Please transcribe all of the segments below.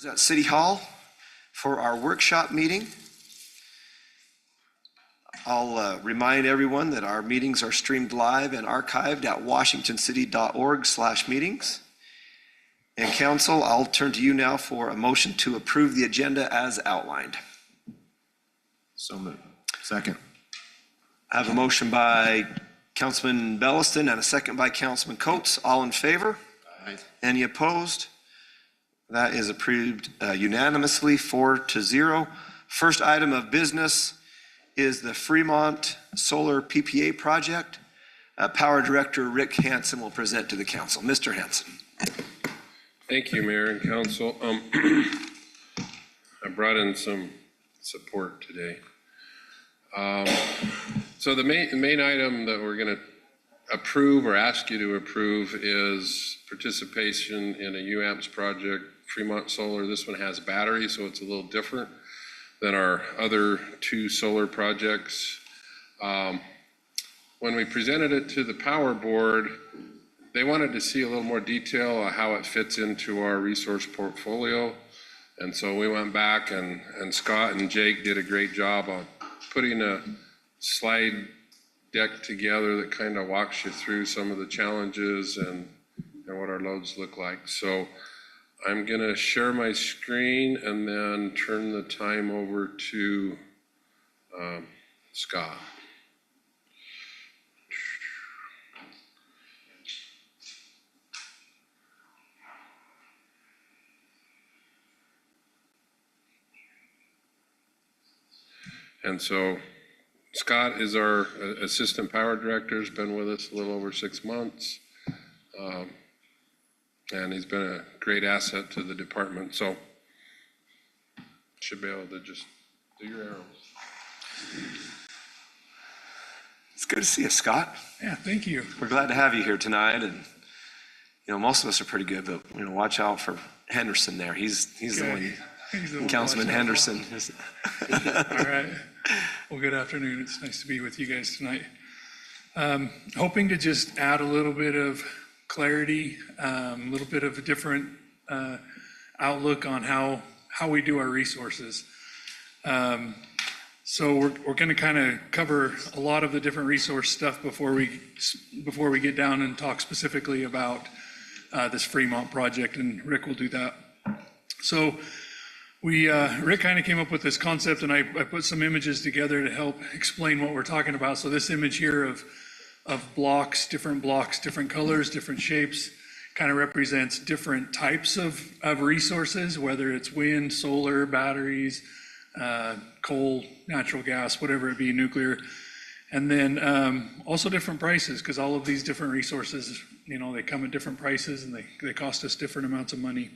At City Hall for our workshop meeting. I'll remind everyone that our meetings are streamed live and archived at washingtoncity.org/meetings. And council, I'll turn to you now for a motion to approve the agenda as outlined. So moved. Second. I have a motion by Councilman Belliston and a second by Councilman Coates. All in favor? Aye. Any opposed? That is approved unanimously, 4-0. First item of business is the Fremont Solar PPA project. Power Director Rick Hansen will present to the council. Mr. Hansen. Thank you, Mayor and Council. I brought in some support today. So the main item that we're going to approve or ask you to approve is participation in a UAMPS project, Fremont Solar. This one has batteries, so it's a little different than our other two solar projects. When we presented it to the Power Board, they wanted to see a little more detail on how it fits into our resource portfolio. And so we went back and Scott and Jake did a great job on putting a slide deck together that kind of walks you through some of the challenges and what our loads look like. So I'm going to share my screen and then turn the time over to Scott. And so Scott is our Assistant Power Director, has been with us a little over 6 months. And he's been a great asset to the department. So should be able to just do your arrows. It's good to see you, Scott. Yeah, thank you. We're glad to have you here tonight. And, most of us are pretty good, but, watch out for Henderson there. He's the one. He's the one Councilman Henderson. All right. Well, good afternoon. It's nice to be with you guys tonight. Hoping to just add a little bit of clarity, a little bit of a different outlook on how we do our resources. So we're going to kind of cover a lot of the different resource stuff before we get down and talk specifically about this Fremont project, and Rick will do that. So Rick kind of came up with this concept, and I put some images together to help explain what we're talking about. So this image here of blocks, different colors, different shapes, kind of represents different types of resources, whether it's wind, solar, batteries, coal, natural gas, whatever it be, nuclear. And then also different prices, because all of these different resources, they come at different prices and they cost us different amounts of money.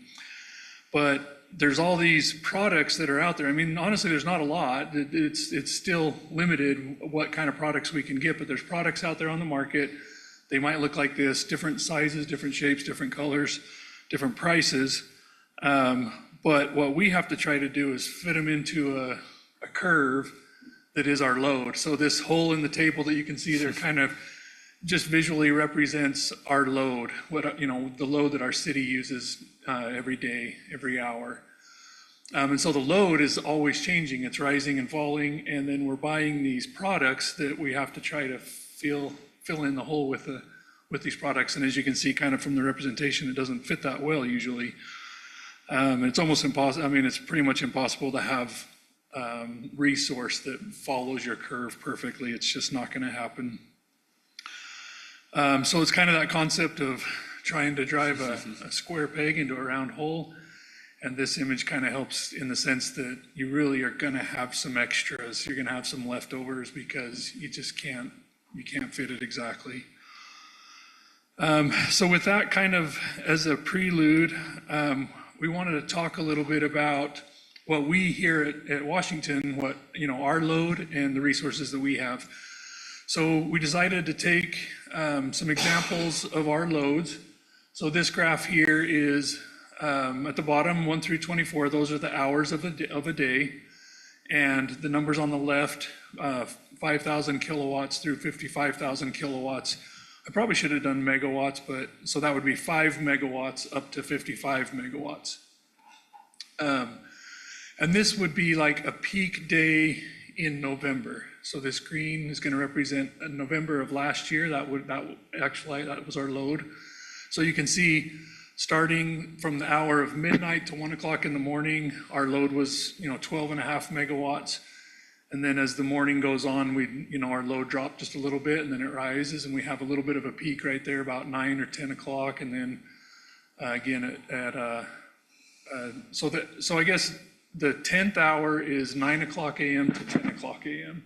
But there's all these products that are out there. I mean, honestly, there's not a lot. It's still limited what kind of products we can get, but there's products out there on the market. They might look like this, different sizes, different shapes, different colors, different prices. But what we have to try to do is fit them into a curve that is our load. So this hole in the table that you can see there kind of just visually represents our load, the load that our city uses every day, every hour. And so the load is always changing. It's rising and falling, and then we're buying these products that we have to try to fill in the hole with these products. And as you can see kind of from the representation, it doesn't fit that well usually. It's almost impossible. I mean, it's pretty much impossible to have resource that follows your curve perfectly. It's just not going to happen. So it's kind of that concept of trying to drive a square peg into a round hole. And this image kind of helps in the sense that you really are going to have some extras. You're going to have some leftovers because you just can't fit it exactly. So with that kind of as a prelude, we wanted to talk a little bit about what we here at Washington, our load and the resources that we have. So we decided to take some examples of our loads. So this graph here is at the bottom, 1 through 24. Those are the hours of a day. And the numbers on the left, 5,000 kilowatts through 55,000 kilowatts. I probably should have done megawatts, but so that would be 5 megawatts up to 55 megawatts. And this would be like a peak day in November. So this green is going to represent November of last year. That was our load. So you can see, starting from the hour of midnight to 1 o'clock in the morning, our load was 12.5 megawatts. And then as the morning goes on, our load dropped just a little bit, and then it rises, and we have a little bit of a peak right there about 9 or 10 o'clock, and then again so I guess the 10th hour is 9 o'clock a.m. to 10 o'clock a.m.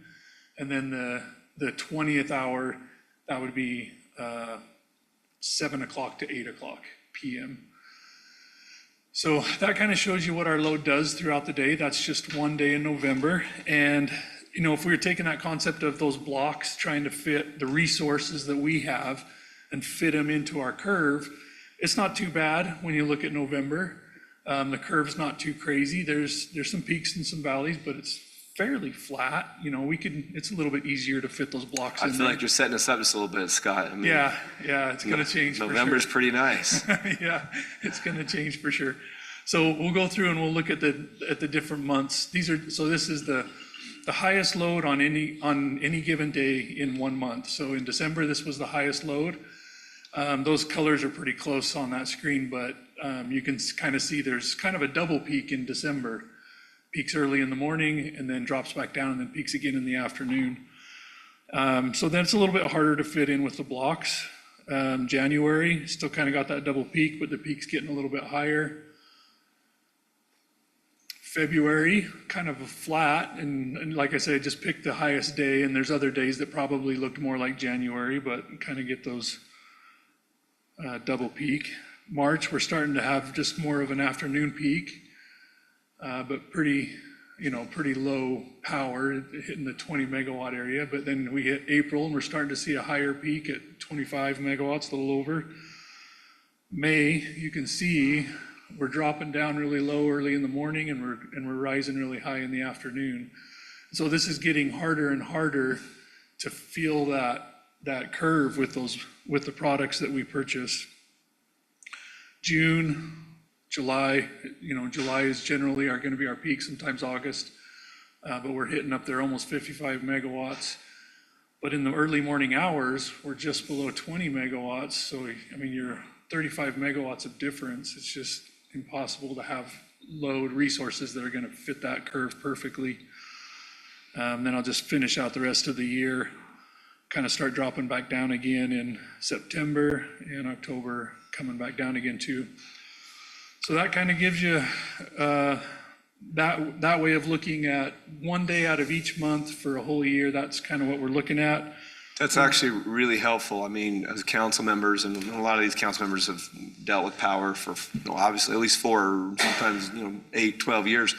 And then the 20th hour, that would be 7 o'clock to 8 o'clock p.m. So that kind of shows you what our load does throughout the day. That's just one day in November. And, if we were taking that concept of those blocks, trying to fit the resources that we have and fit them into our curve, it's not too bad when you look at November. The curve's not too crazy. There's some peaks and some valleys, but it's fairly flat. It's a little bit easier to fit those blocks I in feel there. like you're setting us up just a little bit, Scott. I mean, Yeah, it's going to change for sure. November's pretty nice. Yeah, it's going to change for sure. So we'll go through and we'll look at the different months. This is the highest load on any given day in 1 month. So in December, this was the highest load. Those colors are pretty close on that screen, but you can kind of see there's kind of a double peak in December. Peaks early in the morning and then drops back down and then peaks again in the afternoon. So then it's a little bit harder to fit in with the blocks. January, still kind of got that double peak, but the peak's getting a little bit higher. February, kind of a flat, and like I said, just picked the highest day, and there's other days that probably looked more like January, but kind of get those double peak. March, we're starting to have just more of an afternoon peak, but pretty low power, hitting the 20 megawatt area. But then we hit April, and we're starting to see a higher peak at 25 megawatts, a little over. May, you can see we're dropping down really low early in the morning, and we're rising really high in the afternoon. So this is getting harder and harder to feel that curve with the products that we purchase. June, July, July is generally going to be our peak, sometimes August, but we're hitting up there almost 55 megawatts. But in the early morning hours, we're just below 20 megawatts. So, you're 35 megawatts of difference. It's just impossible to have load resources that are going to fit that curve perfectly. Then I'll just finish out the rest of the year, kind of start dropping back down again in September and October, coming back down again too. So that kind of gives you that way of looking at one day out of each month for a whole year. That's kind of what we're looking at. That's actually really helpful. I mean, as council members, and a lot of these council members have dealt with power for, obviously at least 4, sometimes, 8, 12 years.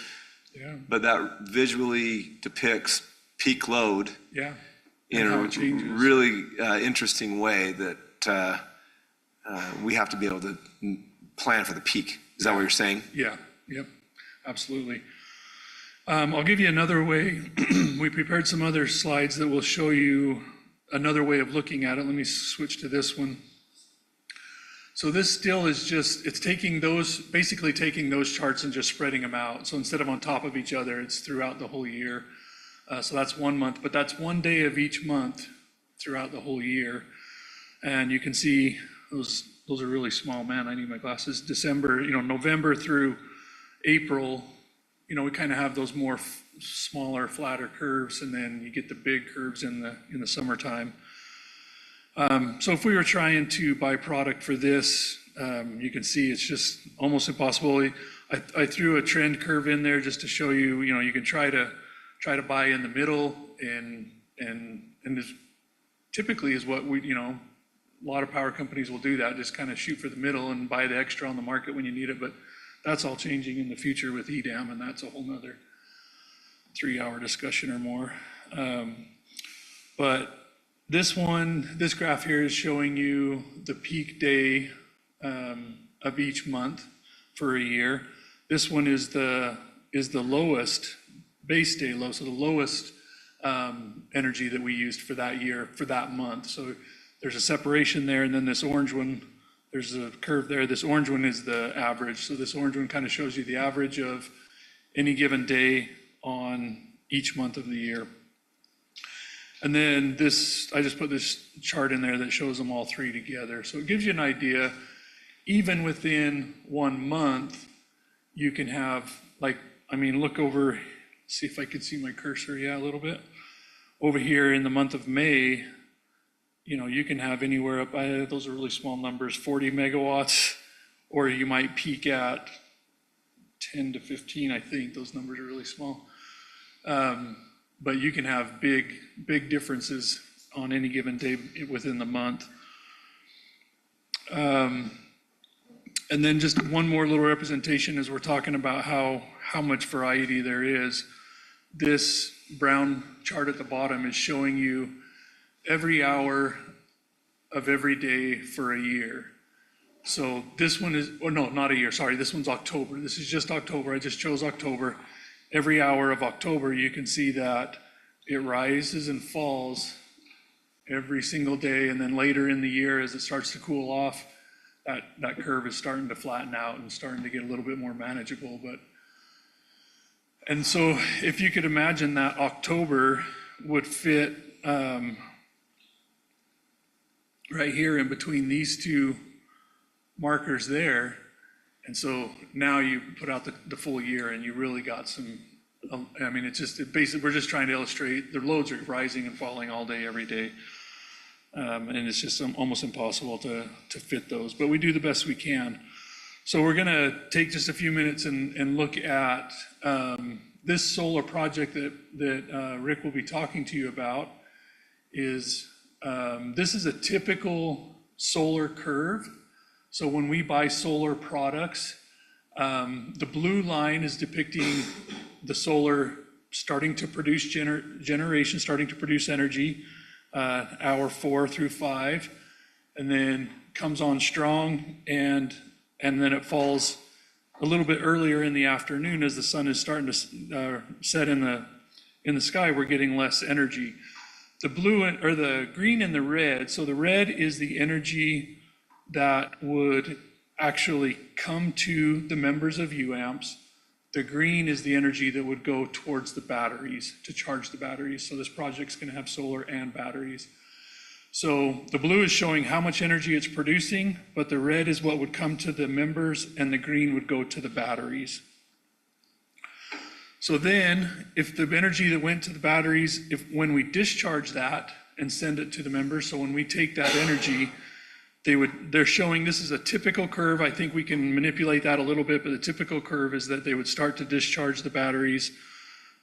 Yeah. But that visually depicts peak load Yeah. in how a it changes. really interesting way that we have to be able to plan for the peak. Is that what you're saying? Yeah, yep, absolutely. I'll give you another way. We prepared some other slides that will show you another way of looking at it. Let me switch to this one. So this still is it's basically taking those charts and just spreading them out. So instead of on top of each other, it's throughout the whole year. So that's 1 month, but that's one day of each month throughout the whole year. And you can see those are really small. Man, I need my glasses. December, November through April, we kind of have those more smaller, flatter curves, and then you get the big curves in the summertime. So if we were trying to buy product for this, you can see it's just almost impossible. I threw a trend curve in there just to show you, you can try to buy in the middle, and this typically is what a lot of power companies will do that, just kind of shoot for the middle and buy the extra on the market when you need it. But that's all changing in the future with EDAM, and that's a whole nother 3-hour discussion or more. But this graph here is showing you the peak day of each month for a year. This one is the lowest base day low, so the lowest energy that we used for that year, for that month. So there's a separation there, and then this orange one, there's a curve there. This orange one is the average. So this orange one kind of shows you the average of any given day on each month of the year. And then this, I just put this chart in there that shows them all three together. So it gives you an idea, even within 1 month, you can have like, I mean, look over, see if I can see my cursor, yeah, a little bit. Over here in the month of May, you know, you can have anywhere up, those are really small numbers, 40 megawatts, or you might peak at 10 to 15, I think. Those numbers are really small. But you can have big differences on any given day within the month. And then just one more little representation as we're talking about how much variety there is. This brown chart at the bottom is showing you every hour of every day for a year. So this one is, oh no, not a year, sorry, this one's October. This is just October, I just chose October. Every hour of October, you can see that it rises and falls every single day, and then later in the year, as it starts to cool off, that curve is starting to flatten out and starting to get a little bit more manageable. And so if you could imagine that October would fit right here in between these two markers there. And so now you put out the full year and you really got some, I mean, basically, we're just trying to illustrate the loads are rising and falling all day, every day. And it's just almost impossible to fit those, but we do the best we can. So we're gonna take just a few minutes and look at this solar project that Rick will be talking to you about. This is a typical solar curve. So when we buy solar products, the blue line is depicting the solar starting to produce generation, starting to produce energy, hour 4 through 5, and then comes on strong, and then it falls a little bit earlier in the afternoon as the sun is starting to set in the sky. We're getting less energy. The blue or the green and the red. So the red is the energy that would actually come to the members of UAMPS. The green is the energy that would go towards the batteries to charge the batteries. So this project's going to have solar and batteries. So the blue is showing how much energy it's producing, but the red is what would come to the members, and the green would go to the batteries. So then, if the energy that went to the batteries, when we discharge that and send it to the members, so when we take that energy, they're showing this is a typical curve. I think we can manipulate that a little bit, but the typical curve is that they would start to discharge the batteries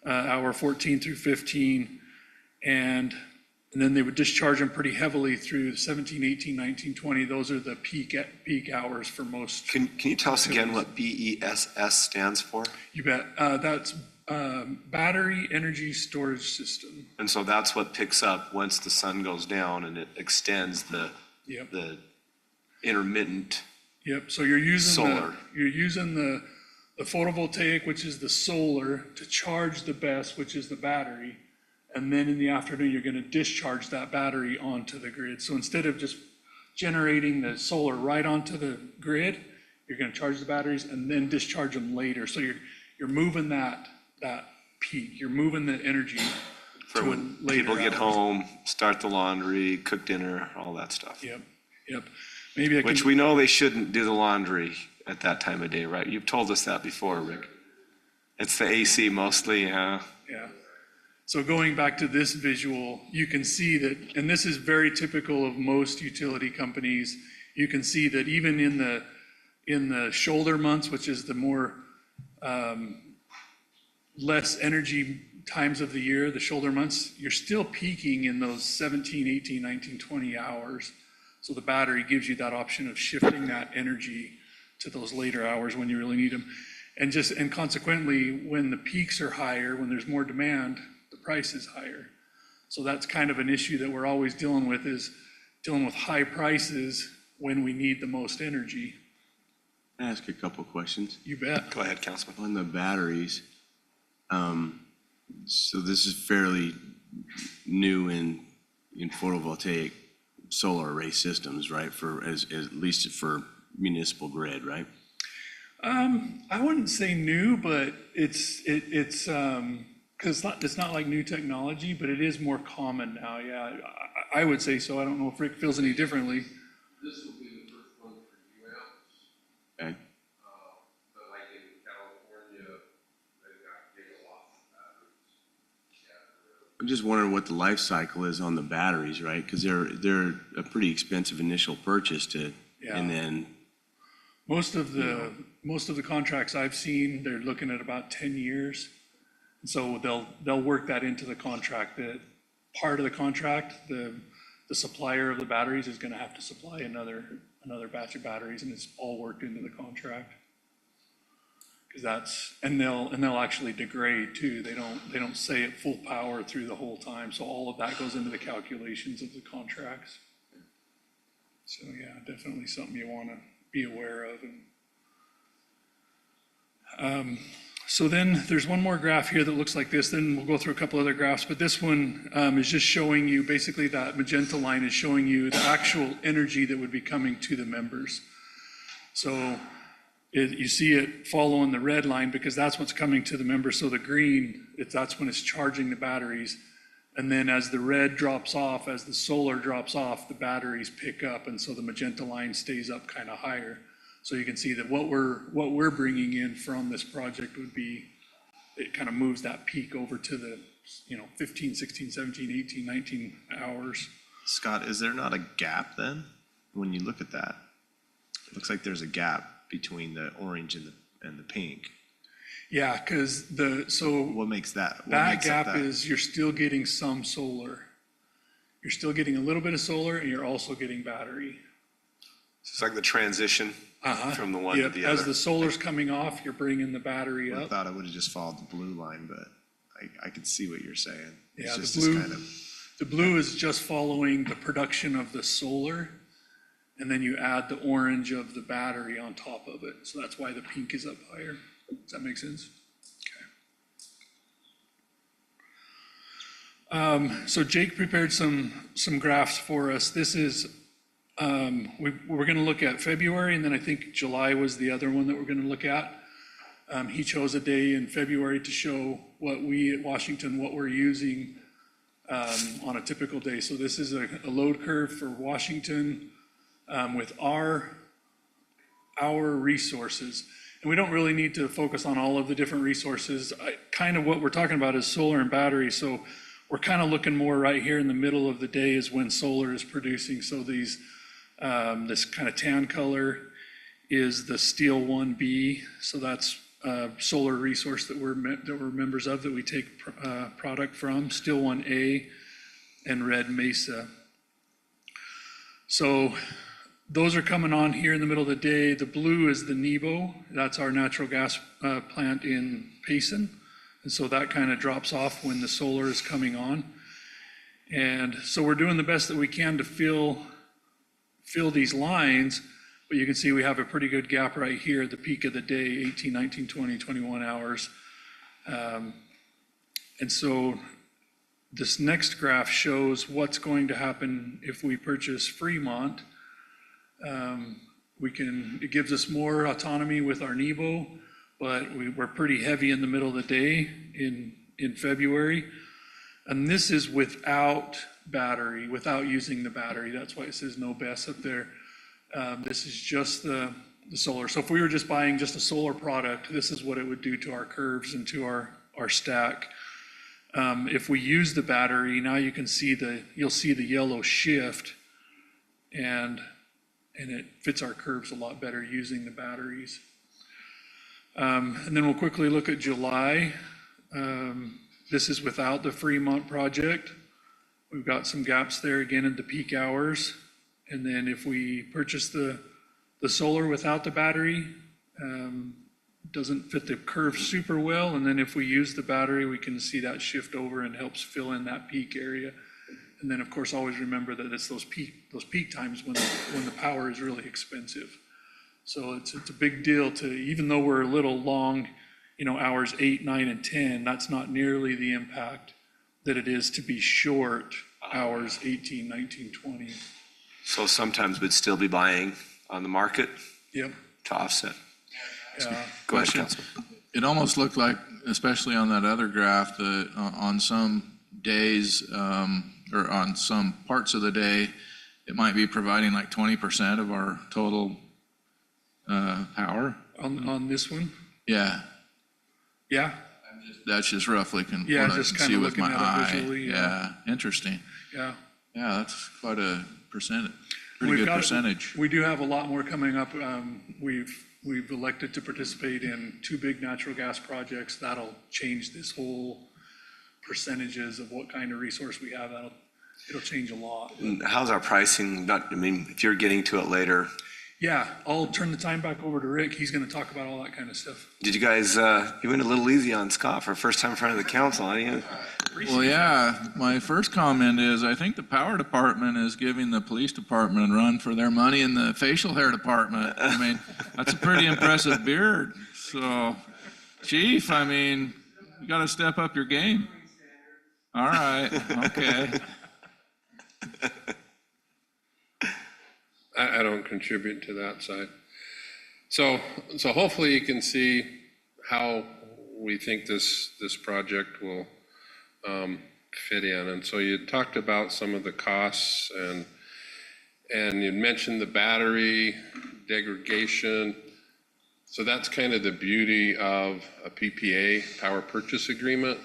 hour 14 through 15, and then they would discharge them pretty heavily through 17, 18, 19, 20. Those are the peak hours for most. Can you tell us again what BESS stands for? You bet. That's Battery Energy Storage System. And so that's what picks up once the sun goes down, and it extends the intermittent. Yep. So you're using solar. the photovoltaic, which is the solar, to charge the BESS, which is the battery. And then in the afternoon, you're going to discharge that battery onto the grid. So instead of just generating the solar right onto the grid, you're going to charge the batteries and then discharge them later. So you're moving that peak. You're moving the energy For to when later people get hours. home, start the laundry, cook dinner, all that stuff. Yep. Maybe I can. Which we know they shouldn't do the laundry at that time of day, right? You've told us that before, Rick. It's the AC mostly, Yeah. So going back to this visual, you can see that, and this is very typical of most utility companies, you can see that even in the shoulder months, which is the more less energy times of the year, the shoulder months, you're still peaking in those 17, 18, 19, 20 hours. So the battery gives you that option of shifting that energy to those later hours when you really need them. And consequently, when the peaks are higher, when there's more demand, the price is higher. So that's kind of an issue that we're always dealing with, is dealing with high prices when we need the most energy. Can I ask a couple questions? You bet. Go ahead, Councilman. On the batteries, so this is fairly new in photovoltaic solar array systems, right? At least for municipal grid, right? I wouldn't say new, but it's because it's not like new technology, but it is more common now, yeah. I would say so. I don't know if Rick feels any differently. This will be the first one for UAMPS, Okay. but like in California, they've got gigawatt batteries. I'm just wondering what the life cycle is on the batteries, right? Because they're a pretty expensive initial purchase Yeah. and then, Most of the contracts I've seen, they're looking at about 10 years. And so they'll work that into the contract, that part of the contract, the supplier of the batteries is gonna have to supply another batch of batteries, and it's all worked into the contract. Because and they'll actually degrade too. They don't stay at full power through the whole time. So all of that goes into the calculations of the contracts. So yeah, definitely something you wanna be aware of. And so then there's one more graph here that looks like this, then we'll go through a couple other graphs, but this one is just showing you, basically that magenta line is showing you the actual energy that would be coming to the members. So you see it following the red line because that's what's coming to the members. So the green, that's when it's charging the batteries. And then as the red drops off, as the solar drops off, the batteries pick up, and so the magenta line stays up kind of higher. So you can see that what we're bringing in from this project would be, it kind of moves that peak over to the, 15, 16, 17, 18, 19 hours. Scott, is there not a gap then, when you look at that? It looks like there's a gap between the orange and the pink. Yeah, because What makes that? What that makes it gap that? is you're still getting some solar. You're still getting a little bit of solar, and you're also getting battery. It's like the transition from the one to Yep, the as other. the solar's coming off, you're bringing the battery I up. thought I would have just followed the blue line, but I could see what you're saying. It's Yeah, just the this blue, kind of, the blue is just following the production of the solar, and then you add the orange of the battery on top of it. So that's why the pink is up higher. Does that make sense? Okay. So Jake prepared some graphs for us. This is, we're gonna look at February, and then I think July was the other one that we're gonna look at. He chose a day in February to show what we at Washington, what we're using on a typical day. So this is a load curve for Washington with our resources. And we don't really need to focus on all of the different resources. Kind of what we're talking about is solar and battery. So we're kind of looking more right here in the middle of the day is when solar is producing. So these, this kind of tan color is the Steel 1B. So that's a solar resource that we're members of, that we take product from, Steel 1A and Red Mesa. So those are coming on here in the middle of the day. The blue is the Nebo. That's our natural gas plant in Payson. And so that kind of drops off when the solar is coming on. And so we're doing the best that we can to fill these lines, but you can see we have a pretty good gap right here at the peak of the day, 18, 19, 20, 21 hours. And so this next graph shows what's going to happen if we purchase Fremont. It gives us more autonomy with our Nebo, but we're pretty heavy in the middle of the day in February. And this is without battery, without using the battery. That's why it says no BESS up there. This is just the solar. So if we were just buying just a solar product, this is what it would do to our curves and to our stack. If we use the battery, now you can see you'll see the yellow shift, and it fits our curves a lot better using the batteries. And then we'll quickly look at July. This is without the Fremont project. We've got some gaps there again at the peak hours. And then if we purchase the solar without the battery, doesn't fit the curve super well. And then if we use the battery, we can see that shift over and helps fill in that peak area. And then of course, always remember that it's those peak times when the power is really expensive. So it's a big deal even though we're a little long, hours 8, 9, and 10, that's not nearly the impact that it is to be short hours 18, 19, 20. So sometimes we'd still be buying on the market Yep. to offset. Yeah. Go ahead, Question. Council. It almost looked like, especially on that other graph, that on some days, or on some parts of the day, it might be providing like 20% of our total power. On this one? Yeah, Yeah, that's just roughly Yeah, what I just can kinda see with looking my at it eye. visually, Yeah, interesting. yeah. Yeah, that's quite a percent, pretty We've good got- percentage. We do have a lot more coming up. We've elected to participate in 2 big natural gas projects. That'll change this whole percentages of what kind of resource we have. It'll change a lot. How's our pricing? If you're getting to it later, Yeah, I'll turn the time back over to Rick. He's gonna talk about all that kind of stuff. did you guys, you went a little easy on Scott for first time in front of the council, huh? Well, yeah, my first comment is, I think the power department is giving the police department a run for their money in the facial hair department. I mean, that's a pretty impressive beard. So, chief, I mean, you gotta step up your game. All right, okay. I don't contribute to that side. So hopefully you can see how we think this project will fit in. And so you talked about some of the costs and you mentioned the battery degradation. So that's kind of the beauty of a PPA, power purchase agreement,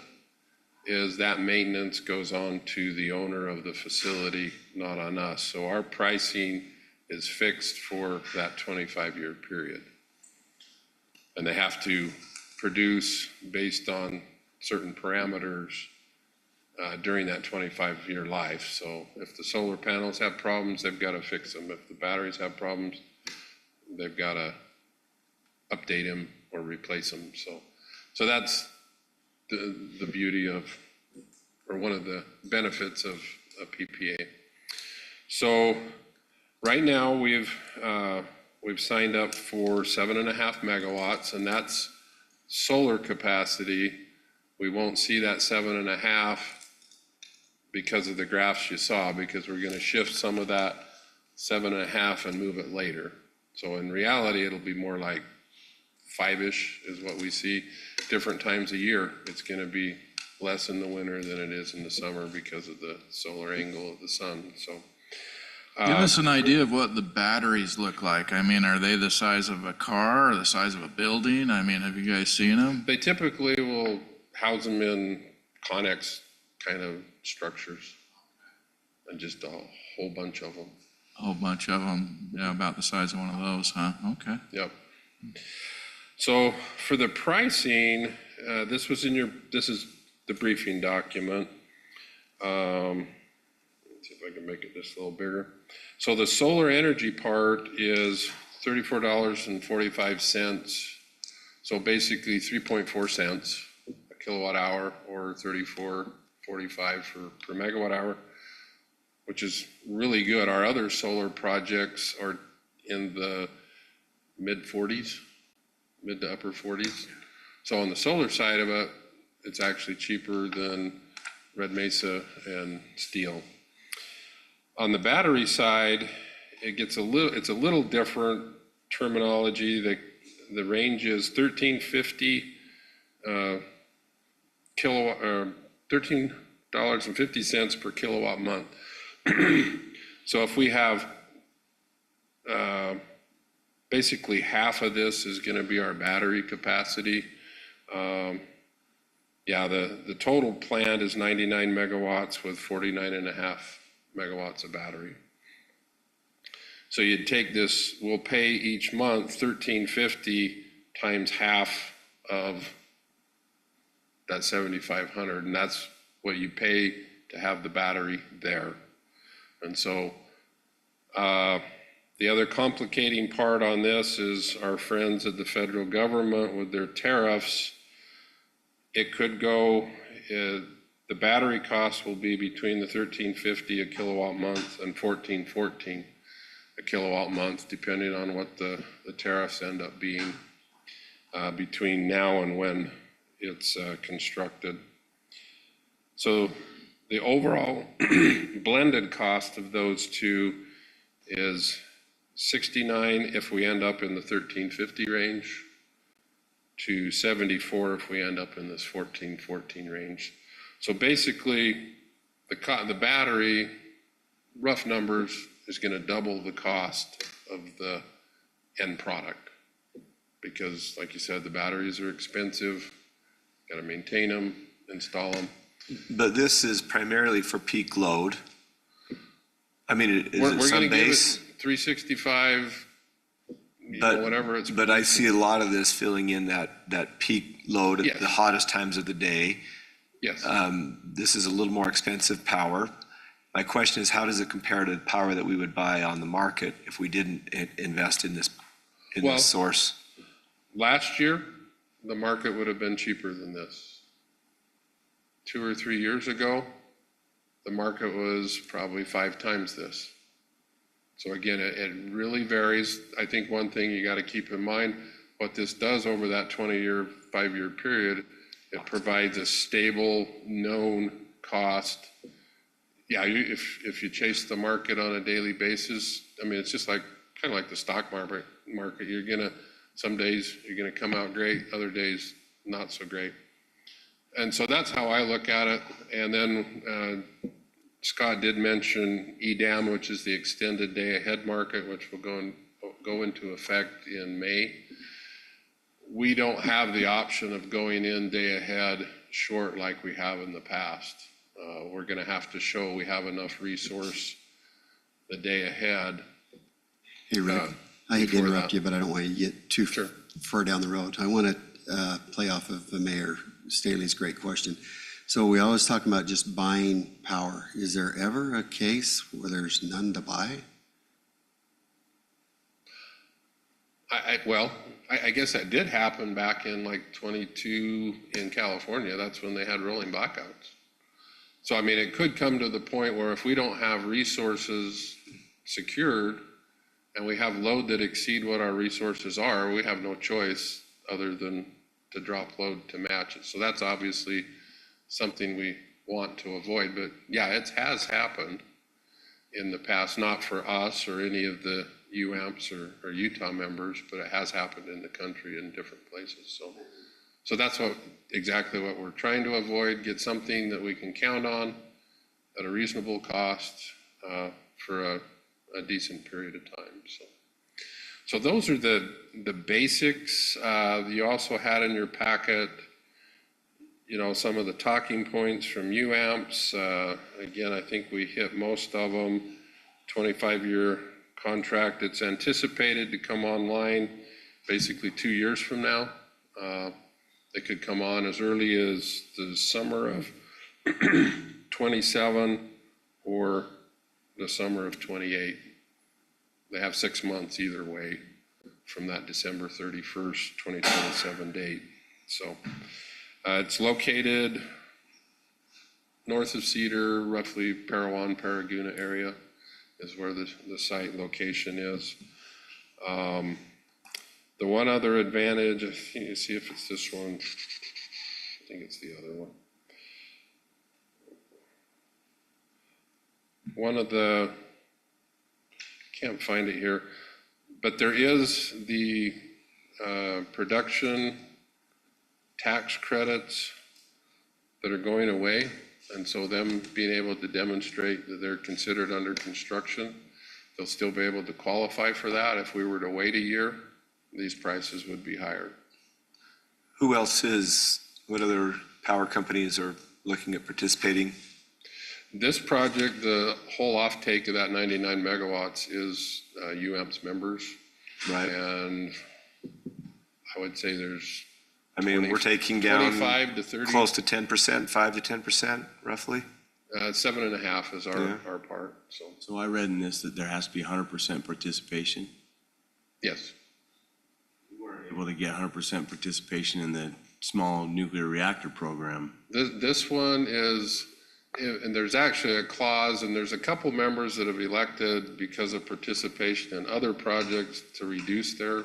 is that maintenance goes on to the owner of the facility, not on us. So our pricing is fixed for that 25-year period. And they have to produce based on certain parameters during that 25-year life. So if the solar panels have problems, they've got to fix them. If the batteries have problems, they've got to update them or replace them. So that's the beauty of, or one of the benefits of a PPA. So right now we've signed up for 7.5 megawatts, and that's solar capacity. We won't see that 7.5 because of the graphs you saw, because we're going to shift some of that 7.5 and move it later. So in reality, it'll be more like 5-ish is what we see. Different times a year, it's going to be less in the winter than it is in the summer because of the solar angle of the sun. So Give us an idea of what the batteries look like. I mean, are they the size of a car or the size of a building? I mean, have you guys seen them? they typically will house them in Connex kind of structures, and just a whole bunch of them. A whole bunch of them, yeah, about the size of one of those, huh? Okay. Yep. So for the pricing, this is the briefing document. Let's see if I can make it just a little bigger. So the solar energy part is $34.45. So basically 3.4 cents a kilowatt hour, or $34.45 per megawatt hour, which is really good. Our other solar projects are in the mid to upper 40s. So on the solar side of it, it's actually cheaper than Red Mesa and Steel. On the battery side, it's a little different terminology. The range is $13.50 $13.50 per kilowatt month. So if we have basically half of this is going to be our battery capacity. The total plant is 99 megawatts with 49.5 megawatts of battery. So you'd take this, we'll pay each month $13.50 times half of that 7,500, and that's what you pay to have the battery there. And so the other complicating part on this is our friends at the federal government with their tariffs. It could go, the battery cost will be between the $13.50 a kilowatt month and $14.14 a kilowatt month, depending on what the tariffs end up being between now and when it's constructed. So the overall blended cost of those two is 69 if we end up in the 1350 range, to 74 if we end up in this 1414 range. So basically, the battery, rough numbers, is going to double the cost of the end product. Because like you said, the batteries are expensive, got to maintain them, install them. But this is primarily for peak load. I mean, is We're it going to some give base? it 365, But, whatever it's. but I see a lot of this filling in that peak load at Yes. the hottest times of the day. Yes. This is a little more expensive power. My question is, how does it compare to the power that we would buy on the market if we didn't invest in this Well- source? Last year, the market would have been cheaper than this. 2 or 3 years ago, the market was probably 5 times this. So again, it really varies. I think one thing you got to keep in mind, what this does over that 20-year, 5-year period, it provides a stable, known cost. Yeah, if you chase the market on a daily basis, I mean, it's just like, kind of like the stock market. You're gonna, some days you're gonna come out great, other days not so great. And so that's how I look at it. And then Scott did mention EDAM, which is the extended day ahead market, which will go into effect in May. We don't have the option of going in day ahead short like we have in the past. We're going to have to show we have enough resource the day ahead. Hey, Rick, I hate to before interrupt that. you, but I don't want you to get too Sure. far down the road. I want to play off of the Mayor Staley's great question. So we always talk about just buying power. Is there ever a case where there's none to buy? I guess that did happen back in like 22 in California. That's when they had rolling blackouts. So, I mean, it could come to the point where if we don't have resources secured and we have load that exceed what our resources are, we have no choice other than to drop load to match it. So that's obviously something we want to avoid. But yeah, it has happened in the past, not for us or any of the UAMPS or Utah members, but it has happened in the country in different places. So that's exactly what we're trying to avoid, get something that we can count on at a reasonable cost for a decent period of time. So those are the basics. You also had in your packet, some of the talking points from UAMPS. Again, I think we hit most of them. 25-year contract. It's anticipated to come online basically 2 years from now. They could come on as early as the summer of 27 or the summer of 28. They have 6 months either way from that December 31st, 2027 date. So it's located north of Cedar, roughly Parowan, Paraguna area is where the site location is. The one other advantage, I think, you see if it's this one, I think it's the other one. One of the, can't find it here, but there is the production tax credits that are going away. And so them being able to demonstrate that they're considered under construction, they'll still be able to qualify for that. If we were to wait a year, these prices would be higher. Who else what other power companies are looking at participating? This project, the whole offtake of that 99 megawatts is UAMPS members. Right. And I would say there's I mean, we're taking down 25 to 30. close to 10%, 5 to 10% roughly. 7.5 is Yeah. our part, so, So I read in this that there has to be 100% participation. yes. Able to get 100% participation in the small nuclear reactor program. This one is, and there's actually a clause, and there's a couple members that have elected because of participation in other projects to reduce their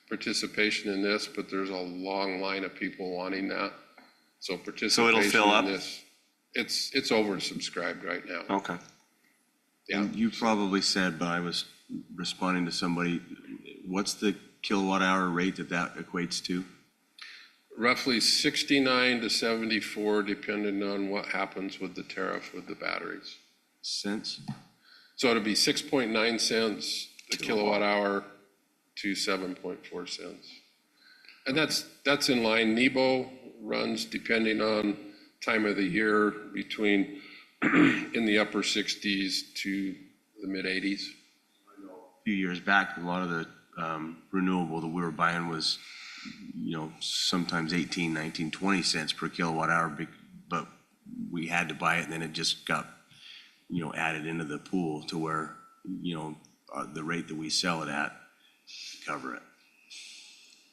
participation in this, but there's a long line of people wanting that. So participation fill up? in this, it's oversubscribed right now. Okay. Yeah. And you probably said, but I was responding to somebody, what's the kilowatt hour rate that equates to? Roughly 69 to 74, depending on what happens with the tariff with the batteries. Cents? So it'll be 6.9 cents a kilowatt hour to 7.4 cents. And that's in line. Nebo runs, depending on time of the year, between in the upper 60s to the mid 80s. A few years back, a lot of the renewable that we were buying was, sometimes 18, 19, 20 cents per kilowatt hour, but we had to buy it, and then it just got, added into the pool to where, the rate that we sell it at cover it.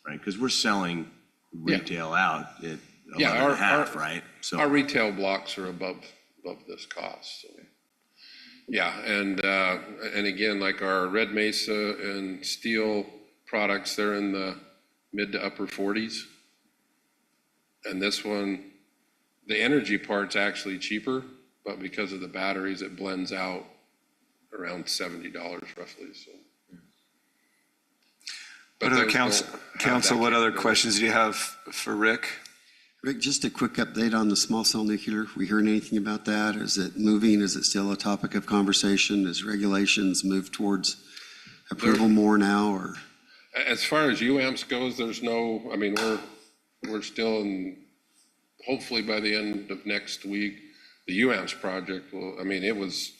Right? Because we're selling retail out at 11.5, right? So Our retail blocks are above this cost, so. Yeah, and again, like our Red Mesa and steel products, they're in the mid to upper 40s. And this one, the energy part's actually cheaper, but because of the batteries, it blends out around $70 roughly, so. What other council, what other questions do you have for Rick? Rick, just a quick update on the small cell nuclear. We hearing anything about that? Is it moving? Is it still a topic of conversation? Is regulations move towards approval more now, or? As far as UAMPS goes, there's no, I mean, we're still in, hopefully by the end of next week, the UAMPS project will, I mean, it was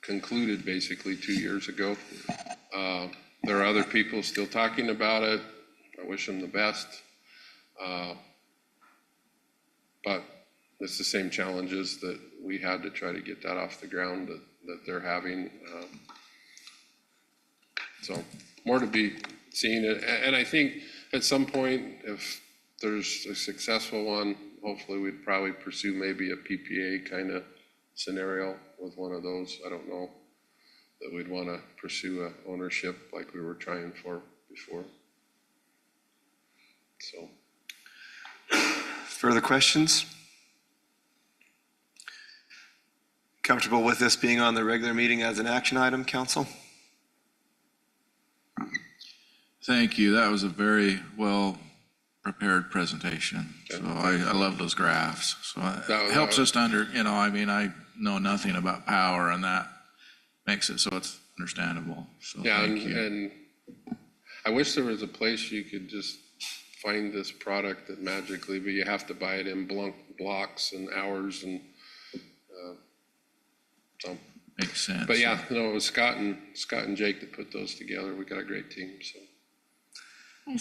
concluded basically 2 years ago. There are other people still talking about it. I wish them the best. But it's the same challenges that we had to try to get that off the ground that they're having. So more to be seen. And I think at some point, if there's a successful one, hopefully we'd probably pursue maybe a PPA kind of scenario with one of those. I don't know that we'd want to pursue a ownership like we were trying for before. So. Further questions? Comfortable with this being on the regular meeting as an action item, council? Thank you. That was a very well-prepared presentation. So I love those graphs. So it helps us to I know nothing about power, and that makes it so it's understandable. So Yeah, thank you. and I wish there was a place you could just find this product that magically, but you have to buy it in blocks and hours and so. Makes sense. But yeah, it was Scott and Jake that put those together. We got a great team, so. I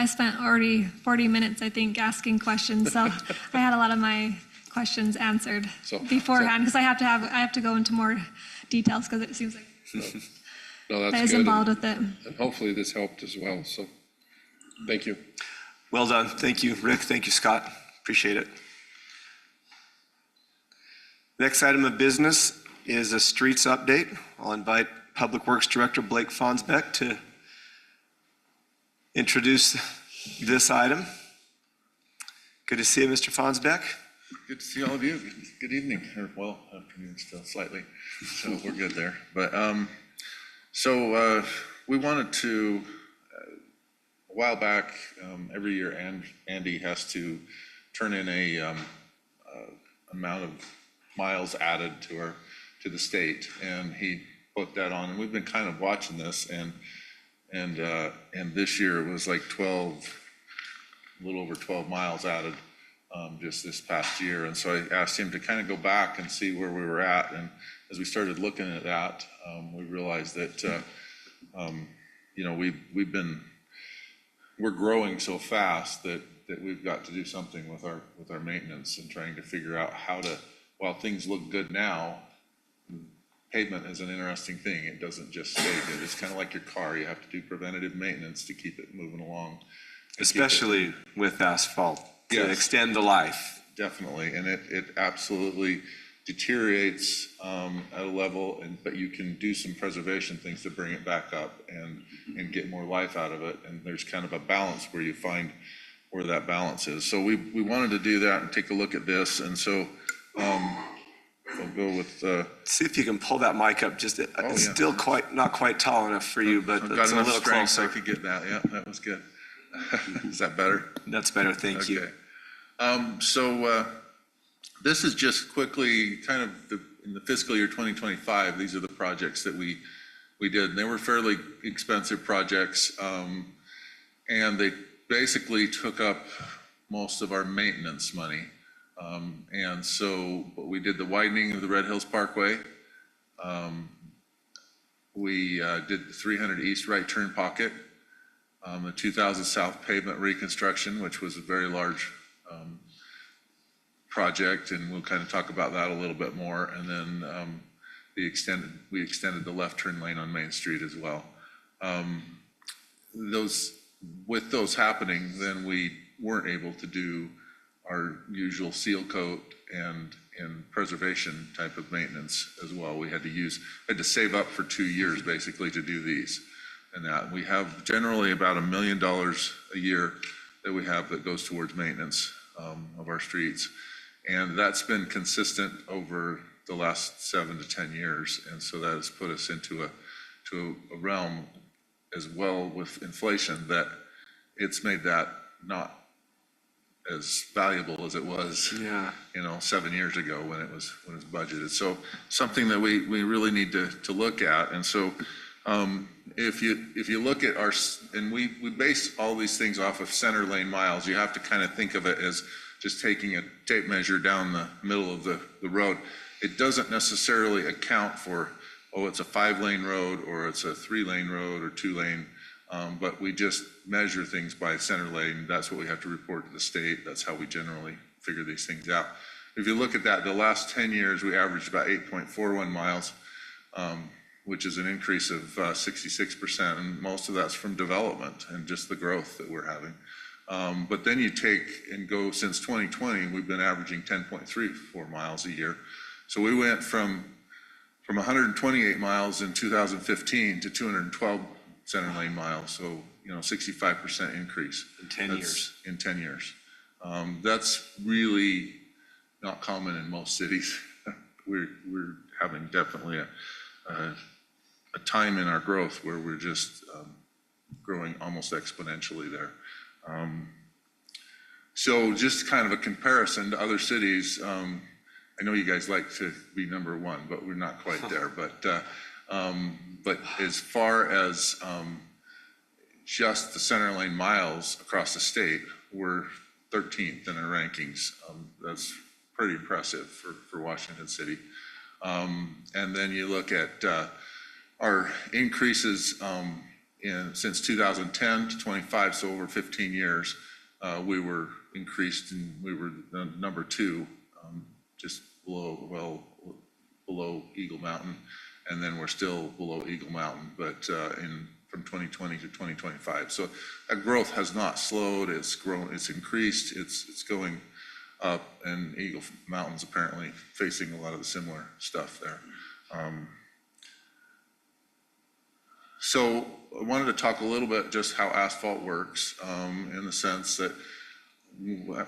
spent already 40 minutes, I think, asking questions, so I had a lot of my questions answered beforehand, because I have to go into more details, because it seems like No, that's that is good. involved with it. And hopefully this helped as well, so, thank you. Well done. Thank you, Rick. Thank you, Scott. Appreciate it. Next item of business is a streets update. I'll invite Public Works Director Blake Fonsbeck to introduce this item. Good to see you, Mr. Fonsbeck. Good to see all of you. Good evening, or well, afternoon still slightly, so we're good there. But we wanted to, a while back, every year Andy has to turn in a amount of miles added to the state, and he put that on, and we've been kind of watching this, and this year it was like a little over 12 miles added just this past year. And so I asked him to kind of go back and see where we were at. And as we started looking at that, we realized that, we're growing so fast that we've got to do something with our maintenance and trying to figure out how to, while things look good now, pavement is an interesting thing. It doesn't just stay good. It's kind of like your car. You have to do preventative maintenance to keep it moving along. Especially with asphalt, to Yes. extend the life. Definitely, and it absolutely deteriorates at a level, but you can do some preservation things to bring it back up and get more life out of it. And there's kind of a balance where you find where that balance is. So we wanted to do that and take a look at this. And so go with, See if you can pull that mic up, just, it's yeah. still not quite tall enough for you, but I've got it's a enough little strength, I closer. could get that, yeah, that was good. Is that better? That's better, thank you. Okay. So this is just quickly kind of in the fiscal year 2025, these are the projects that we did. And they were fairly expensive projects. And they basically took up most of our maintenance money. And so we did the widening of the Red Hills Parkway. We did the 300 East right turn pocket, the 2000 South pavement reconstruction, which was a very large project, and we'll kind of talk about that a little bit more. And then we extended the left turn lane on Main Street as well. With those happening, then we weren't able to do our usual seal coat and preservation type of maintenance as well. We had to save up for 2 years basically to do these and that. We have generally about $1 million a year that we have that goes towards maintenance of our streets. And that's been consistent over the last 7 to 10 years. And so that has put us into a realm as well with inflation that it's made that not as valuable as it was, Yeah. 7 years ago when it was budgeted. So something that we really need to look at. And so if you look at and we base all these things off of center lane miles, you have to kind of think of it as just taking a tape measure down the middle of the road. It doesn't necessarily account for, it's a 5-lane road or it's a 3-lane road or 2-lane. But we just measure things by center lane. That's what we have to report to the state. That's how we generally figure these things out. If you look at that, the last 10 years, we averaged about 8.41 miles, which is an increase of 66%. And most of that's from development and just the growth that we're having. But then you take and go, since 2020, we've been averaging 10.34 miles a year. So we went from 128 miles in 2015 to 212 center lane miles. So, 65% increase. In 10 years. In 10 years. That's really not common in most cities. We're having definitely a time in our growth where we're just growing almost exponentially there. So just kind of a comparison to other cities. I know you guys like to be number one, but we're not quite there. But as far as just the center lane miles across the state, we're 13th in our rankings. That's pretty impressive for Washington City. And then you look at our increases since 2010 to 25, so over 15 years, we were increased and we were number 2, just below Eagle Mountain. And then we're still below Eagle Mountain, but from 2020 to 2025. So that growth has not slowed. It's grown, it's increased, it's going up, and Eagle Mountain's apparently facing a lot of the similar stuff there. So I wanted to talk a little bit just how asphalt works, in the sense that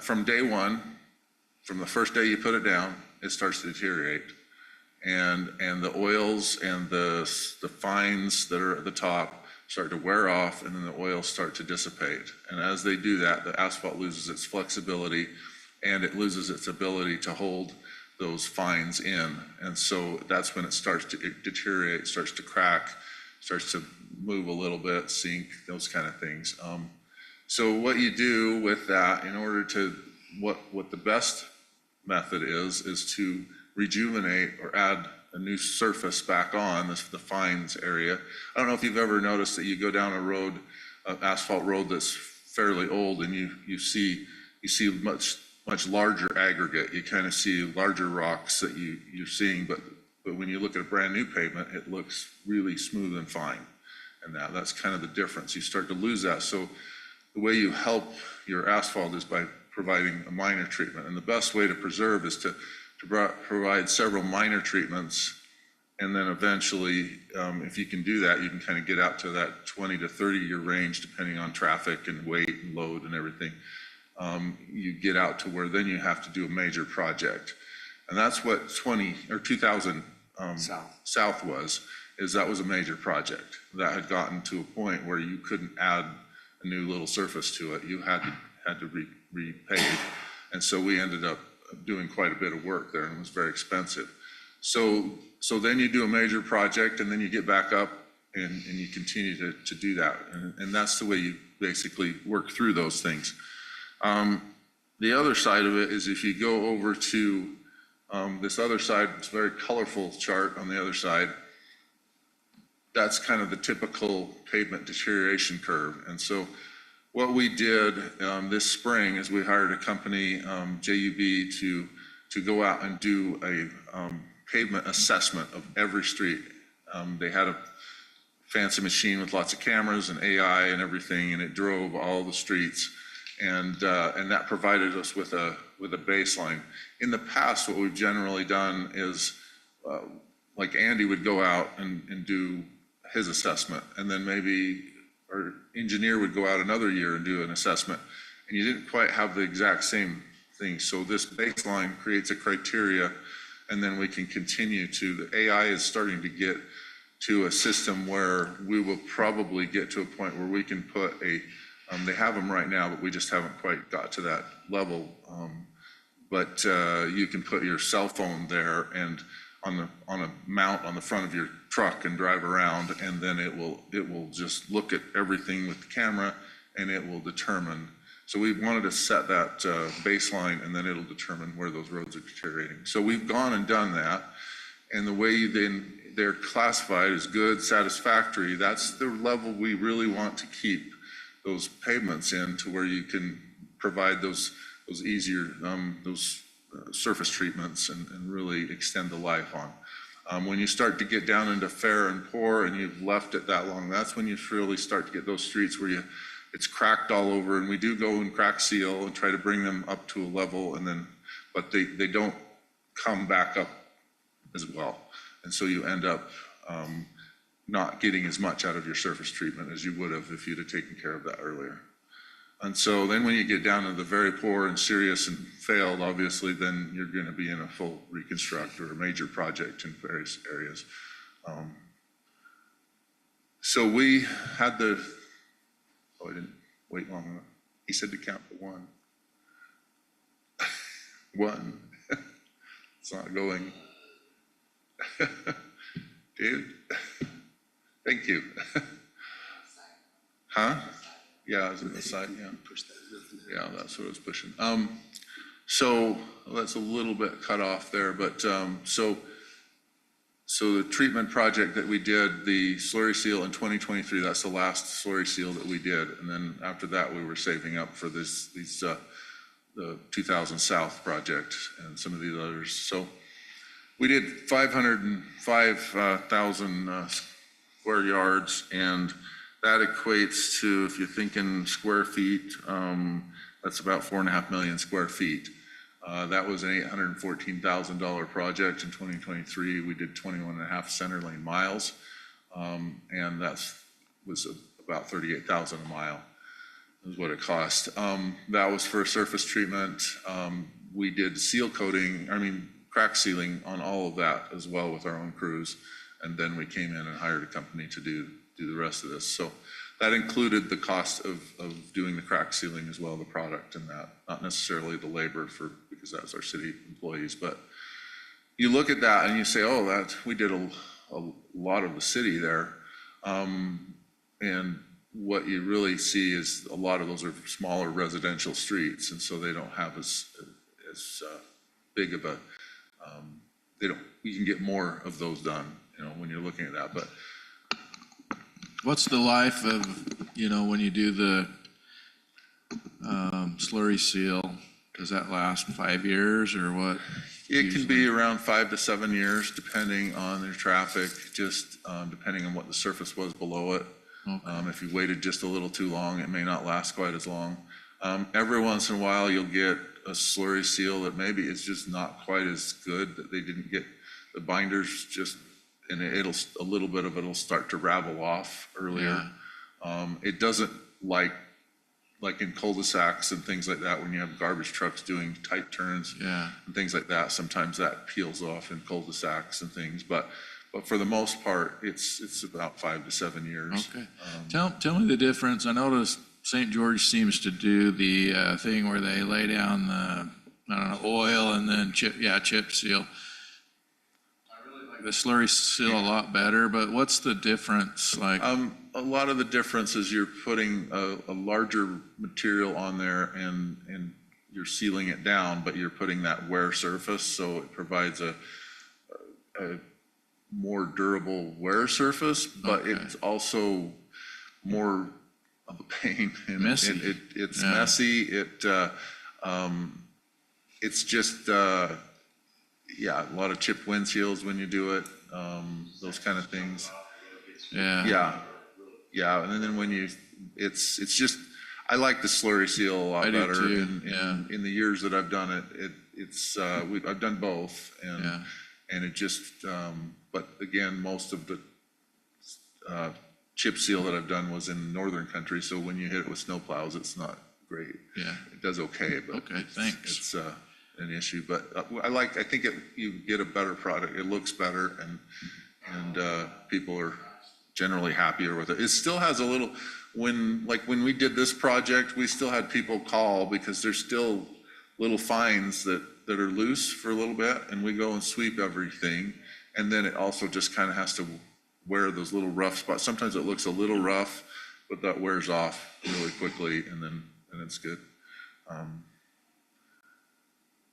from day one, from the first day you put it down, it starts to deteriorate. And the oils and the fines that are at the top start to wear off, and then the oils start to dissipate. And as they do that, the asphalt loses its flexibility and it loses its ability to hold those fines in. And so that's when it starts to deteriorate, starts to crack, starts to move a little bit, sink, those kind of things. So what you do with that, in order to, what the best method is to rejuvenate or add a new surface back on the fines area. I don't know if you've ever noticed that you go down a road, an asphalt road that's fairly old, and you see much larger aggregate. You kind of see larger rocks that you're seeing, but when you look at a brand new pavement, it looks really smooth and fine. And that's kind of the difference. You start to lose that. So the way you help your asphalt is by providing a minor treatment. And the best way to preserve is to provide several minor treatments, and then eventually, if you can do that, you can kind of get out to that 20 to 30-year range, depending on traffic and weight and load and everything. You get out to where then you have to do a major project. And that's what 2000 South was, is that was a major project. That had gotten to a point where you couldn't add a new little surface to it. You had to repave. And so we ended up doing quite a bit of work there, and it was very expensive. So then you do a major project, and then you get back up and you continue to do that. And that's the way you basically work through those things. The other side of it is if you go over to this other side, it's a very colorful chart on the other side. That's kind of the typical pavement deterioration curve. And so what we did this spring is we hired a company, JUB, to go out and do a pavement assessment of every street. They had a fancy machine with lots of cameras and AI and everything, and it drove all the streets. And that provided us with a baseline. In the past, what we've generally done is, like Andy would go out and do his assessment, and then maybe our engineer would go out another year and do an assessment, and you didn't quite have the exact same thing. So this baseline creates a criteria, and then we can continue the AI is starting to get to a system where we will probably get to a point where we can put they have them right now, but we just haven't quite got to that level. But you can put your cell phone there and on a mount on the front of your truck and drive around, and then it will just look at everything with the camera, and it will determine. So we wanted to set that baseline, and then it'll determine where those roads are deteriorating. So we've gone and done that, and the way they're classified as good, satisfactory, that's the level we really want to keep those pavements in, to where you can provide those easier, surface treatments and really extend the life on. When you start to get down into fair and poor and you've left it that long, that's when you really start to get those streets where it's cracked all over, and we do go and crack seal and try to bring them up to a level, and then, but they don't come back up as well. And so you end up not getting as much out of your surface treatment as you would have if you'd have taken care of that earlier. And so then when you get down to the very poor and serious and failed, obviously, then you're going to be in a full reconstruct or a major project in various areas. So we had I didn't wait long enough. He said to count to one. One. It's not going. Dude, thank you. Huh? Yeah, it's on the side, yeah. Push that. Yeah, that's what I was pushing. So that's a little bit cut off there, but so the treatment project that we did, the slurry seal in 2023, that's the last slurry seal that we did. And then after that, we were saving up for the 2000 South project and some of these others. So we did 505,000 square yards, and that equates to, if you're thinking square feet, that's about 4.5 million square feet. That was an $814,000 project in 2023. We did 21.5 center lane miles, and that was about 38,000 a mile is what it cost. That was for surface treatment. We did crack sealing on all of that as well with our own crews, and then we came in and hired a company to do the rest of this. So that included the cost of doing the crack sealing as well, the product and that, not necessarily the labor because that's our city employees. But you look at that and you say, oh, we did a lot of the city there. And what you really see is a lot of those are smaller residential streets, and so they don't have as big of a, you can get more of those done, when you're looking at that. But What's the life of, when you do the slurry seal? Does that last 5 years or what? it can be around 5 to 7 years, depending on the traffic, just depending on what the surface was below it. Okay. If you waited just a little too long, it may not last quite as long. Every once in a while, you'll get a slurry seal that maybe it's just not quite as good, that they didn't get the binders and a little bit of it'll start to ravel off earlier. Yeah. It doesn't like like in cul-de-sacs and things like that, when you have garbage trucks doing tight turns Yeah. and things like that, sometimes that peels off in cul-de-sacs and things, but for the most part, it's about 5 to 7 years. Okay. Tell me the difference. I noticed St. George seems to do the thing where they lay down the, I don't know, oil and then chip seal. I really like the slurry seal a lot better, but what's the difference? Like, A lot of the difference is you're putting a larger material on there and you're sealing it down, but you're putting that wear surface, so it provides a more durable wear surface, but Okay. it's also more of a pain. And Messy. It's Yeah. messy. It's just, a lot of chipped windshields when you do it, those kind of things. yeah. Yeah, and then when it's just, I like the slurry seal a lot I do better. too, In the years that I've done it, I've done both, Yeah. and it just, but again, most of the chip seal that I've done was in northern country, so when you hit it with snowplows, it's not great. Yeah. It does okay, but. Okay, thanks. It's an issue, but I think you get a better product, it looks better, and people are generally happier with it. It still has a little, when we did this project, we still had people call because there's still little fines that are loose for a little bit, and we go and sweep everything. And then it also just kind of has to wear those little rough spots. Sometimes it looks a little rough, but that wears off really quickly, and it's good.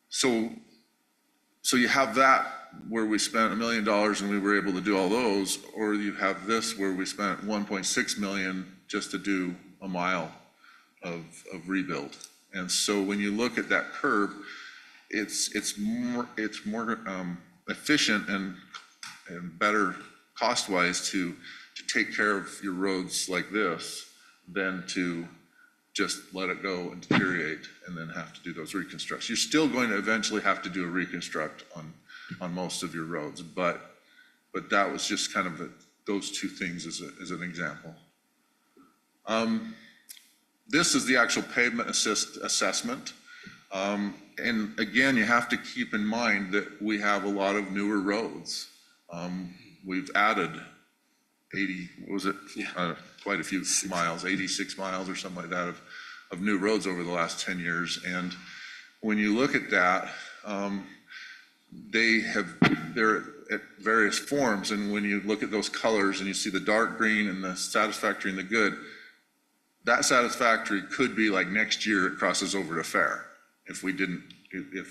So you have that where we spent $1 million and we were able to do all those, or you have this where we spent 1.6 million just to do a mile of rebuild. And so when you look at that curve, it's more efficient and better cost-wise to take care of your roads like this than to just let it go and deteriorate and then have to do those reconstructs. You're still going to eventually have to do a reconstruct on most of your roads, but that was just kind of those two things as an example. This is the actual pavement assessment. And again, you have to keep in mind that we have a lot of newer roads. We've added 80, what was it? Quite a few miles, 86 miles or something like that of new roads over the last 10 years. And when you look at that, they're at various forms. And when you look at those colors and you see the dark green and the satisfactory and the good, that satisfactory could be like next year it crosses over to fair if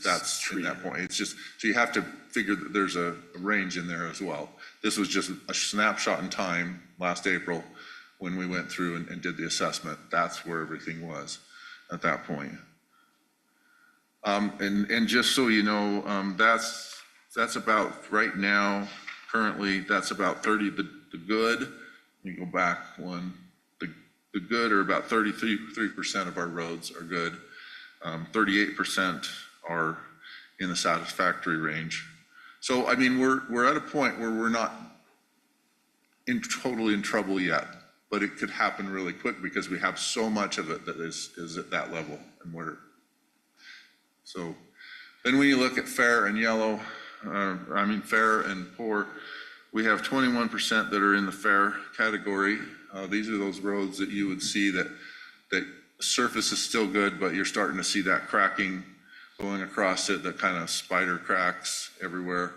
that's in that point. It's just, so you have to figure that there's a range in there as well. This was just a snapshot in time last April when we went through and did the assessment. That's where everything was at that point. And just so you know, that's about right now, currently, that's about 30, the good. Let me go back one. The good are about 33% of our roads are good. 38% are in the satisfactory range. So, I mean, we're at a point where we're not totally in trouble yet, but it could happen really quick because we have so much of it that is at that level, and so then when you look at fair and yellow, fair and poor, we have 21% that are in the fair category. These are those roads that you would see that surface is still good, but you're starting to see that cracking going across it, that kind of spider cracks everywhere.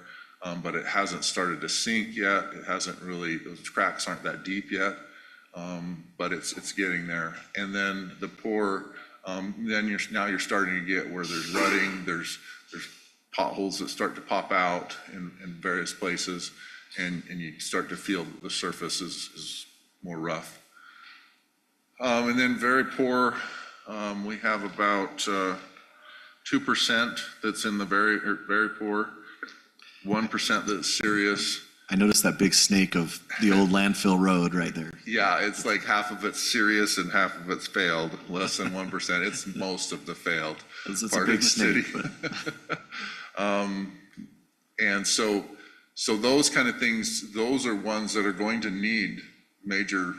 But it hasn't started to sink yet. It hasn't really, those cracks aren't that deep yet, but it's getting there. And then the poor, then you're starting to get where there's rutting, there's potholes that start to pop out in various places, and you start to feel that the surface is more rough. And then very poor, we have about 2% that's in the very poor, 1% that's serious. I noticed that big snake of the old landfill road right there. Yeah, it's like half of it's serious and half of it's failed, less than 1%. It's most of the failed It's a part big of the snake, city. And so those kind of things, those are ones that are going to need major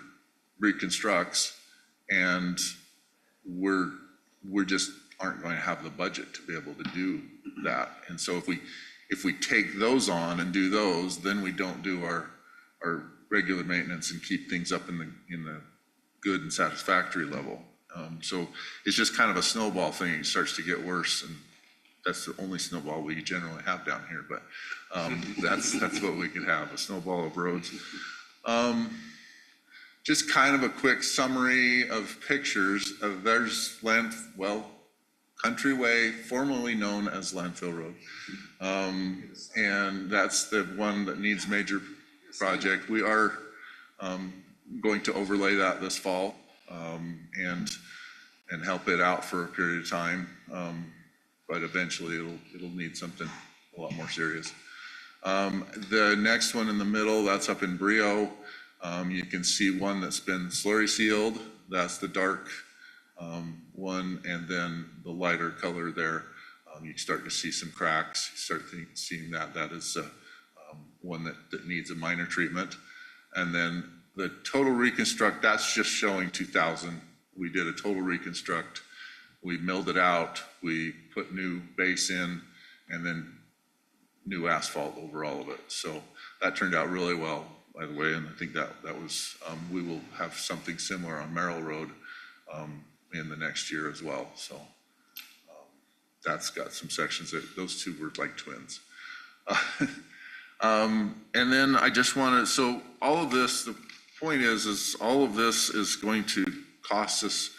reconstructs. And we're just aren't going to have the budget to be able to do that. And so if we take those on and do those, then we don't do our regular maintenance and keep things up in the good and satisfactory level. So it's just kind of a snowball thing. It starts to get worse, and that's the only snowball we generally have down here, but that's what we could have, a snowball of roads. Just kind of a quick summary of pictures of there's Countryway, formerly known as Landfill Road. And that's the one that needs major project. We are going to overlay that this fall and help it out for a period of time. But eventually it'll need something a lot more serious. The next one in the middle, that's up in Brio. You can see one that's been slurry sealed. That's the dark one, and then the lighter color there. You start to see some cracks. You start seeing that is one that needs a minor treatment. And then the total reconstruct, that's just showing 2000. We did a total reconstruct. We milled it out. We put new base in, and then new asphalt over all of it. So that turned out really well, by the way. And I think that was, we will have something similar on Merrill Road in the next year as well. So that's got some sections that those two were like twins. And then I just wanted, so all of this, the point is all of this is going to cost us,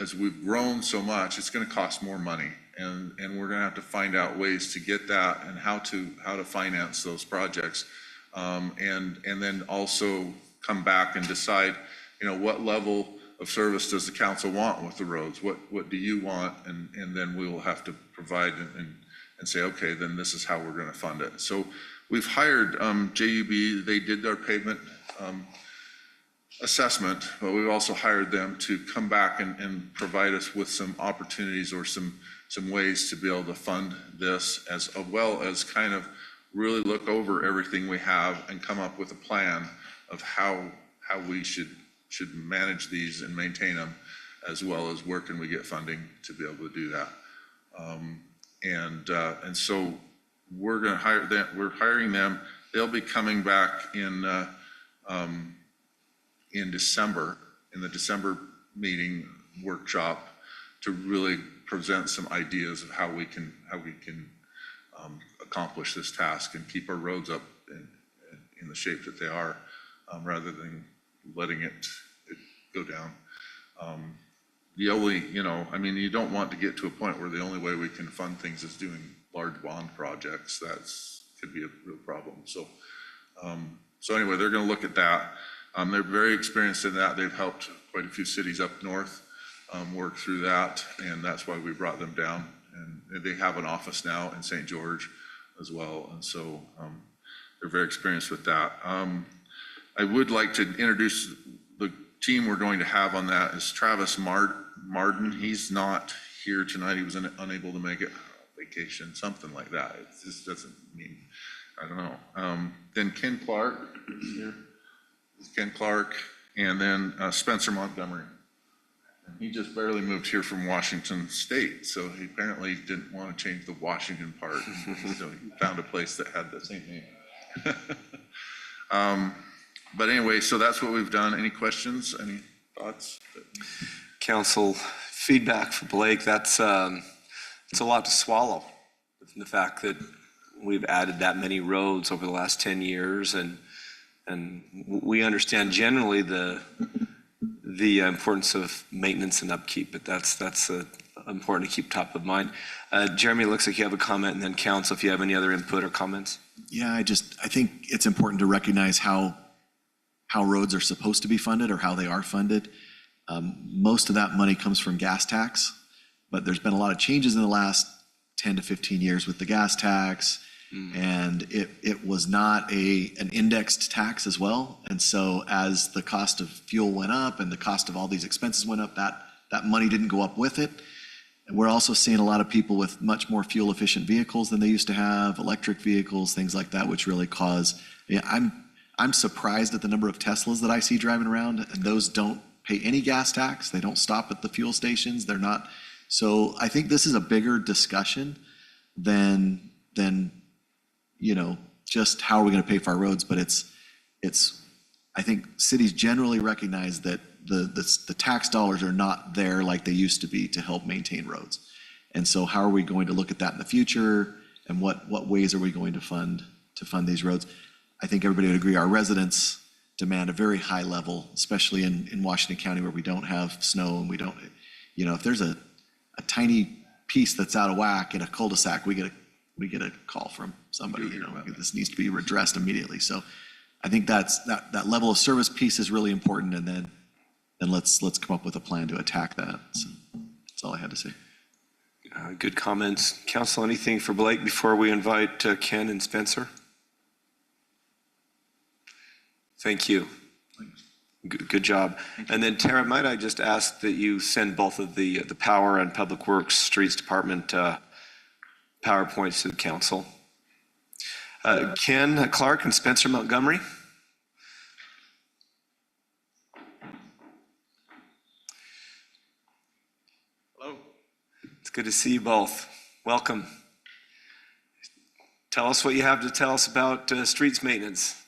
as we've grown so much, it's going to cost more money. And we're going to have to find out ways to get that and how to finance those projects. And then also come back and decide, what level of service does the council want with the roads? What do you want? And then we will have to provide and say, okay, then this is how we're going to fund it. So we've hired JUB. They did their pavement assessment, but we've also hired them to come back and provide us with some opportunities or some ways to be able to fund this, as well as kind of really look over everything we have and come up with a plan of how we should manage these and maintain them, as well as where can we get funding to be able to do that. And so we're going to hire them. We're hiring them. They'll be coming back in December, in the December meeting workshop, to really present some ideas of how we can accomplish this task and keep our roads up in the shape that they are, rather than letting it go down. The only, you don't want to get to a point where the only way we can fund things is doing large bond projects. Could be a real problem. So anyway, they're going to look at that. They're very experienced in that. They've helped quite a few cities up north work through that, and that's why we brought them down. And they have an office now in St. George as well, and so they're very experienced with that. I would like to introduce the team we're going to have on that is Travis Marden. He's not here tonight. He was unable to make it. Vacation, something like that. It just doesn't mean, I don't know. Then Ken Clark is here. Ken Clark, and then Spencer Montgomery. And he just barely moved here from Washington State, so he apparently didn't want to change the Washington part. So he found a place that had the same name. But anyway, so that's what we've done. Any questions? Any thoughts? Council feedback for Blake, it's a lot to swallow. The fact that we've added that many roads over the last 10 years, and we understand generally the importance of maintenance and upkeep, but that's important to keep top of mind. Jeremy, it looks like you have a comment, and then Council, if you have any other input or comments. Yeah, I think it's important to recognize how roads are supposed to be funded or how they are funded. Most of that money comes from gas tax, but there's been a lot of changes in the last 10 to 15 years with the gas tax, and it was not an indexed tax as well. And so as the cost of fuel went up and the cost of all these expenses went up, that money didn't go up with it. And we're also seeing a lot of people with much more fuel efficient vehicles than they used to have, electric vehicles, things like that, which really cause, I'm surprised at the number of Teslas that I see driving around, and those don't pay any gas tax. They don't stop at the fuel stations. They're not. So I think this is a bigger discussion than just how are we going to pay for our roads. But I think cities generally recognize that the tax dollars are not there like they used to be to help maintain roads. And so how are we going to look at that in the future? And what ways are we going to fund these roads? I think everybody would agree our residents demand a very high level, especially in Washington County where we don't have snow and we don't, if there's a tiny piece that's out of whack in a cul-de-sac, we get a call from somebody, this needs to be redressed immediately. So I think that level of service piece is really important, and then let's come up with a plan to attack that. So that's all I had to say. Good comments. Council, anything for Blake before we invite Ken and Spencer? Thank you. Good job. And then Tara, might I just ask that you send both of the Power and Public Works Streets Department PowerPoints to the council. Ken Clark and Spencer Montgomery. Hello. It's good to see you both. Welcome. Tell us what you have to tell us about streets maintenance.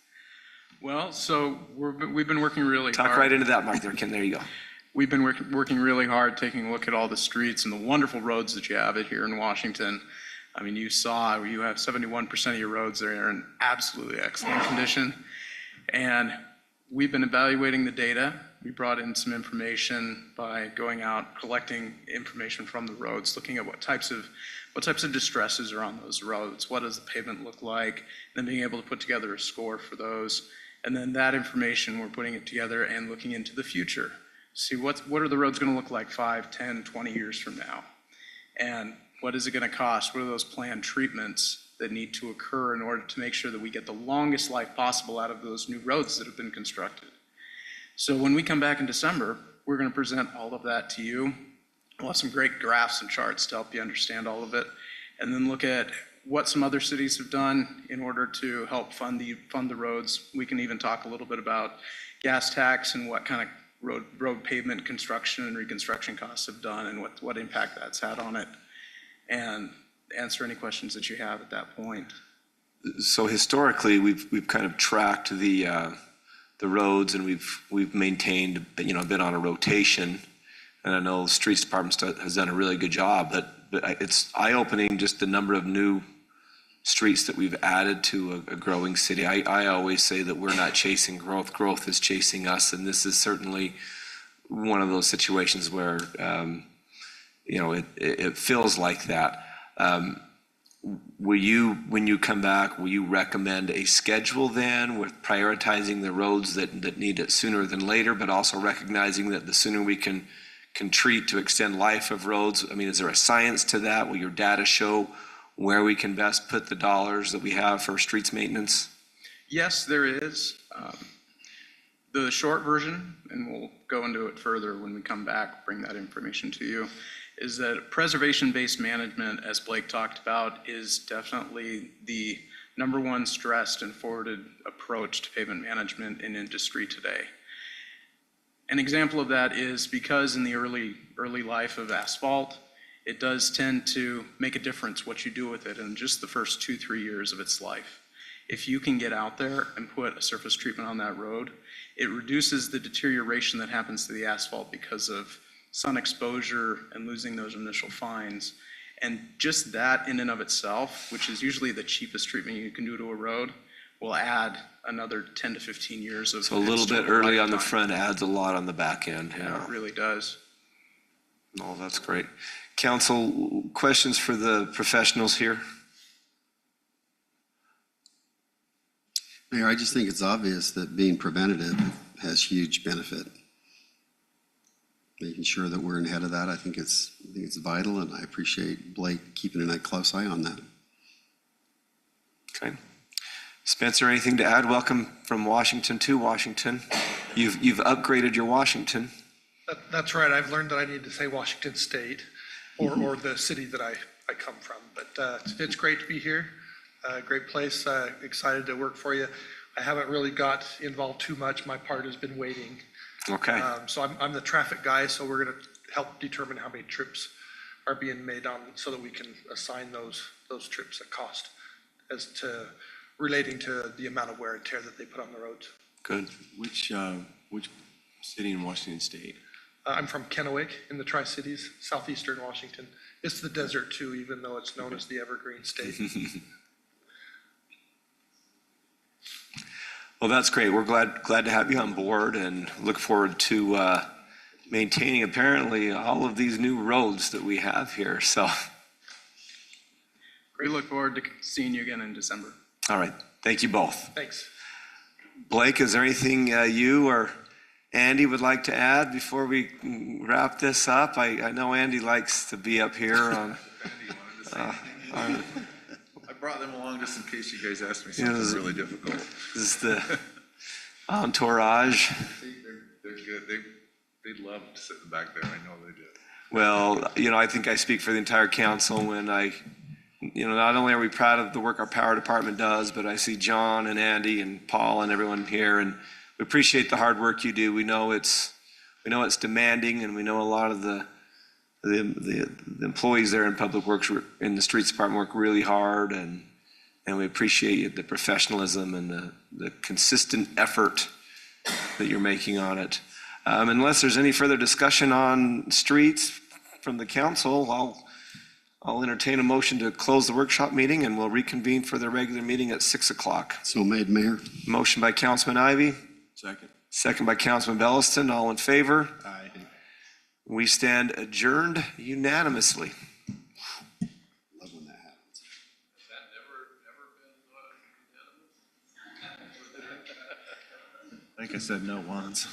Well, so we've been working really hard. Talk right into that mic there, Ken. There you go. We've been working really hard, taking a look at all the streets and the wonderful roads that you have here in Washington. I mean, you have 71% of your roads that are in absolutely excellent condition. And we've been evaluating the data. We brought in some information by going out, collecting information from the roads, looking at what types of distresses are on those roads, what does the pavement look like, and then being able to put together a score for those. And then that information, we're putting it together and looking into the future. See what are the roads going to look like 5, 10, 20 years from now? And what is it going to cost? What are those planned treatments that need to occur in order to make sure that we get the longest life possible out of those new roads that have been constructed? So when we come back in December, we're going to present all of that to you. We'll have some great graphs and charts to help you understand all of it, and then look at what some other cities have done in order to help fund the roads. We can even talk a little bit about gas tax and what kind of road pavement construction and reconstruction costs have done and what impact that's had on it, and answer any questions that you have at that point. So historically, we've kind of tracked the roads, and we've maintained a bit on a rotation. And I know the Streets Department has done a really good job, but it's eye-opening just the number of new streets that we've added to a growing city. I always say that we're not chasing growth. Growth is chasing us, and this is certainly one of those situations where it feels like that. When you come back, will you recommend a schedule then with prioritizing the roads that need it sooner than later, but also recognizing that the sooner we can treat to extend life of roads? I mean, is there a science to that? Will your data show where we can best put the dollars that we have for streets maintenance? Yes, there is. The short version, and we'll go into it further when we come back, bring that information to you, is that preservation-based management, as Blake talked about, is definitely the number one stressed and forwarded approach to pavement management in industry today. An example of that is because in the early life of asphalt, it does tend to make a difference what you do with it in just the first 2-3 years of its life. If you can get out there and put a surface treatment on that road, it reduces the deterioration that happens to the asphalt because of sun exposure and losing those initial fines. And just that in and of itself, which is usually the cheapest treatment you can do to a road, will add another 10 to 15 years of. So a little bit early on the front adds a lot on the back end. Yeah, it really does. Oh, that's great. Council, questions for the professionals here? Mayor, I just think it's obvious that being preventative has huge benefit. Making sure that we're ahead of that, I think it's vital, and I appreciate Blake keeping a close eye on that. Okay. Spencer, anything to add? Welcome from Washington to Washington. You've upgraded your Washington. That's right. I've learned that I need to say Washington State or the city that I come from. But it's great to be here. Great place. Excited to work for you. I haven't really got involved too much. My part has been waiting. Okay, So I'm the traffic guy, so we're gonna help determine how many trips are being made on, so that we can assign those trips at cost as to relating to the amount of wear and tear that they put on the roads. good. Which city in Washington State? I'm from Kennewick in the Tri-Cities, southeastern Washington. It's the desert too, even though it's known as the Evergreen State. Well, that's great. We're glad to have you on board and look forward to maintaining apparently all of these new roads that we have here. So, We look forward to seeing you again in December. all right. Thank you both. Thanks. Blake, is there anything you or Andy would like to add before we wrap this up? I know Andy likes to be up here on. I brought them along just in case you guys asked me Yeah, something really difficult. This is the entourage. They're good. They love sitting back there. I know they do. Well, I think I speak for the entire council when not only are we proud of the work our power department does, but I see John and Andy and Paul and everyone here, and we appreciate the hard work you do. We know it's demanding, and we know a lot of the employees there in Public Works, in the Streets Department, work really hard, and we appreciate the professionalism and the consistent effort that you're making on it. Unless there's any further discussion on streets from the council, I'll entertain a motion to close the workshop meeting, and we'll reconvene for the regular meeting at 6 o'clock. So made, Mayor. Motion by Councilman Ivy, Second. second by Councilman Belliston. All in favor? Aye. We stand adjourned unanimously. Love when that happens. I think I said no once.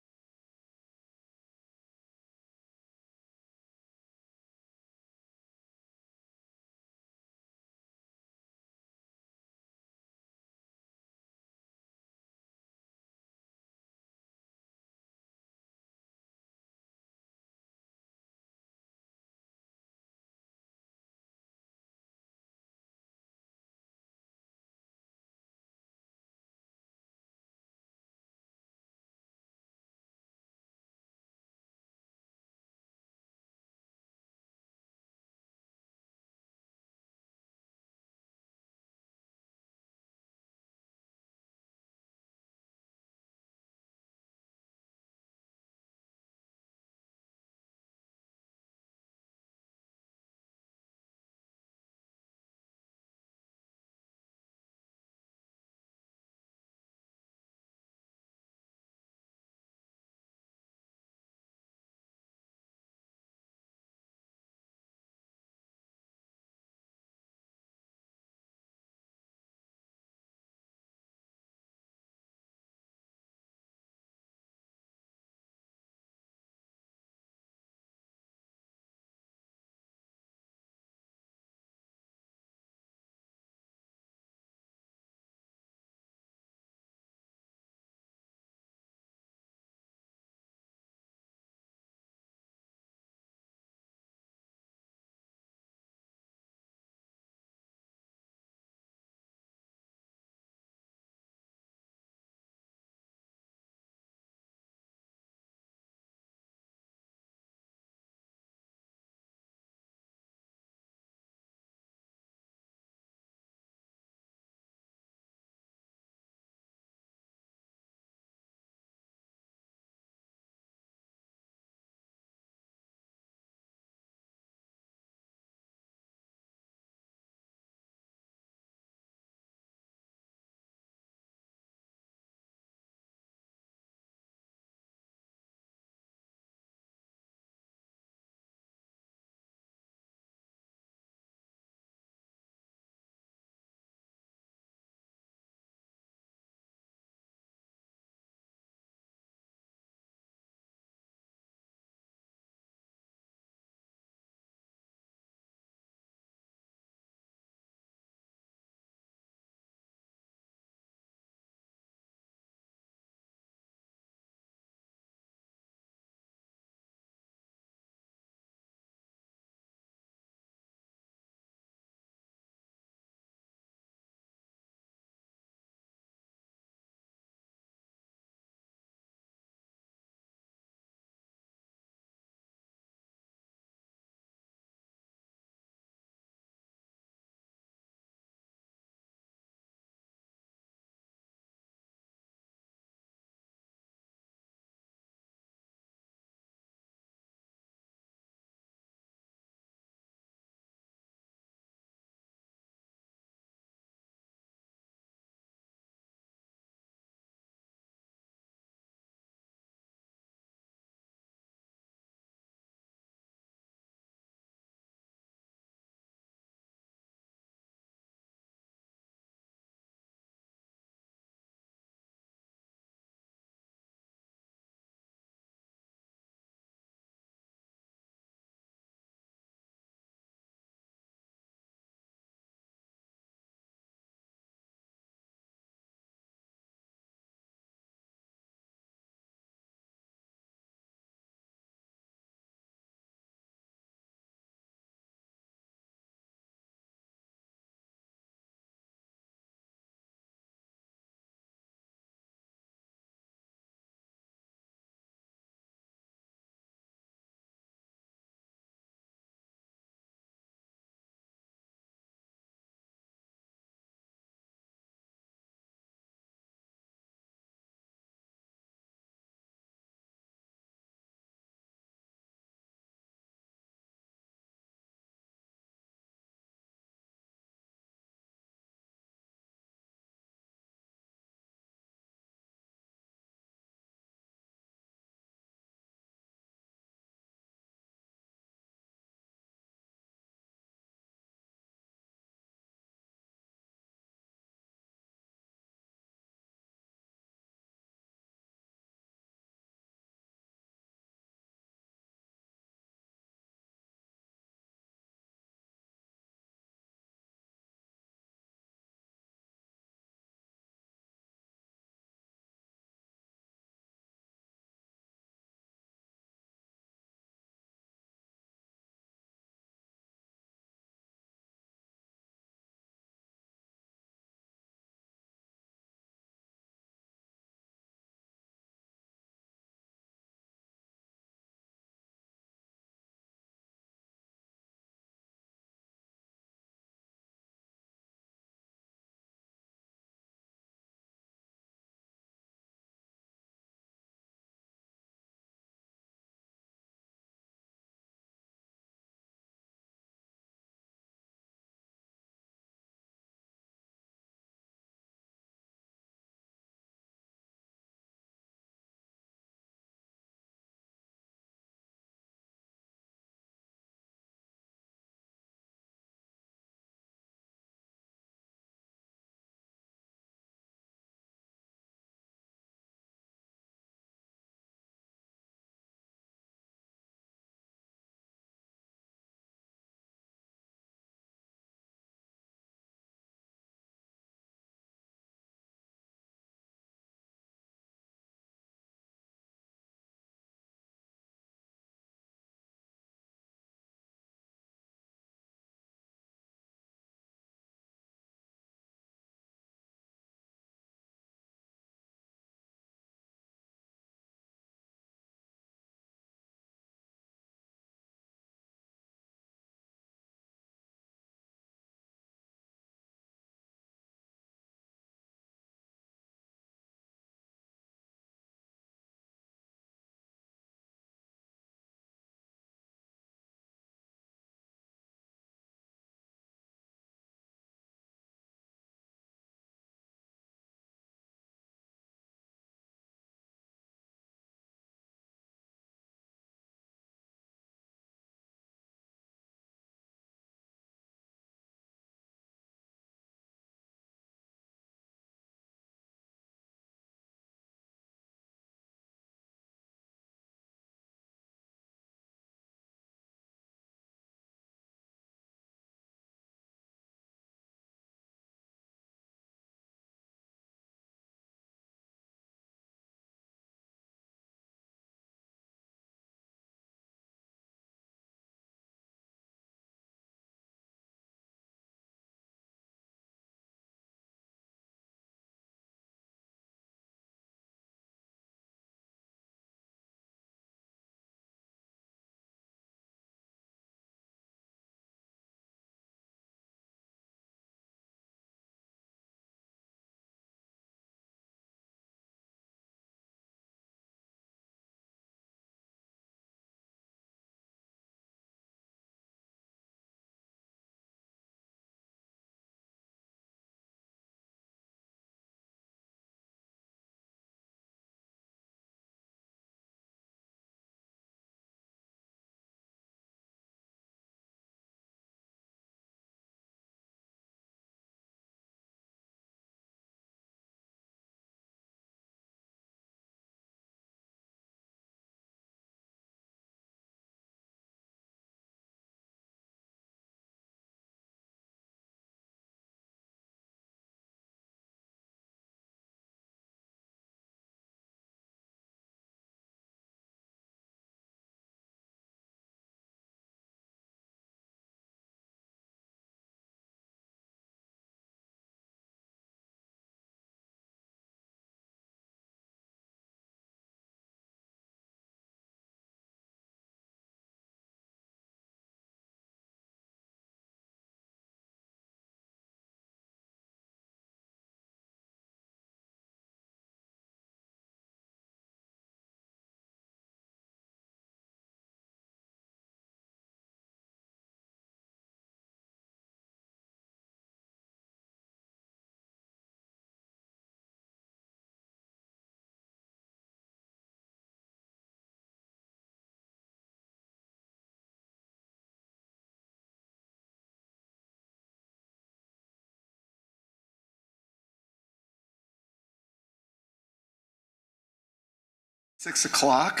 6 o'clock.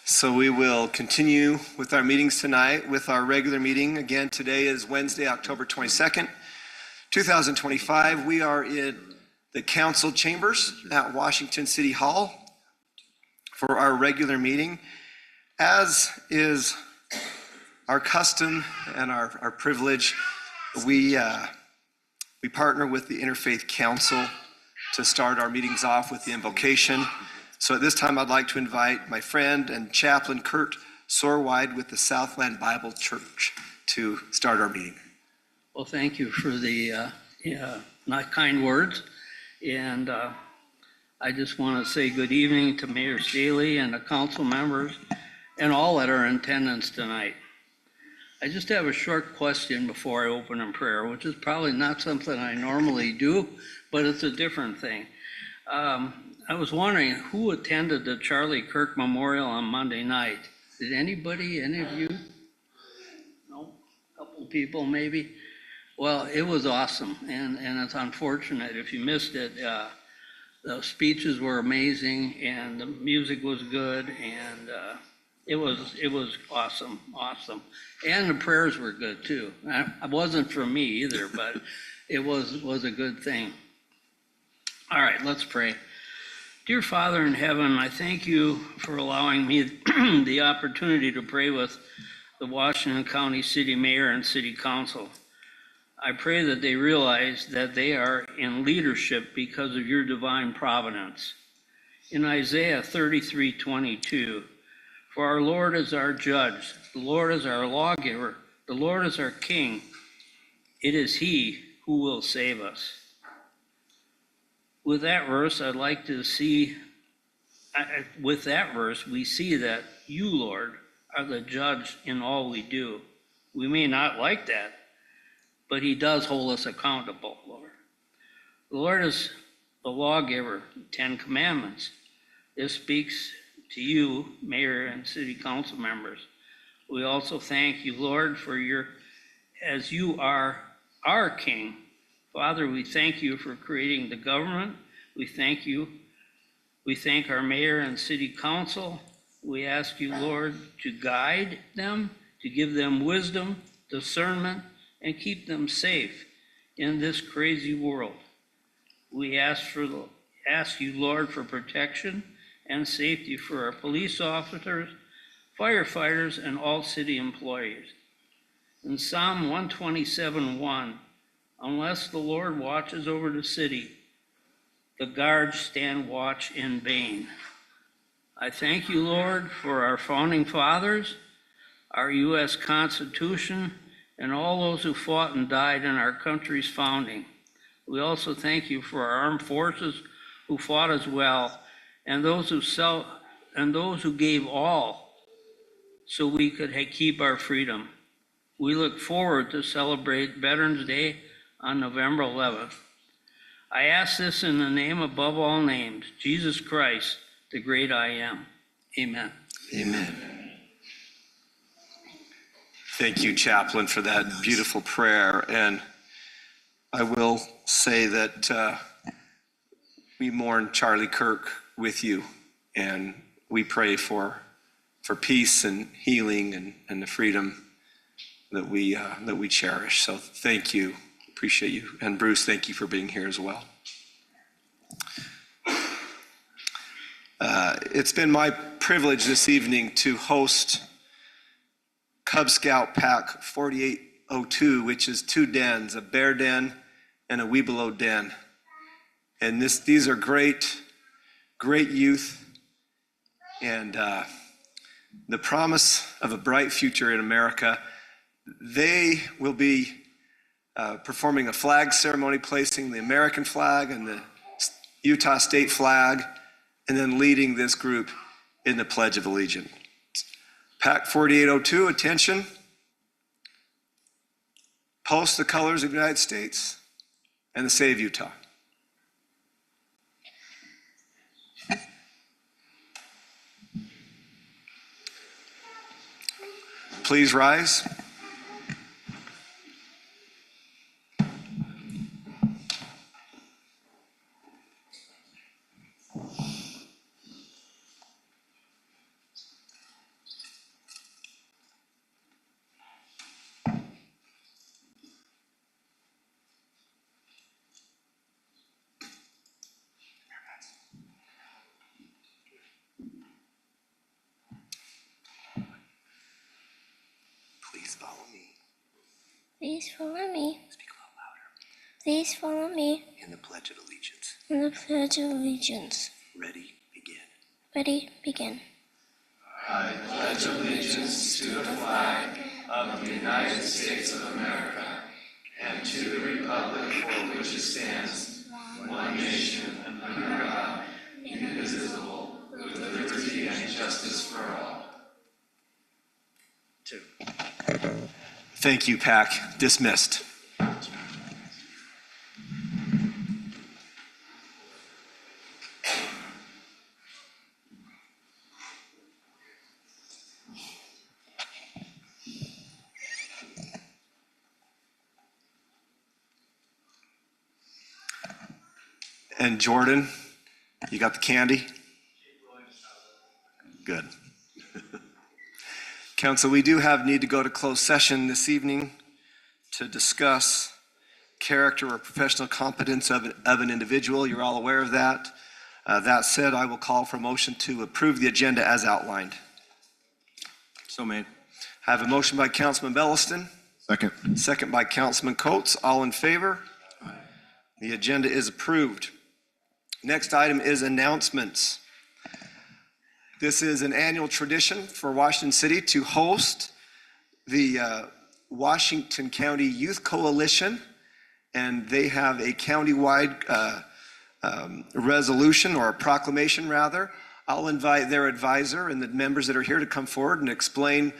So we will continue with our meetings tonight with our regular meeting. Again, today is Wednesday, October 22nd, 2025. We are in the council chambers at Washington City Hall for our regular meeting. As is our custom and our privilege, we partner with the Interfaith Council to start our meetings off with the invocation. So at this time, I'd like to invite my friend and chaplain Kurt Sorwide with the Southland Bible Church to start our meeting. Well, thank you for the not kind words. And I just want to say good evening to Mayor Staley and the council members and all that are in attendance tonight. I just have a short question before I open in prayer, which is probably not something I normally do, but it's a different thing. I was wondering who attended the Charlie Kirk Memorial on Monday night? Did anybody, any of you? No? A couple people maybe? Well, it was awesome, and it's unfortunate if you missed it. The speeches were amazing, and the music was good, and it was awesome. And the prayers were good too. It wasn't for me either, but it was a good thing. All right, let's pray. Dear Father in heaven, I thank you for allowing me the opportunity to pray with the Washington County City Mayor and City Council. I pray that they realize that they are in leadership because of your divine providence. In Isaiah 33:22, for our Lord is our judge, the Lord is our lawgiver, the Lord is our king. It is he who will save us. With that verse, I'd like to see, with that verse, we see that you, Lord, are the judge in all we do. We may not like that, but he does hold us accountable, Lord. The Lord is the lawgiver, 10 commandments. This speaks to you, Mayor and City Council members. We also thank you, Lord, for as you are our King. Father, we thank you for creating the government. We thank you. We thank our mayor and city council. We ask you, Lord, to guide them, to give them wisdom, discernment, and keep them safe in this crazy world. We ask you, Lord, for protection and safety for our police officers, firefighters, and all city employees. In Psalm 127:1, unless the Lord watches over the city, the guards stand watch in vain. I thank you, Lord, for our founding fathers, our U.S. Constitution, and all those who fought and died in our country's founding. We also thank you for our armed forces who fought as well, and those who gave all so we could keep our freedom. We look forward to celebrate Veterans Day on November 11th. I ask this in the name above all names, Jesus Christ, the great I am. Amen. Amen. Thank you, Chaplain, for that beautiful prayer. And I will say that we mourn Charlie Kirk with you, and we pray for peace and healing and the freedom that we cherish. So thank you. Appreciate you. And Bruce, thank you for being here as well. It's been my privilege this evening to host Cub Scout Pack 4802, which is 2 dens, a bear den and a Webelow den. And these are great youth, and the promise of a bright future in America. They will be performing a flag ceremony, placing the American flag and the Utah state flag, and then leading this group in the Pledge of Allegiance. Pack 4802, attention. Post the colors of the United States and the state of Utah. Please rise. Please follow me. Speak a little louder. Please follow me. In the Pledge of Allegiance. In the Pledge of Allegiance. Ready, begin. Ready, begin. I pledge allegiance to the flag of the United States of America and to the republic for which it stands, one nation, under God, indivisible, with liberty and justice for all. Thank you, PAC. Dismissed. And Jordan, you got the candy? Good. Council, we do need to go to closed session this evening to discuss character or professional competence of an individual. You're all aware of that. That said, I will call for a motion to approve the agenda as outlined. So made. I have a motion by Councilman Belliston. Second. Second by Councilman Coates. All in favor? The agenda is approved. Next item is announcements. This is an annual tradition for Washington City to host the Washington County Youth Coalition, and they have a countywide resolution or a proclamation rather. I'll invite their advisor and the members that are here to come forward and explain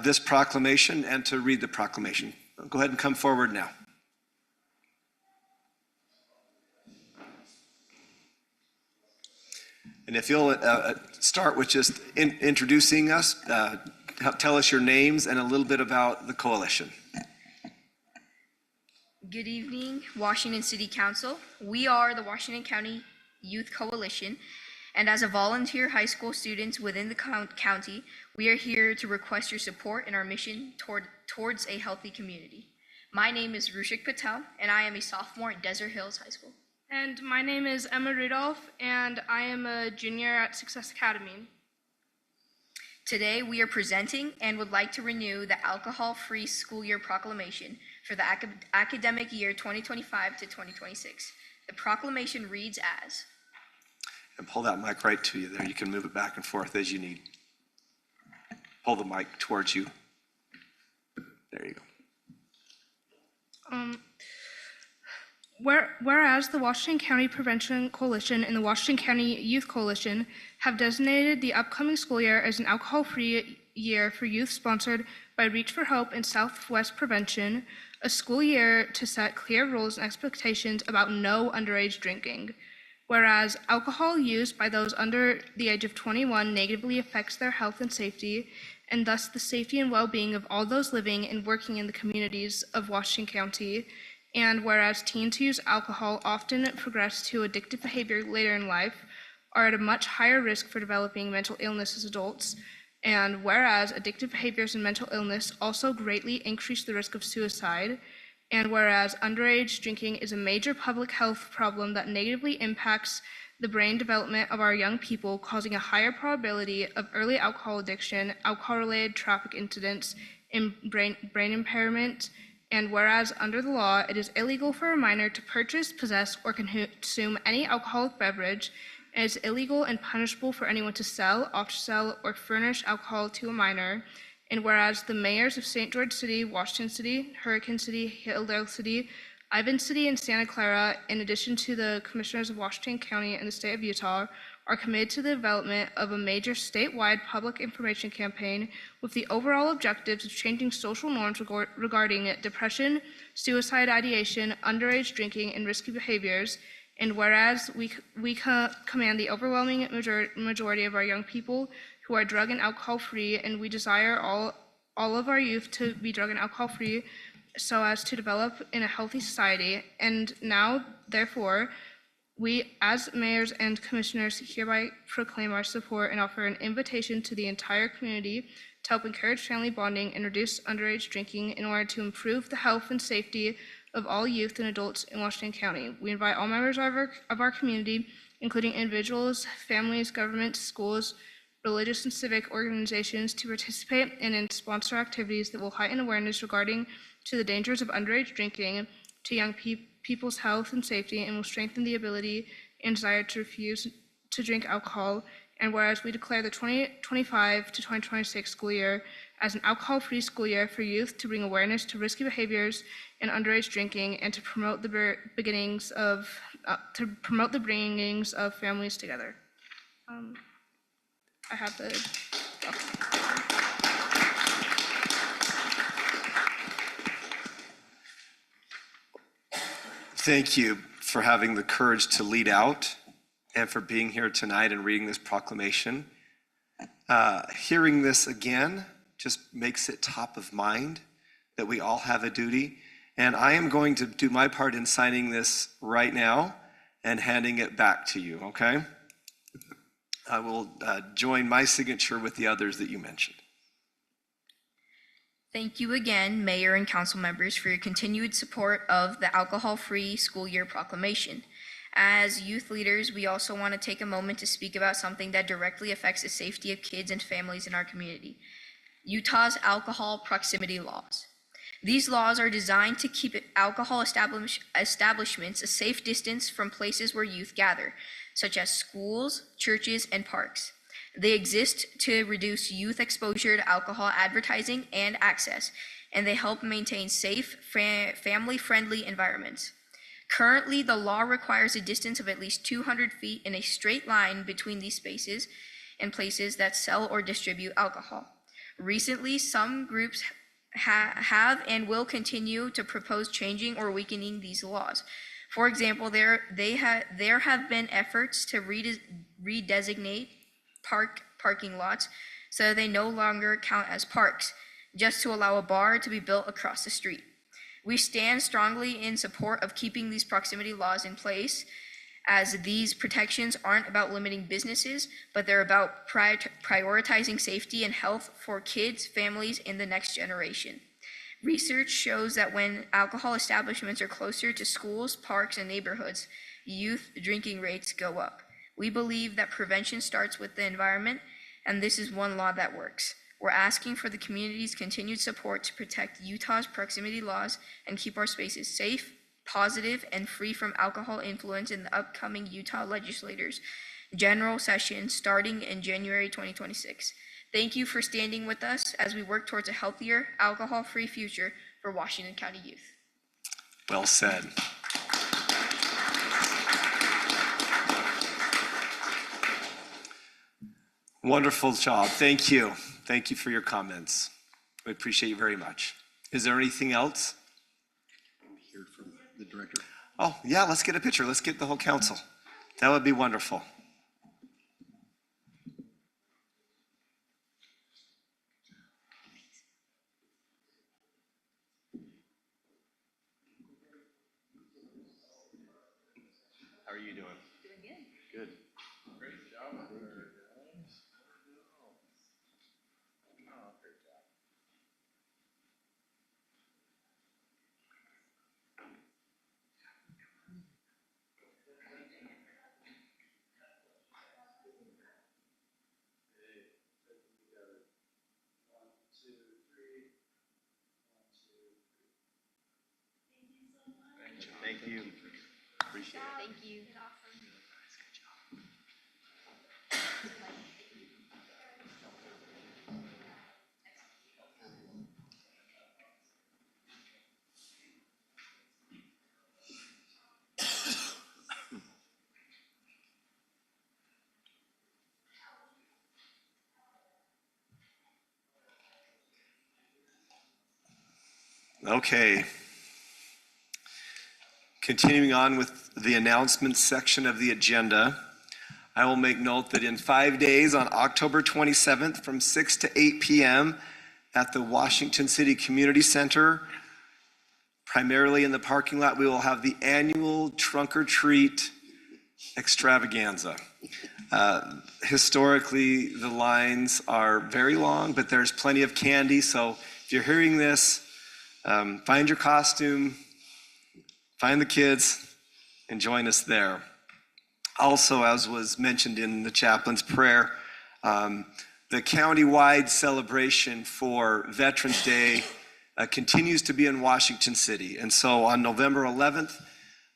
this proclamation and to read the proclamation. Go ahead and come forward now. And if you'll start with just introducing us, tell us your names and a little bit about the coalition. Good evening, Washington City Council. We are the Washington County Youth Coalition, and as a volunteer high school students within the county, we are here to request your support in our mission towards a healthy community. My name is Rushik Patel, and I am a sophomore at Desert Hills High School. And my name is Emma Rudolph, and I am a junior at Success Academy. Today, we are presenting and would like to renew the alcohol-free school year proclamation for the academic year 2025 to 2026. The proclamation reads as... And pull that mic right to you there. You can move it back and forth as you need. Pull the mic towards you. There you go. Whereas the Washington County Prevention Coalition and the Washington County Youth Coalition have designated the upcoming school year as an alcohol-free year for youth sponsored by Reach for Hope and Southwest Prevention, a school year to set clear rules and expectations about no underage drinking. Whereas alcohol used by those under the age of 21 negatively affects their health and safety, and thus the safety and well-being of all those living and working in the communities of Washington County. And whereas teens who use alcohol often progress to addictive behavior later in life, are at a much higher risk for developing mental illness as adults. And whereas addictive behaviors and mental illness also greatly increase the risk of suicide. And whereas underage drinking is a major public health problem that negatively impacts the brain development of our young people, causing a higher probability of early alcohol addiction, alcohol-related traffic incidents, and brain impairment. And whereas under the law, it is illegal for a minor to purchase, possess, or consume any alcoholic beverage, and it is illegal and punishable for anyone to sell, offer to sell, or furnish alcohol to a minor. And whereas the mayors of St. George City, Washington City, Hurricane City, Hilldale City, Ivan City, and Santa Clara, in addition to the commissioners of Washington County and the state of Utah, are committed to the development of a major statewide public information campaign with the overall objectives of changing social norms regarding depression, suicide ideation, underage drinking, and risky behaviors. And whereas we command the overwhelming majority of our young people who are drug and alcohol free, and we desire all of our youth to be drug and alcohol free so as to develop in a healthy society. And now, therefore, we, as mayors and commissioners, hereby proclaim our support and offer an invitation to the entire community to help encourage family bonding and reduce underage drinking in order to improve the health and safety of all youth and adults in Washington County. We invite all members of our community, including individuals, families, governments, schools, religious and civic organizations, to participate in and sponsor activities that will heighten awareness regarding to the dangers of underage drinking, to young people's health and safety, and will strengthen the ability and desire to refuse to drink alcohol. And whereas we declare the 2025 to 2026 school year as an alcohol-free school year for youth to bring awareness to risky behaviors and underage drinking, and to promote the bringings of families together. I have the. Thank you for having the courage to lead out and for being here tonight and reading this proclamation. Hearing this again just makes it top of mind that we all have a duty. And I am going to do my part in signing this right now and handing it back to you, okay? I will join my signature with the others that you mentioned. Thank you again, Mayor and council members, for your continued support of the alcohol-free school year proclamation. As youth leaders, we also want to take a moment to speak about something that directly affects the safety of kids and families in our community: Utah's alcohol proximity laws. These laws are designed to keep alcohol establishments a safe distance from places where youth gather, such as schools, churches, and parks. They exist to reduce youth exposure to alcohol advertising and access, and they help maintain safe, family-friendly environments. Currently, the law requires a distance of at least 200 feet in a straight line between these spaces and places that sell or distribute alcohol. Recently, some groups have and will continue to propose changing or weakening these laws. For example, there have been efforts to redesignate parking lots so they no longer count as parks, just to allow a bar to be built across the street. We stand strongly in support of keeping these proximity laws in place, as these protections aren't about limiting businesses, but they're about prioritizing safety and health for kids, families, and the next generation. Research shows that when alcohol establishments are closer to schools, parks, and neighborhoods, youth drinking rates go up. We believe that prevention starts with the environment, and this is one law that works. We're asking for the community's continued support to protect Utah's proximity laws and keep our spaces safe, positive, and free from alcohol influence in the upcoming Utah legislators' general session starting in January 2026. Thank you for standing with us as we work towards a healthier, alcohol-free future for Washington County youth. Well said. Wonderful job. Thank you. Thank you for your comments. We appreciate you very much. Is there anything else? Hear from the director. Oh, yeah, let's get a picture. Let's get the whole council. That would be wonderful. How are you doing? Doing good. Good. Great job. Thank you. Appreciate it. Thank you. Okay. Continuing on with the announcements section of the agenda, I will make note that in 5 days, on October 27th, from 6 to 8 p.m. at the Washington City Community Center, primarily in the parking lot, we will have the annual Trunk or Treat extravaganza. Historically, the lines are very long, but there's plenty of candy. So if you're hearing this, find your costume, find the kids, and join us there. Also, as was mentioned in the chaplain's prayer, the county-wide celebration for Veterans Day continues to be in Washington City. And so on November 11th,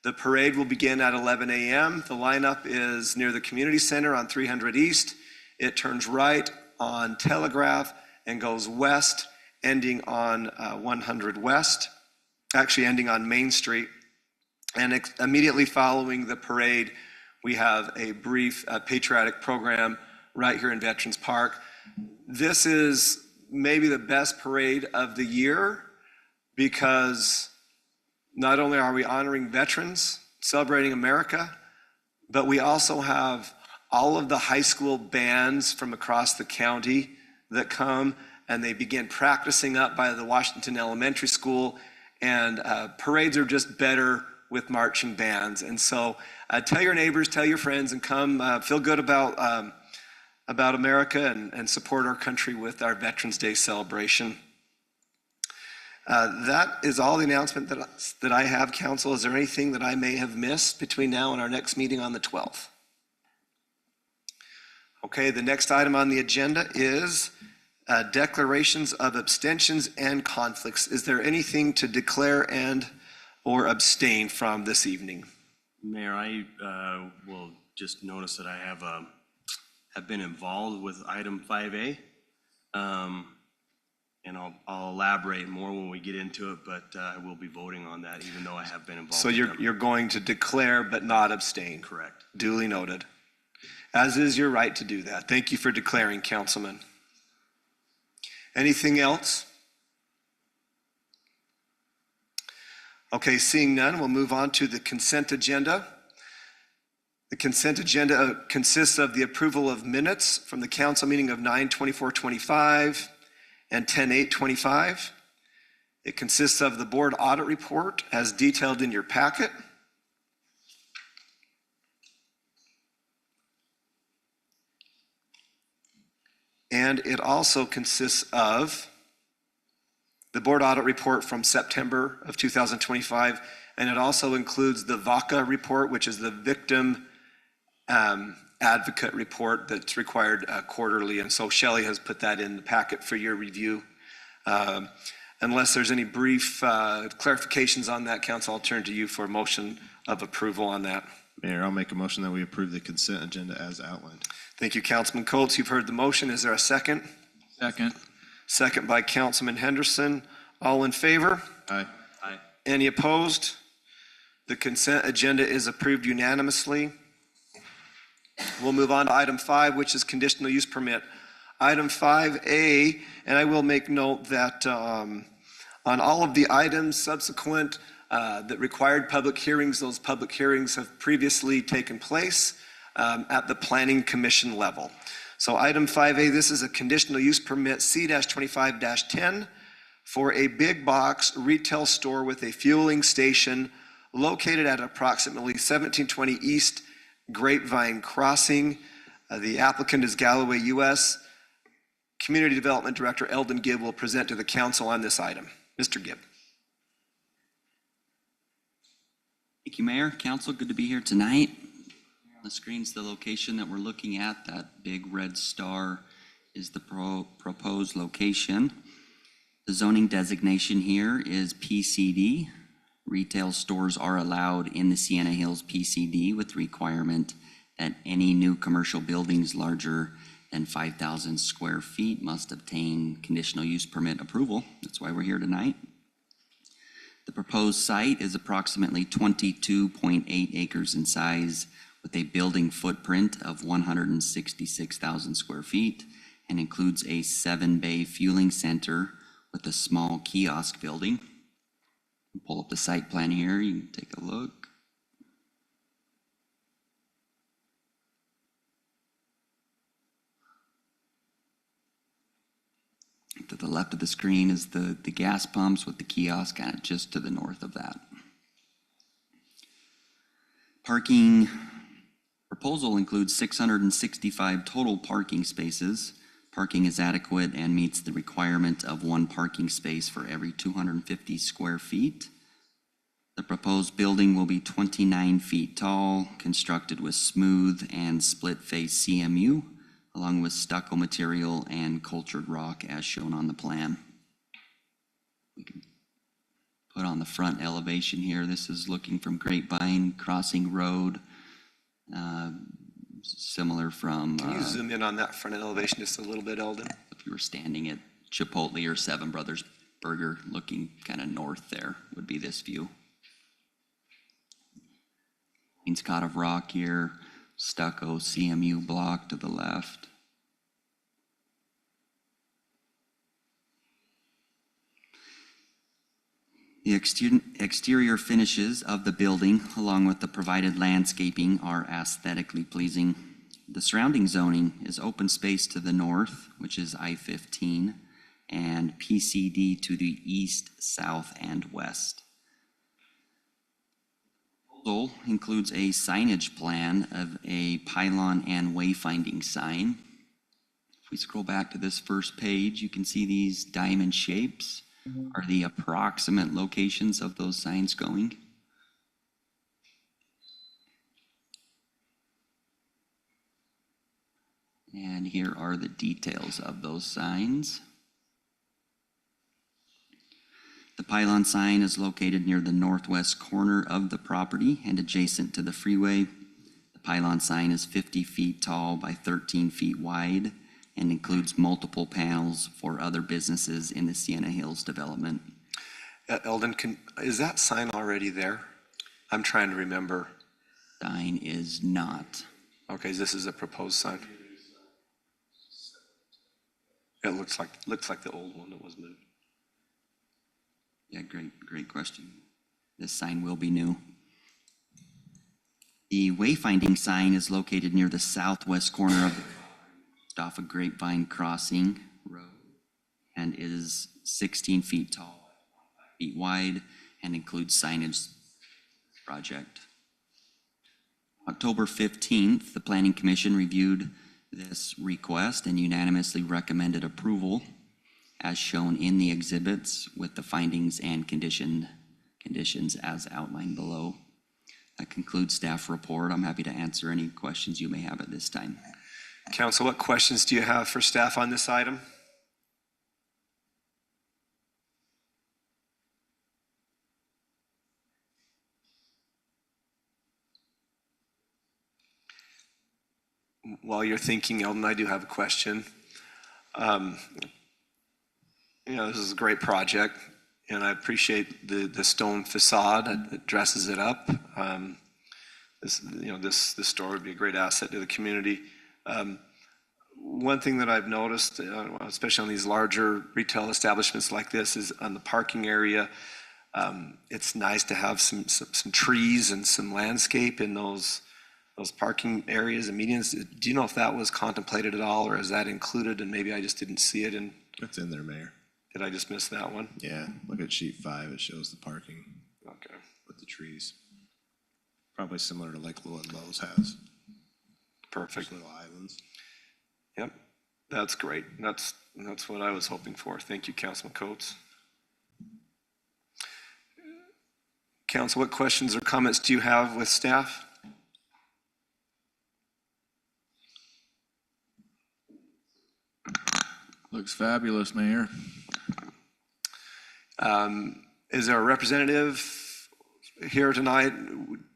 the parade will begin at 11 a.m. The lineup is near the community center on 300 East. It turns right on Telegraph and goes west, ending on 100 West, actually ending on Main Street. And immediately following the parade, we have a brief patriotic program right here in Veterans Park. This is maybe the best parade of the year because not only are we honoring veterans, celebrating America, but we also have all of the high school bands from across the county that come and they begin practicing up by the Washington Elementary School. And parades are just better with marching bands. And so tell your neighbors, tell your friends, and come feel good about America and support our country with our Veterans Day celebration. That is all the announcement that I have, Council. Is there anything that I may have missed between now and our next meeting on the 12th? Okay, the next item on the agenda is declarations of abstentions and conflicts. Is there anything to declare and or abstain from this evening? Mayor, I will just notice that I have been involved with item 5A. And I'll elaborate more when we get into it, but I will be voting on that even though I have been involved. So you're going to declare but not abstain? Correct. Duly noted. As is your right to do that. Thank you for declaring, Councilman. Anything else? Okay, seeing none, we'll move on to the consent agenda. The consent agenda consists of the approval of minutes from the council meeting of 9/24/25 and 10/8/25. It consists of the board audit report as detailed in your packet. And it also consists of the board audit report from September of 2025, and it also includes the VACA report, which is the victim advocate report that's required quarterly. And so Shelley has put that in the packet for your review. Unless there's any brief clarifications on that, Council, I'll turn to you for a motion of approval on that. Mayor, I'll make a motion that we approve the consent agenda as outlined. Thank you, Councilman Coates. You've heard the motion. Is there a second? Second. Second by Councilman Henderson. All in favor? Aye. Aye. Any opposed? The consent agenda is approved unanimously. We'll move on to item 5, which is conditional use permit. Item 5A, and I will make note that on all of the items subsequent that required public hearings, those public hearings have previously taken place at the Planning Commission level. So item 5A, this is a conditional use permit C-25-10 for a big box retail store with a fueling station located at approximately 1720 East Grapevine Crossing. The applicant is Galloway US. Community Development Director Eldon Gibb will present to the council on this item. Mr. Gibb. Thank you, Mayor. Council, good to be here tonight. On the screen's the location that we're looking at. That big red star is the proposed location. The zoning designation here is PCD. Retail stores are allowed in the Sienna Hills PCD with the requirement that any new commercial buildings larger than 5,000 square feet must obtain conditional use permit approval. That's why we're here tonight. The proposed site is approximately 22.8 acres in size with a building footprint of 166,000 square feet and includes a 7-bay fueling center with a small kiosk building. Pull up the site plan here, you can take a look. To the left of the screen is the gas pumps with the kiosk kind of just to the north of that. Parking proposal includes 665 total parking spaces. Parking is adequate and meets the requirement of 1 parking space for every 250 square feet. The proposed building will be 29 feet tall, constructed with smooth and split-face CMU, along with stucco material and cultured rock as shown on the plan. We can put on the front elevation here. This is looking from Grapevine Crossing Road, similar from. Can you zoom in on that front elevation just a little bit, Eldon? If you were standing at Chipotle or Seven Brothers Burger, looking kind of north there, would be this view. Wainscot of rock here, stucco CMU block to the left. The exterior finishes of the building, along with the provided landscaping, are aesthetically pleasing. The surrounding zoning is open space to the north, which is I-15, and PCD to the east, south, and west. The proposal includes a signage plan of a pylon and wayfinding sign. If we scroll back to this first page, you can see these diamond shapes are the approximate locations of those signs going. And here are the details of those signs. The pylon sign is located near the northwest corner of the property and adjacent to the freeway. The pylon sign is 50 feet tall by 13 feet wide and includes multiple panels for other businesses in the Sienna Hills development. Eldon, is that sign already there? I'm trying to remember. Sign is not. Okay, this is a proposed sign. It looks like the old one that was moved. Yeah, great question. This sign will be new. The wayfinding sign is located near the southwest corner of off of Grapevine Crossing Road and is 16 feet tall, 5 feet wide, and includes signage project. October 15th, the Planning Commission reviewed this request and unanimously recommended approval as shown in the exhibits with the findings and conditions as outlined below. That concludes staff report. I'm happy to answer any questions you may have at this time. Council, what questions do you have for staff on this item? While you're thinking, Eldon, I do have a question. This is a great project, and I appreciate the stone facade that dresses it up. This store would be a great asset to the community. One thing that I've noticed, especially on these larger retail establishments like this, is on the parking area. It's nice to have some trees and some landscape in those parking areas and medians. Do you know if that was contemplated at all, or is that included and maybe I just didn't see it? It's in there, Mayor. Did I just miss that one? Yeah, look at sheet 5, it shows the parking. Okay. With the trees. Probably similar to like what Lowe's has. Perfect. Those little islands. Yep, that's great. That's what I was hoping for. Thank you, Councilman Coates. Council, what questions or comments do you have with staff? Looks fabulous, Mayor. Is there a representative here tonight?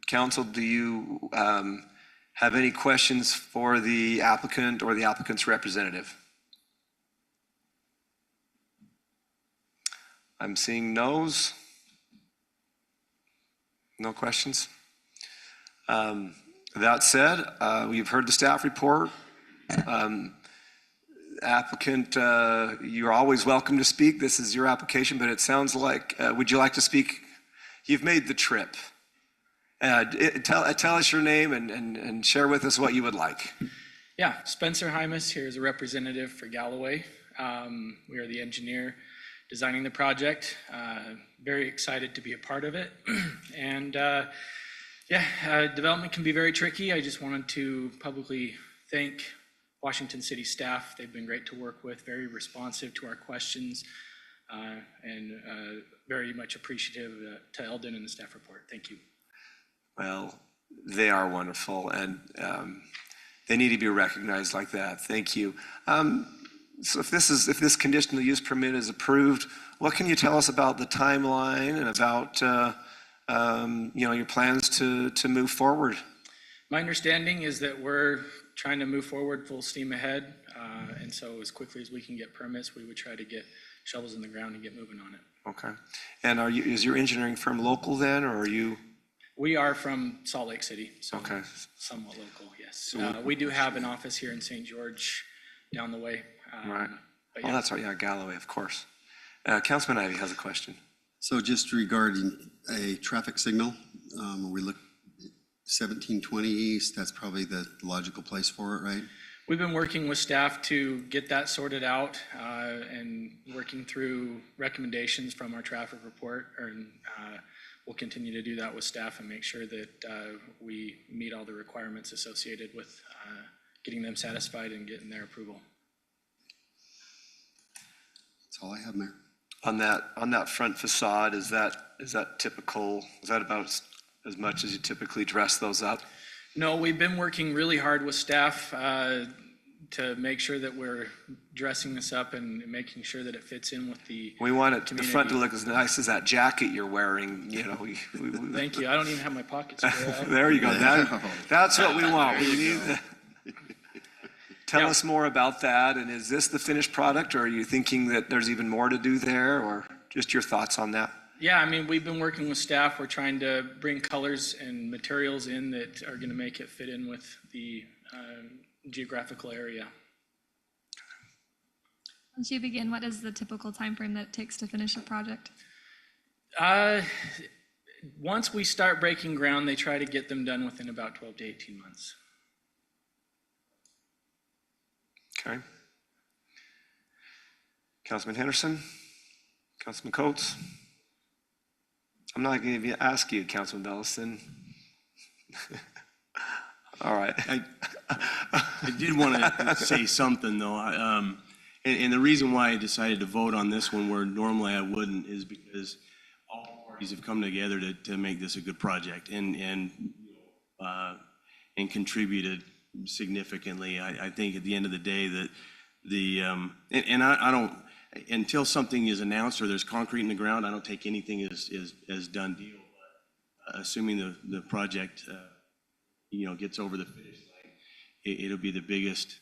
Council, do you have any questions for the applicant or the applicant's representative? I'm seeing no's. No questions? That said, we've heard the staff report. Applicant, you're always welcome to speak. This is your application, but it sounds like, would you like to speak? You've made the trip. Tell us your name and share with us what you would like. Yeah, Spencer Hymas here is a representative for Galloway. We are the engineer designing the project. Very excited to be a part of it. And development can be very tricky. I just wanted to publicly thank Washington City staff. They've been great to work with, very responsive to our questions, and very much appreciative to Eldon and the staff report. Thank you. Well, they are wonderful, and they need to be recognized like that. Thank you. So if this conditional use permit is approved, what can you tell us about the timeline and about, your plans to move forward? My understanding is that we're trying to move forward full steam ahead. And so as quickly as we can get permits, we would try to get shovels in the ground and get moving on it. Okay. And is your engineering firm local then, or are you? We are from Salt Lake City, so Okay. somewhat local, yes. We do have an office here in St. George down the way. Right. But Oh, yeah. that's right, yeah, Galloway, of course. Councilman Ivey has a question. So just regarding a traffic signal, we look 1720 East, that's probably the logical place for it, right? We've been working with staff to get that sorted out and working through recommendations from our traffic report. And we'll continue to do that with staff and make sure that we meet all the requirements associated with getting them satisfied and getting their approval. That's all I have, Mayor. On that front facade, is that typical? Is that about as much as you typically dress those up? No, we've been working really hard with staff to make sure that we're dressing this up and making sure that it fits in with the We want the front to community. look as nice as that jacket you're wearing, Thank you. I don't even have my pockets spread out. There you go. That's what we want. We need. Tell us more about that. And is this the finished product, or are you thinking that there's even more to do there, or just your thoughts on that? Yeah, I mean, we've been working with staff. We're trying to bring colors and materials in that are going to make it fit in with the geographical area. Once you begin, what is the typical timeframe that it takes to finish a project? Once we start breaking ground, they try to get them done within about 12 to 18 months. Okay. Councilman Henderson? Councilman Coates? I'm not going to ask you, Councilman Bellison. All right. I did want to say something, though. And the reason why I decided to vote on this one where normally I wouldn't is because all parties have come together to make this a good project and contributed significantly. I think at the end of the day that I don't, until something is announced or there's concrete in the ground, I don't take anything as done deal. But assuming the project, gets over the finish line, it'll be the biggest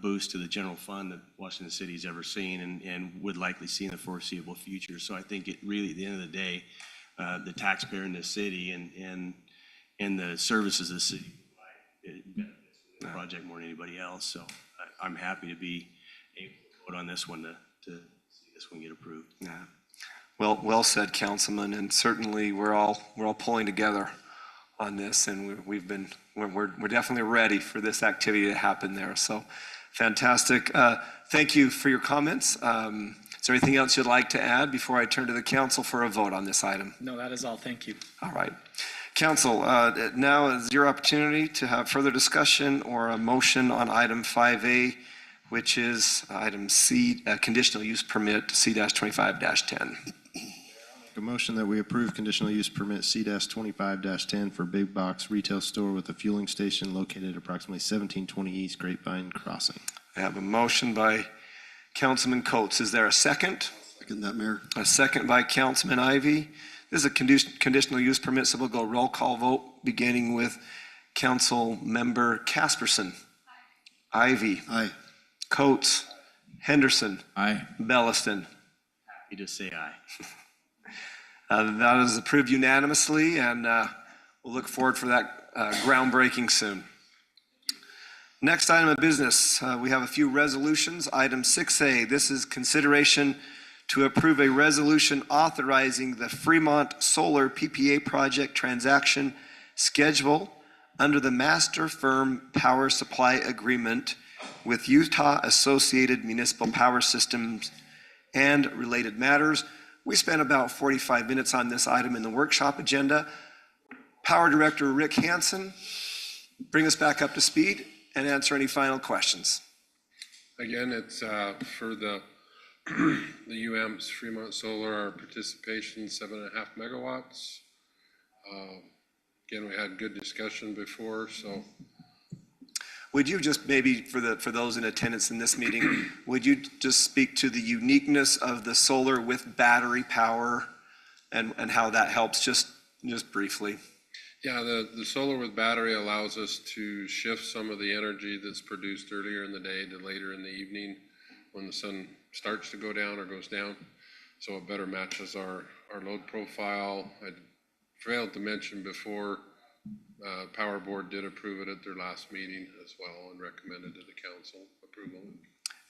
boost to the general fund that Washington City's ever seen and would likely see in the foreseeable future. So I think it really, at the end of the day, the taxpayer in the city and the services the city provide, it benefits the project more than anybody else. So I'm happy to be able to vote on this one to see this one get approved. Yeah. Well said, Councilman, and certainly we're all pulling together on this, and we're definitely ready for this activity to happen there. So fantastic. Thank you for your comments. Is there anything else you'd like to add before I turn to the council for a vote on this item? No, that is all. Thank you. All right. Council, now is your opportunity to have further discussion or a motion on item 5A, which is item C, conditional use permit C-25-10. A motion that we approve conditional use permit C-25-10 for big box retail store with a fueling station located at approximately 1720 East Grapevine Crossing. I have a motion by Councilman Coates. Is there a second? Second that, Mayor. A second by Councilman Ivey. This is a conditional use permit, so we'll go roll call vote, beginning with Council Member Casperson. Ivey. Aye. Coates. Henderson. Aye. Belliston. You just say aye. That is approved unanimously, and we'll look forward for that groundbreaking soon. Next item of business, we have a few resolutions. Item 6A, this is consideration to approve a resolution authorizing the Fremont Solar PPA project transaction schedule under the Master Firm Power Supply Agreement with Utah Associated Municipal Power Systems and related matters. We spent about 45 minutes on this item in the workshop agenda. Power Director Rick Hansen, bring us back up to speed and answer any final questions. Again, it's for the UAMPS Fremont Solar, our participation 7.5 megawatts. Again, we had good discussion before, so. would you just maybe, for those in attendance in this meeting, would you just speak to the uniqueness of the solar with battery power and how that helps, just briefly? Yeah, the solar with battery allows us to shift some of the energy that's produced earlier in the day to later in the evening when the sun starts to go down or goes down. So it better matches our load profile. I failed to mention before, Power Board did approve it at their last meeting as well and recommended to the council approval.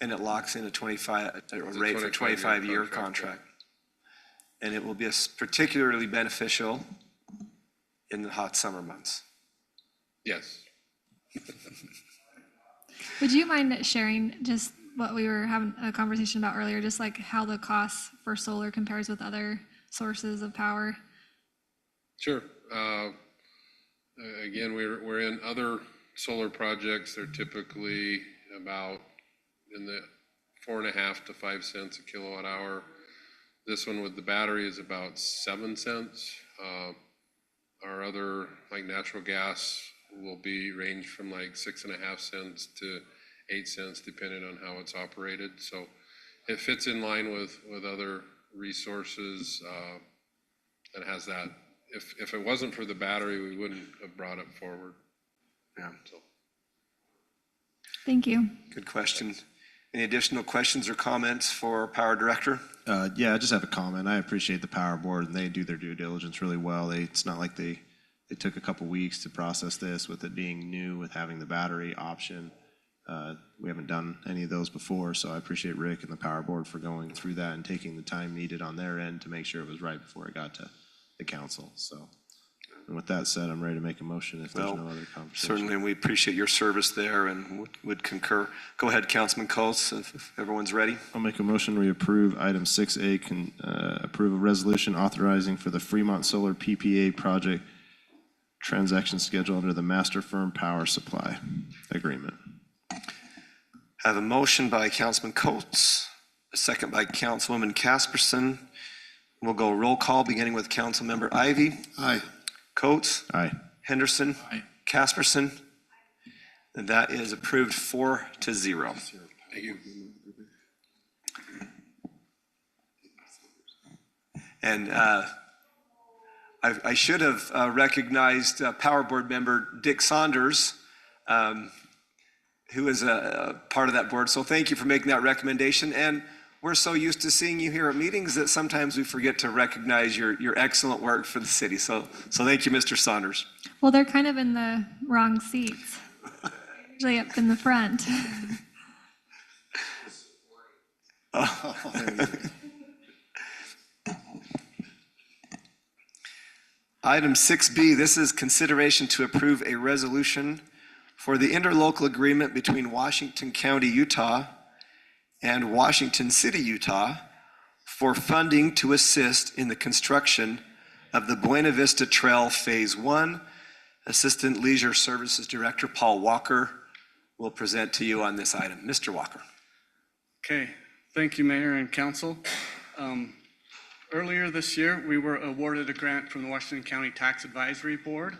And it locks in a 25, a rate for 25-year contract. And it will be particularly beneficial in the hot summer months. Yes. Would you mind sharing just what we were having a conversation about earlier, just like how the cost for solar compares with other sources of power? Sure. Again, we're in other solar projects. They're typically about in the 4.5 to 5 cents a kilowatt hour. This one with the battery is about 7 cents. Our other, like natural gas, will be range from like 6.5 cents to 8 cents, depending on how it's operated. So it fits in line with other resources and has that. If it wasn't for the battery, we wouldn't have brought it forward. Yeah. So. Thank you. Good question. Any additional questions or comments for Power Director? Yeah, I just have a comment. I appreciate the Power Board, and they do their due diligence really well. It's not like they took a couple weeks to process this with it being new, with having the battery option. We haven't done any of those before, so I appreciate Rick and the Power Board for going through that and taking the time needed on their end to make sure it was right before it got to the council. So, and with that said, I'm ready to make a motion if there's no other conversation. Certainly, and we appreciate your service there and would concur. Go ahead, Councilman Coates, if everyone's ready. I'll make a motion we approve item 6A, approve a resolution authorizing for the Fremont Solar PPA project transaction schedule under the Master Firm Power Supply Agreement. I have a motion by Councilman Coates, a second by Councilwoman Casperson. We'll go roll call, beginning with Councilmember Ivy. Aye. Coates. Aye. Henderson. Aye. Casperson. And that is approved 4-0. Thank you. And I should have recognized Power Board member Dick Saunders, who is a part of that board. So thank you for making that recommendation. And we're so used to seeing you here at meetings that sometimes we forget to recognize your excellent work for the city. So thank you, Mr. Saunders. Well, they're kind of in the wrong seats. Usually up in the front. Item 6B, this is consideration to approve a resolution for the interlocal agreement between Washington County, Utah and Washington City, Utah for funding to assist in the construction of the Buena Vista Trail Phase 1. Assistant Leisure Services Director Paul Walker will present to you on this item. Mr. Walker. Okay, thank you, Mayor and Council. Earlier this year, we were awarded a grant from the Washington County Tax Advisory Board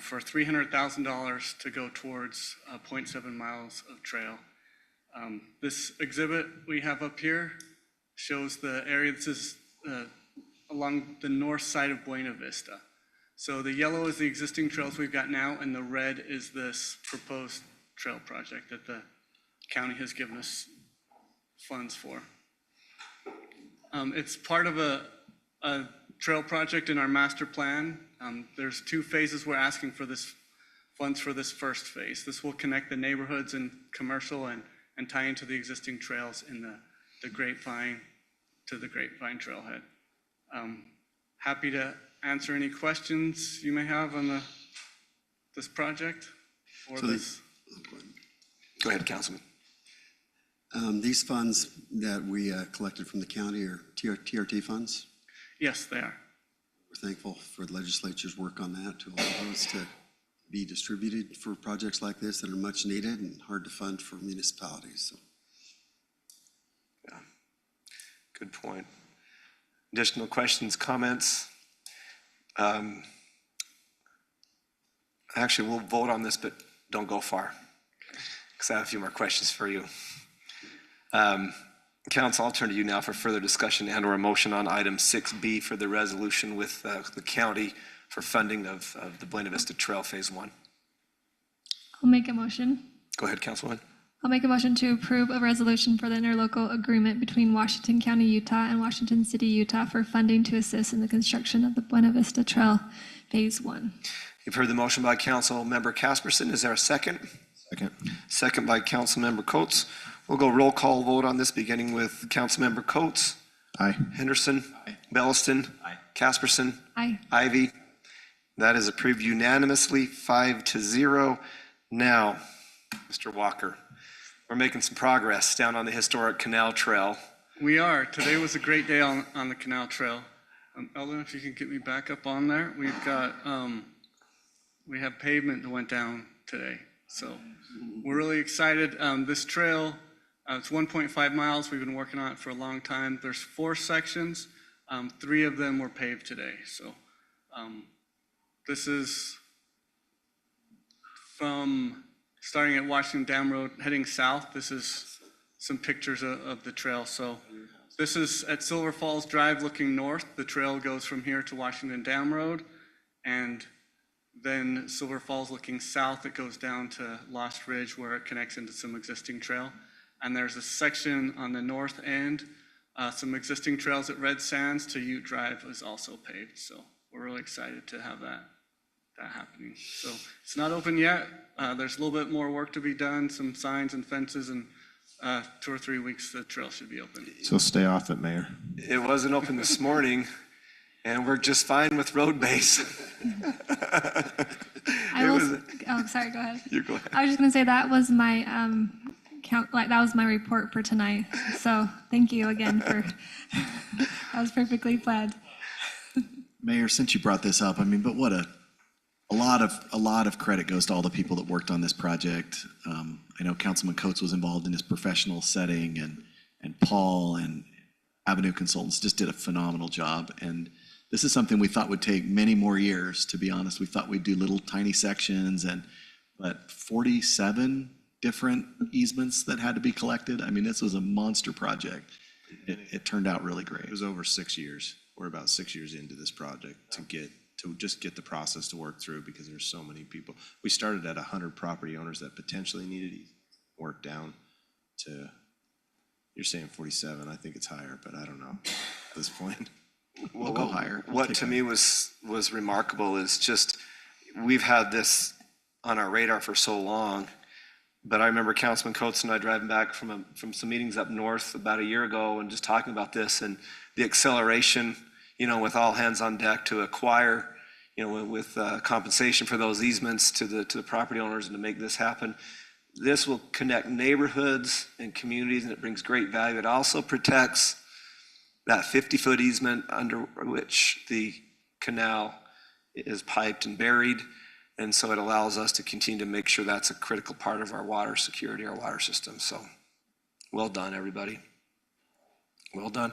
for $300,000 to go towards 0.7 miles of trail. This exhibit we have up here shows the area. This is along the north side of Buena Vista. So the yellow is the existing trails we've got now, and the red is this proposed trail project that the county has given us funds for. It's part of a trail project in our master plan. There's 2 phases we're asking for this funds for this first phase. This will connect the neighborhoods and commercial and tie into the existing trails in the Grapevine to the Grapevine Trailhead. Happy to answer any questions you may have on this project or So this. Go ahead, Councilman. These funds that we collected from the county are TRT funds. Yes, they are. We're thankful for the legislature's work on that to allow those to be distributed for projects like this that are much needed and hard to fund for municipalities. So. Yeah, good point. Additional questions, comments? Actually, we'll vote on this, but don't go far. because I have a few more questions for you. Council, I'll turn to you now for further discussion and or a motion on item 6B for the resolution with the county for funding of the Buena Vista Trail Phase 1. I'll make a motion. Go ahead, Councilwoman. I'll make a motion to approve a resolution for the interlocal agreement between Washington County, Utah and Washington City, Utah for funding to assist in the construction of the Buena Vista Trail Phase 1. You've heard the motion by Council Member Casperson. Is there a second? Second. Second by Council Member Coates. We'll go roll call vote on this, beginning with Council Member Coates. Aye. Henderson. Aye. Belliston. Aye. Casperson. Aye. Ivy. That is approved unanimously, 5-0. Now, Mr. Walker, we're making some progress down on the historic Canal Trail. We are. Today was a great day on the Canal Trail. Eldon, if you can get me back up on there. We've got, we have pavement that went down today. So we're really excited. This trail, it's 1.5 miles. We've been working on it for a long time. There's 4 sections. 3 of them were paved today. So this is from starting at Washington Dam Road, heading south. This is some pictures of the trail. So this is at Silver Falls Drive looking north. The trail goes from here to Washington Dam Road, and then Silver Falls looking south, it goes down to Lost Ridge where it connects into some existing trail. And there's a section on the north end, some existing trails at Red Sands to Ute Drive is also paved. So we're really excited to have that happening. So it's not open yet. There's a little bit more work to be done, some signs and fences, and 2 or 3 weeks the trail should be open. So stay off it, Mayor. It wasn't open this morning, and we're just fine with road base. Oh, sorry, go ahead. You go ahead. I was just gonna say that was my that was my report for tonight. So thank you again for, that was perfectly planned. Mayor, since you brought this up, I mean, but what a lot of credit goes to all the people that worked on this project. I know Councilman Coates was involved in his professional setting, and Paul and Avenue Consultants just did a phenomenal job. And this is something we thought would take many more years, to be honest. We thought we'd do little tiny sections, but 47 different easements that had to be collected. I mean, this was a monster project. It turned out really great. It was over 6 years. We're about 6 years into this project to just get the process to work through, because there's so many people. We started at 100 property owners that potentially needed work down to, you're saying 47. I think it's higher, but I don't know at this point. We'll go higher. What to me was remarkable is just, we've had this on our radar for so long, but I remember Councilman Coates and I driving back from some meetings up north about a year ago and just talking about this and the acceleration, with all hands on deck to acquire, with compensation for those easements to the property owners and to make this happen. This will connect neighborhoods and communities, and it brings great value. It also protects that 50-foot easement under which the canal is piped and buried. And so it allows us to continue to make sure that's a critical part of our water security, our water system. So well done, everybody. Well done.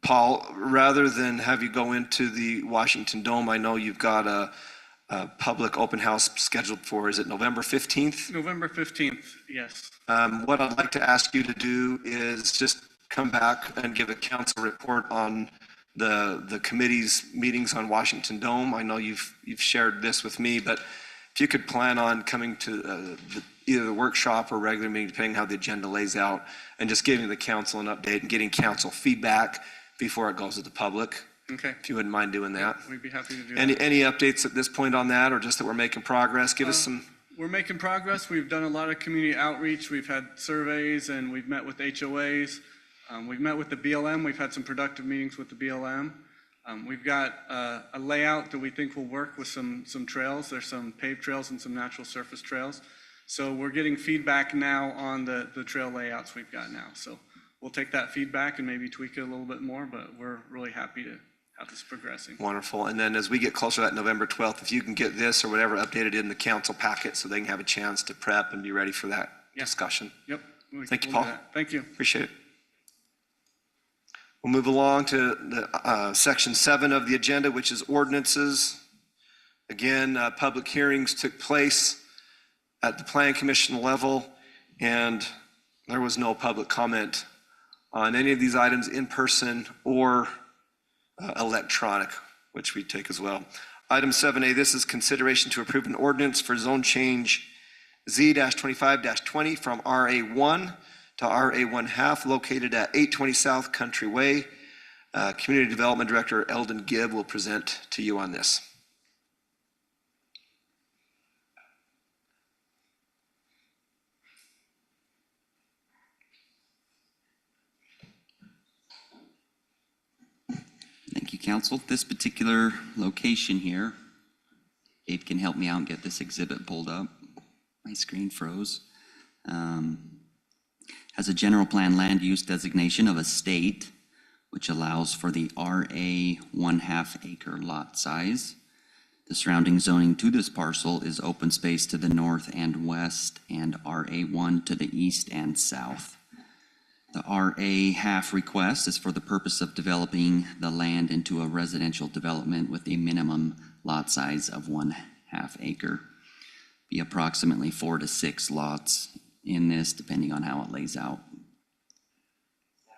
Paul, rather than have you go into the Washington Dome, I know you've got a public open house scheduled for, is it November 15th? November 15th, yes. What I'd like to ask you to do is just come back and give a council report on the committee's meetings on Washington Dome. I know you've shared this with me, but if you could plan on coming to either the workshop or regular meeting, depending how the agenda lays out, and just giving the council an update and getting council feedback before it goes to the public. Okay. If you wouldn't mind doing that. We'd be happy to do that. Any updates at this point on that, or just that we're making progress? Give us some. We're making progress. We've done a lot of community outreach. We've had surveys and we've met with HOAs. We've met with the BLM. We've had some productive meetings with the BLM. We've got a layout that we think will work with some trails. There's some paved trails and some natural surface trails. So we're getting feedback now on the trail layouts we've got now. So we'll take that feedback and maybe tweak it a little bit more, but we're really happy to have this progressing. Wonderful. And then as we get closer to that November 12th, if you can get this or whatever updated in the council packet so they can have a chance to prep and be ready for that discussion. Yep. Thank you, We'll do Paul. that. Thank you. Appreciate it. We'll move along to the section 7 of the agenda, which is ordinances. Again, public hearings took place at the Plan Commission level, and there was no public comment on any of these items in person or electronic, which we take as well. Item 7A, this is consideration to approve an ordinance for zone change Z-25-20 from RA1 to RA1 located at 820 South Country Way. Community Development Director Eldon Gibb will present to you on this. Thank you, council. This particular location here, Dave can help me out and get this exhibit pulled up. My screen froze. Has a general plan land use designation of estate, which allows for the RA 1/2 acre lot size. The surrounding zoning to this parcel is open space to the north and west and RA1 to the east and south. The RA half request is for the purpose of developing the land into a residential development with a minimum lot size of 1/2 acre. Be approximately 4 to 6 lots in this, depending on how it lays out.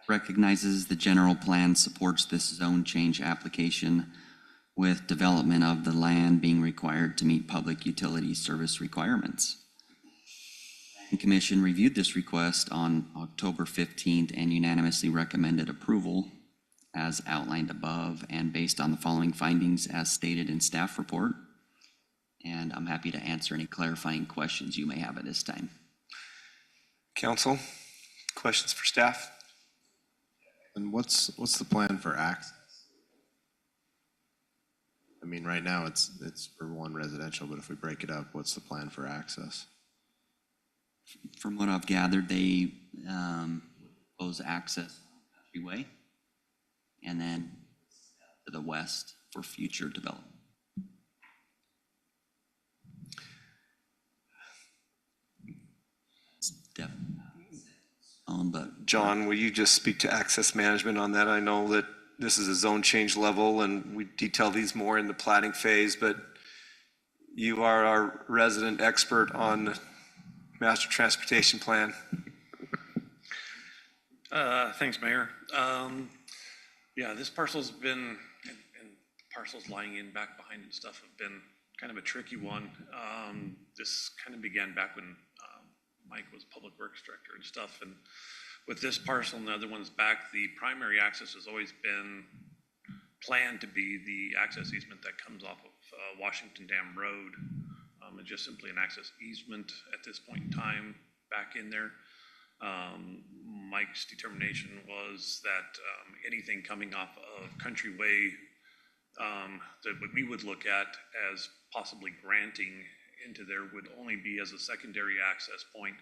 Recognizes the general plan supports this zone change application with development of the land being required to meet public utility service requirements. The Commission reviewed this request on October 15th and unanimously recommended approval as outlined above and based on the following findings as stated in staff report. And I'm happy to answer any clarifying questions you may have at this time. Council, questions for staff? And what's the plan for access? I mean, right now it's for one residential, but if we break it up, what's the plan for access? From what I've gathered, they propose access freeway and then to the west for future development. It's definitely but John, will you just speak to access management on that? I know that this is a zone change level and we detail these more in the plating phase, but you are our resident expert on the master transportation plan. Thanks, Mayor. Yeah, this parcel's been, and parcels lying in back behind and stuff have been kind of a tricky one. This kind of began back when Mike was Public Works Director and stuff. And with this parcel and the other ones back, the primary access has always been planned to be the access easement that comes off of Washington Dam Road. It's just simply an access easement at this point in time back in there. Mike's determination was that anything coming off of Country Way that we would look at as possibly granting into there would only be as a secondary access point,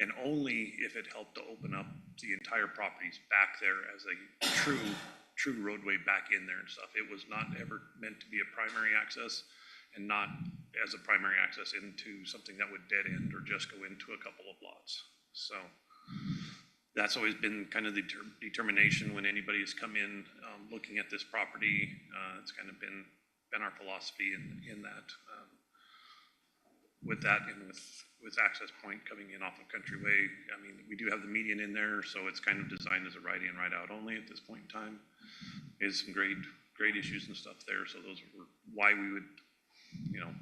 and only if it helped to open up the entire properties back there as a true roadway back in there and stuff. It was not ever meant to be a primary access, and not as a primary access into something that would dead end or just go into a couple of lots. So that's always been kind of the determination when anybody has come in looking at this property. It's kind of been our philosophy in that. With that and with access point coming in off of Country Way, I mean, we do have the median in there, so it's kind of designed as a right in, right out only at this point in time. There's some great issues and stuff there, so those were why we would,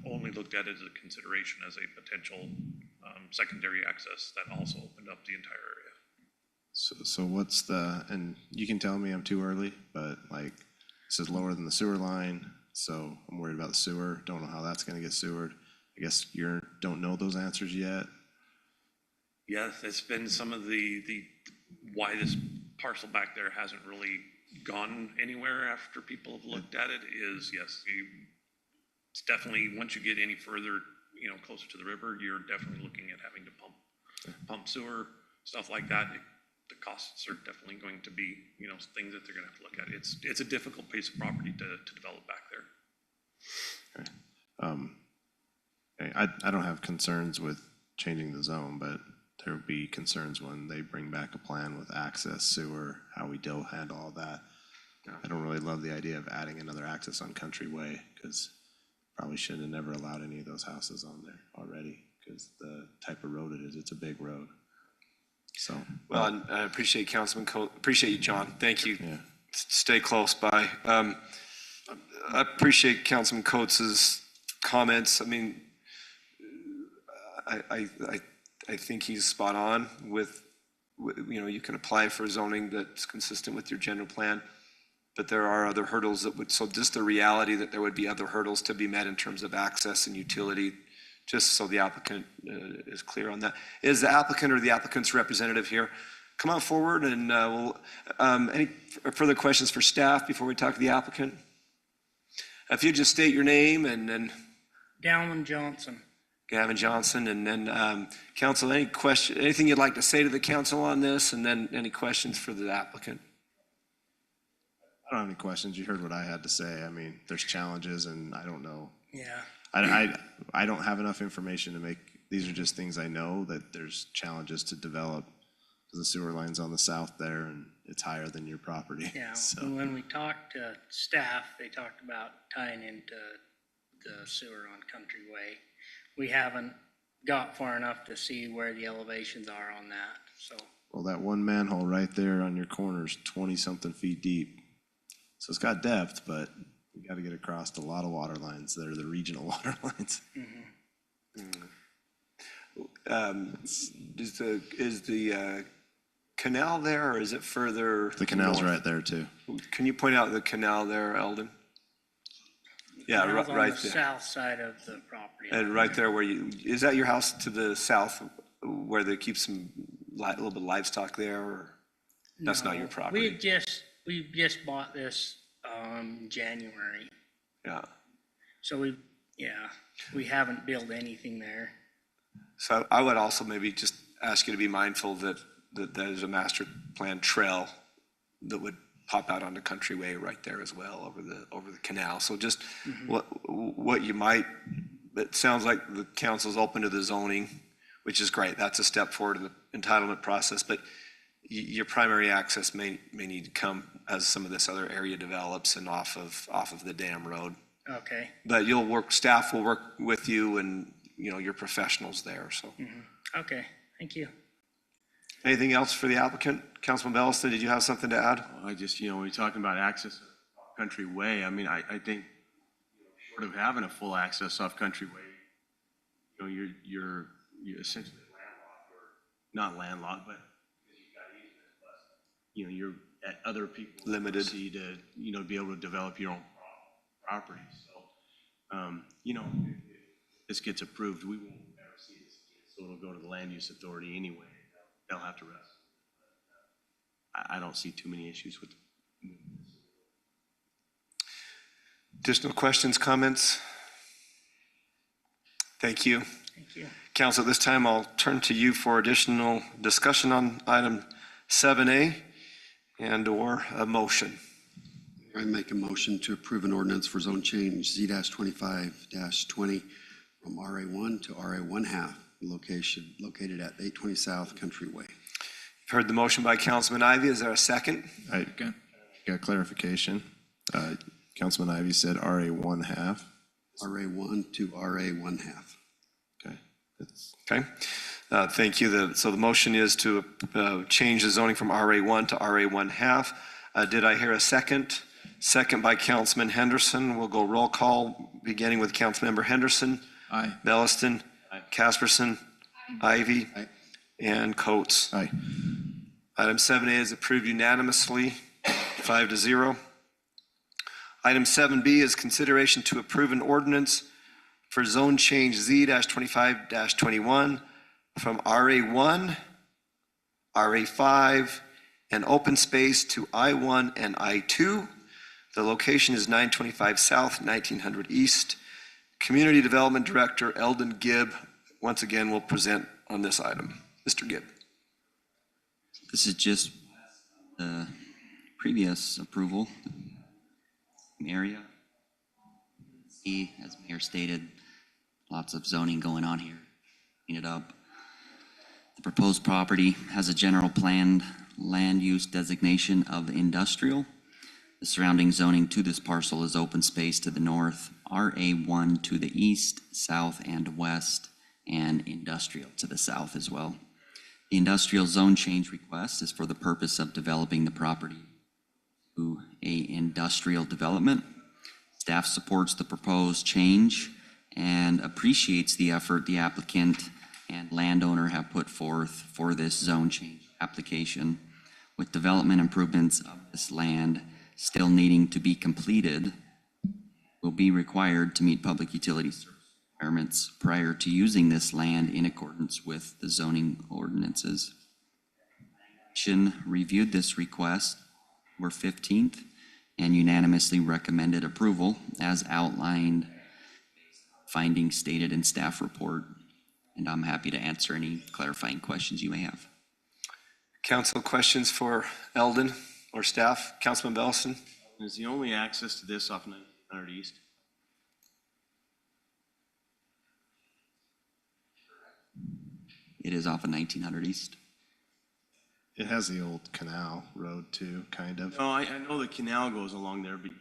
only looked at it as a consideration as a potential secondary access that also opened up the entire area. So what's and you can tell me I'm too early, but like, this is lower than the sewer line, so I'm worried about the sewer, don't know how that's gonna get sewered. I guess you don't know those answers yet. Yeah, it's been some of the why this parcel back there hasn't really gone anywhere after people have looked at it is, yes, it's definitely, once you get any further, closer to the river, you're definitely looking at having to pump sewer, stuff like that. The costs are definitely going to be, things that they're gonna have to look at. It's a difficult piece of property to develop back there. Okay. I don't have concerns with changing the zone, but there would be concerns when they bring back a plan with access, sewer, how we handle all that. I don't really love the idea of adding another access on Country Way, because probably should have never allowed any of those houses on there already, because the type of road it is, it's a big road. So. Well, and I appreciate appreciate you, John. Thank you. Yeah. Stay close by. I appreciate Councilman Coates's comments. I mean, I think he's spot on with, you know, you can apply for zoning that's consistent with your general plan, but there are other hurdles that would, so just the reality that there would be other hurdles to be met in terms of access and utility, just so the applicant is clear on that. Is the applicant or the applicant's representative here? Come on forward and any further questions for staff before we talk to the applicant? If you just state your name and then. Gavin Johnson. Gavin Johnson, and then council, anything you'd like to say to the council on this, and then any questions for the applicant? I don't have any questions. You heard what I had to say. I mean, there's challenges and I don't know. Yeah. I don't have enough information to make, these are just things I know that there's challenges to develop. The sewer line's on the south there and it's higher than your property. Yeah, So, and when we talked to staff, they talked about tying into the sewer on Country Way. We haven't got far enough to see where the elevations are on that, so. well, that one manhole right there on your corner is 20-something feet deep. So it's got depth, but you got to get across a lot of water lines that are the regional water lines. Is the canal there, or is it further? The canal's north? right there too. Can you point out the canal there, Eldon? Yeah, Canal's right on the there. south side of the property. And right there where is that your house to the south where they keep some, a little bit of livestock there, or that's not No, your property? We just bought this, January, Yeah. so we haven't built anything there. So I would also maybe just ask you to be mindful that there's a master plan trail that would pop out onto Country Way right there as well over the canal. So just what you might, it sounds like the council's open to the zoning, which is great. That's a step forward in the entitlement process, but your primary access may need to come as some of this other area develops and off of the dam road. Okay. But staff will work with you and, you know, your professionals there, so. Okay, thank you. Anything else for the applicant? Councilman Belliston, did you have something to add? I just, when you're talking about access off Country Way, I mean, I think short of having a full access off Country Way, you're essentially landlocked, or not landlocked, but you've got easement, but, you're at other people's limited to, be able to develop your own property. So, if this gets approved, we won't ever see this again. So it'll go to the land use authority anyway. They'll have to rest. I don't see too many issues with. Additional questions, comments? Thank you. Thank you. Council, at this time, I'll turn to you for additional discussion on item 7A and/or a motion. I make a motion to approve an ordinance for zone change Z-25-20 from RA1 to RA1/2, located at 820 South Country Way. You've heard the motion by Councilman Ivy. Is there a second? I got clarification. Councilman Ivy said RA1/2. RA1 to RA1/2. Okay. Okay. Thank you. So the motion is to change the zoning from RA1 to RA1/2. Did I hear a second? Second by Councilman Henderson. We'll go roll call, beginning with Councilmember Henderson. Aye. Belliston. Aye. Casperson. Ivy. Aye. And Coates. Aye. Item 7A is approved unanimously, 5-0. Item 7B is consideration to approve an ordinance for zone change Z-25-21 from RA1, RA5, and open space to I1 and I2. The location is 925 South, 1900 East. Community Development Director Eldon Gibb, once again, will present on this item. Mr. Gibb. This is just the previous approval. Area. See, as Mayor stated, lots of zoning going on here. Clean it up. The proposed property has a general planned land use designation of industrial. The surrounding zoning to this parcel is open space to the north, RA1 to the east, south, and west, and industrial to the south as well. The industrial zone change request is for the purpose of developing the property to a industrial development. Staff supports the proposed change and appreciates the effort the applicant and landowner have put forth for this zone change application. With development improvements of this land still needing to be completed, will be required to meet public utility service requirements prior to using this land in accordance with the zoning ordinances. Commission reviewed this request October 15th and unanimously recommended approval as outlined, findings stated in staff report. And I'm happy to answer any clarifying questions you may have. Council questions for Eldon or staff? Councilman Bellison? Is the only access to this off 900 East? It is off of 1900 East. It has the old canal road too, kind of. No, I know the canal goes along there, but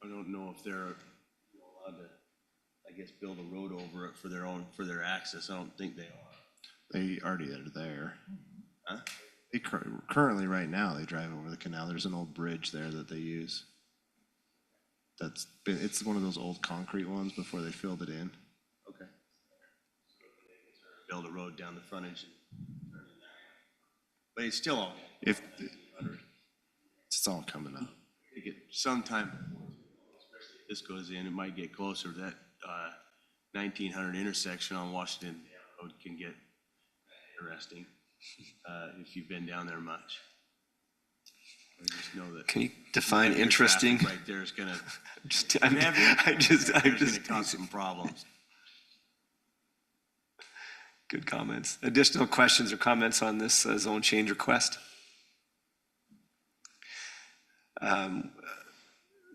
I don't know if they're allowed to, I guess, build a road over it for their access. I don't think they are. They already are there. Huh? They currently, right now, they drive over the canal. There's an old bridge there that they use. It's one of those old concrete ones before they filled it in. Okay. Build a road down the frontage. But it's still all. It's all coming up. I think sometime, especially if this goes in, it might get closer. That 1900 intersection on Washington Road can get interesting if you've been down there much. I just know that. Can you define interesting? Right there is gonna. I'm just gonna cause some problems. Good comments. Additional questions or comments on this zone change request?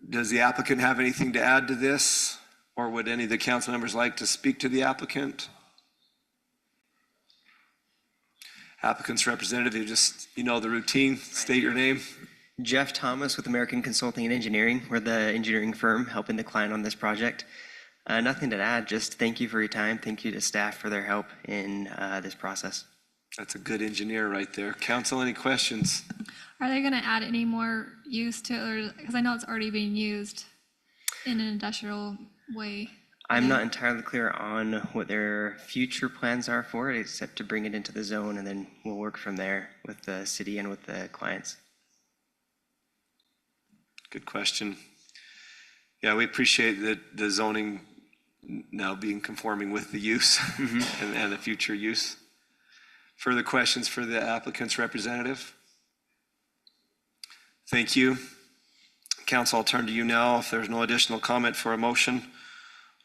Does the applicant have anything to add to this? Or would any of the council members like to speak to the applicant? Applicant's representative, you know the routine, state your name. Jeff Thomas with American Consulting and Engineering. We're the engineering firm helping the client on this project. Nothing to add, just thank you for your time. Thank you to staff for their help in this process. That's a good engineer right there. Council, any questions? Are they gonna add any more use to it, or, because I know it's already being used in an industrial way? I'm not entirely clear on what their future plans are for it, except to bring it into the zone, and then we'll work from there with the city and with the clients. Good question. Yeah, we appreciate the zoning now being conforming with the use and the future use. Further questions for the applicant's representative? Thank you. Council, I'll turn to you now if there's no additional comment for a motion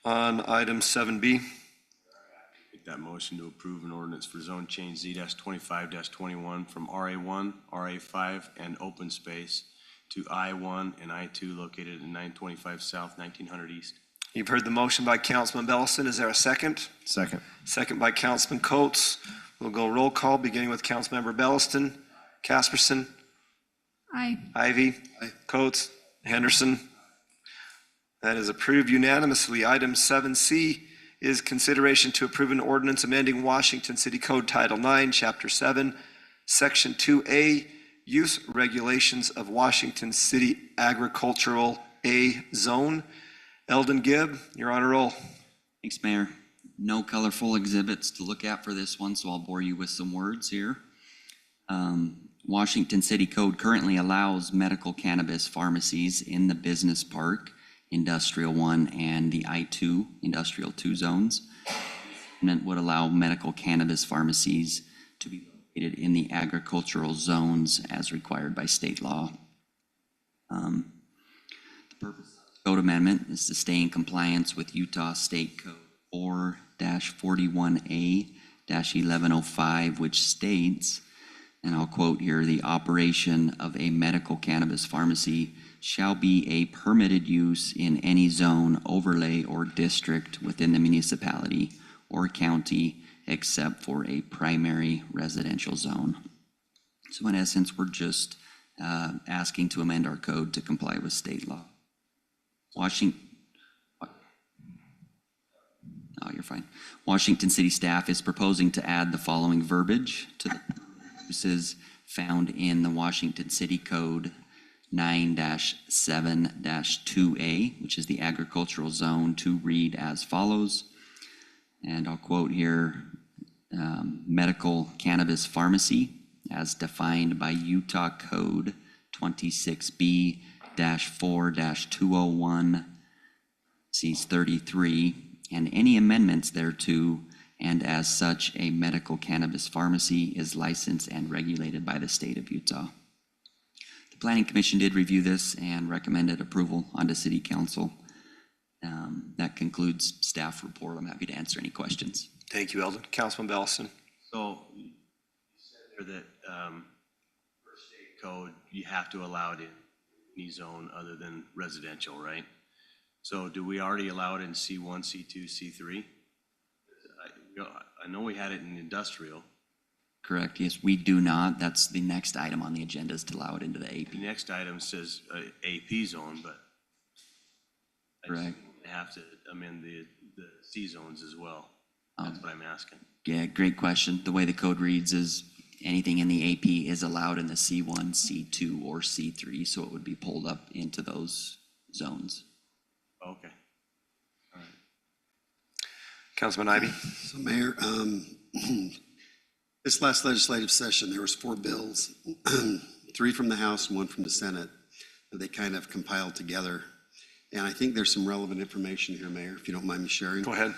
on item 7B. Make that motion to approve an ordinance for zone change Z-25-21 from RA1, RA5, and open space to I-1 and I-2 located at 925 South, 1900 East. You've heard the motion by Councilman Bellison. Is there a second? Second. Second by Councilman Coates. We'll go roll call, beginning with Councilmember Belliston, Casperson. Aye. Ivy. Aye. Coates. Henderson. That is approved unanimously. Item 7C is consideration to approve an ordinance amending Washington City Code Title 9, Chapter 7, Section 2A, Use Regulations of Washington City Agricultural A Zone. Eldon Gibb, you're on a roll. Thanks, Mayor. No colorful exhibits to look at for this one, so I'll bore you with some words here. Washington City Code currently allows medical cannabis pharmacies in the Business Park, Industrial 1, and the I-2, Industrial 2 zones. And it would allow medical cannabis pharmacies to be located in the agricultural zones as required by state law. The purpose of the code amendment is to stay in compliance with Utah State Code 4-41A-1105, which states, and I'll quote here, the operation of a medical cannabis pharmacy shall be a permitted use in any zone, overlay, or district within the municipality or county except for a primary residential zone. So in essence, we're just asking to amend our code to comply with state law. Oh, you're fine. Washington City staff is proposing to add the following verbiage to the uses found in the Washington City Code 9-7-2A, which is the agricultural zone, to read as follows. And I'll quote here, medical cannabis pharmacy as defined by Utah Code 26B-4-201, Cs 33, and any amendments thereto, and as such, a medical cannabis pharmacy is licensed and regulated by the state of Utah. The Planning Commission did review this and recommended approval onto City Council. That concludes staff report. I'm happy to answer any questions. Thank you, Eldon. Councilman Bellison. So you said there that for state code, you have to allow it in any zone other than residential, right? So do we already allow it in C1, C2, C3? I know we had it in industrial. Correct, yes, we do not. That's the next item on the agenda, is to allow it into the AP. The next item says AP zone, but I just Correct. have to amend the C zones as well. That's what I'm asking. Yeah, great question. The way the code reads is anything in the AP is allowed in the C1, C2, or C3, so it would be pulled up into those zones. Okay. Councilman Ivy. So Mayor, this last legislative session, there was 4 bills, 3 from the House and 1 from the Senate, that they kind of compiled together. And I think there's some relevant information here, Mayor, if you don't mind me sharing. Go ahead.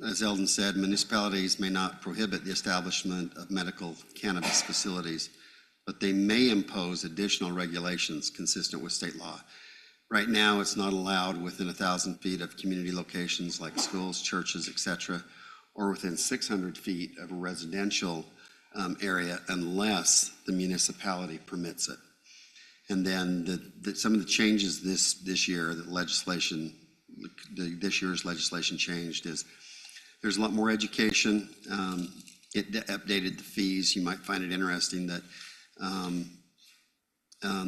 As Eldon said, municipalities may not prohibit the establishment of medical cannabis facilities, but they may impose additional regulations consistent with state law. Right now, it's not allowed within 1,000 feet of community locations like schools, churches, et cetera, or within 600 feet of a residential area unless the municipality permits it. And then some of the changes this year, this year's legislation changed is there's a lot more education. It updated the fees. You might find it interesting that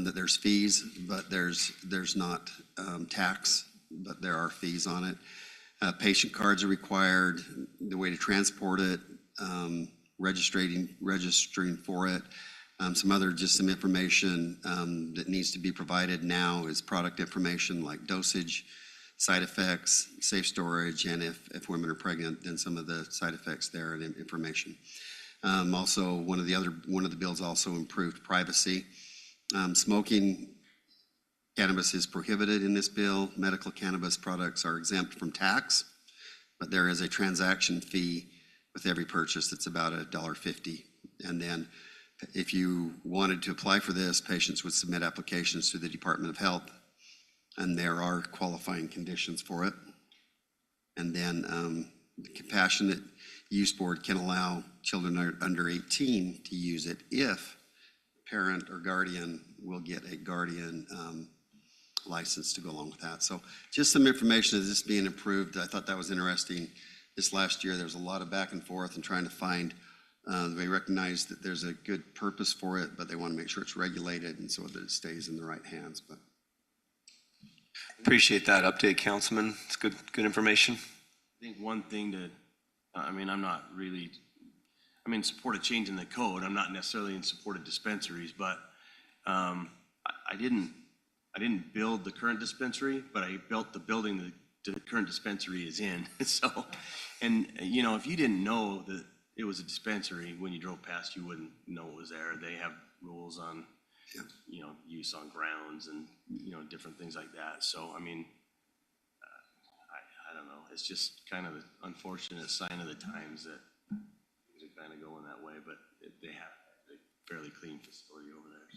that there's fees, but there's not tax, but there are fees on it. Patient cards are required, the way to transport it, registering for it. Some information that needs to be provided now is product information like dosage, side effects, safe storage, and if women are pregnant, then some of the side effects there and information. Also, one of the bills also improved privacy. Smoking cannabis is prohibited in this bill. Medical cannabis products are exempt from tax, but there is a transaction fee with every purchase that's about $1.50. And then if you wanted to apply for this, patients would submit applications to the Department of Health, and there are qualifying conditions for it. And then the Compassionate Use Board can allow children under 18 to use it if parent or guardian will get a guardian license to go along with that. So just some information of this being approved. I thought that was interesting. This last year, there was a lot of back and forth and trying to find, they recognize that there's a good purpose for it, but they want to make sure it's regulated and so that it stays in the right hands. But Appreciate that update, Councilman. It's good information. I think one thing to, I'm not really, I'm in support of changing the code. I'm not necessarily in support of dispensaries, but I didn't build the current dispensary, but I built the building the current dispensary is in. So, and if you didn't know that it was a dispensary, when you drove past, you wouldn't know it was there. They have rules on, use on grounds and, different things like that. So, I don't know. It's just kind of an unfortunate sign of the times that things are kind of going that way, but they have a fairly clean facility over there.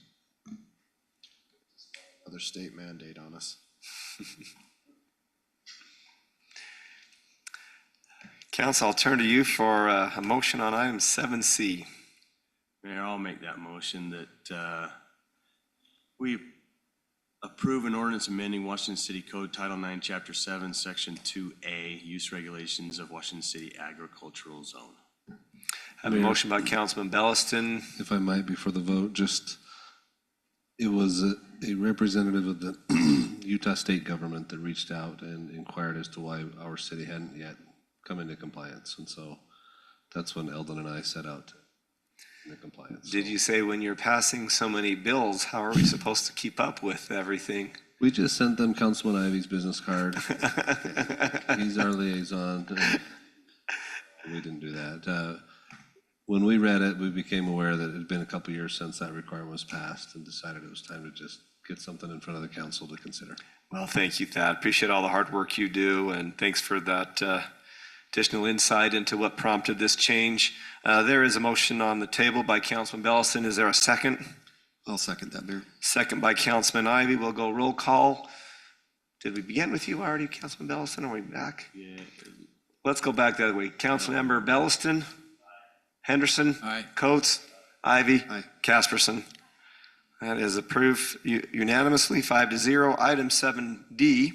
Another state mandate on us. Council, I'll turn to you for a motion on item 7C. Mayor, I'll make that motion that we approve an ordinance amending Washington City Code Title 9, Chapter 7, Section 2A, Use Regulations of Washington City Agricultural Zone. I have a motion by Councilman Belliston. If I might, before the vote, just It was a representative of the Utah state government that reached out and inquired as to why our city hadn't yet come into compliance. And so that's when Eldon and I set out into compliance. Did you say when you're passing so many bills, how are we supposed to keep up with everything? We just sent them Councilman Ivy's business card. He's our liaison. We didn't do that. When we read it, we became aware that it had been a couple years since that requirement was passed and decided it was time to just get something in front of the council to consider. Well, thank you, Thad. Appreciate all the hard work you do, and thanks for that additional insight into what prompted this change. There is a motion on the table by Councilman Bellison. Is there a second? I'll second that, Mayor. Second by Councilman Ivy. We'll go roll call. Did we begin with you already, Councilman Bellison? Are we back? Yeah. Let's go back the other way. Councilmember Belliston? Henderson? Aye. Coates? Ivy? Aye. Casperson? That is approved unanimously, 5-0. Item 7D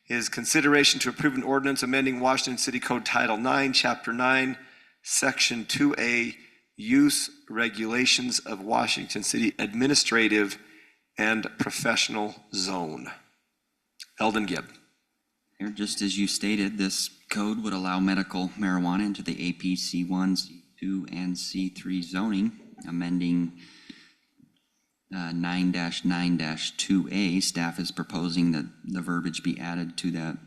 is consideration to approve an ordinance amending Washington City Code Title 9, Chapter 9, Section 2A, Use Regulations of Washington City Administrative and Professional Zone. Eldon Gibb. Here, just as you stated, this code would allow medical marijuana into the AP C1, C2, and C3 zoning, amending 9-9-2A. Staff is proposing that the verbiage be added to that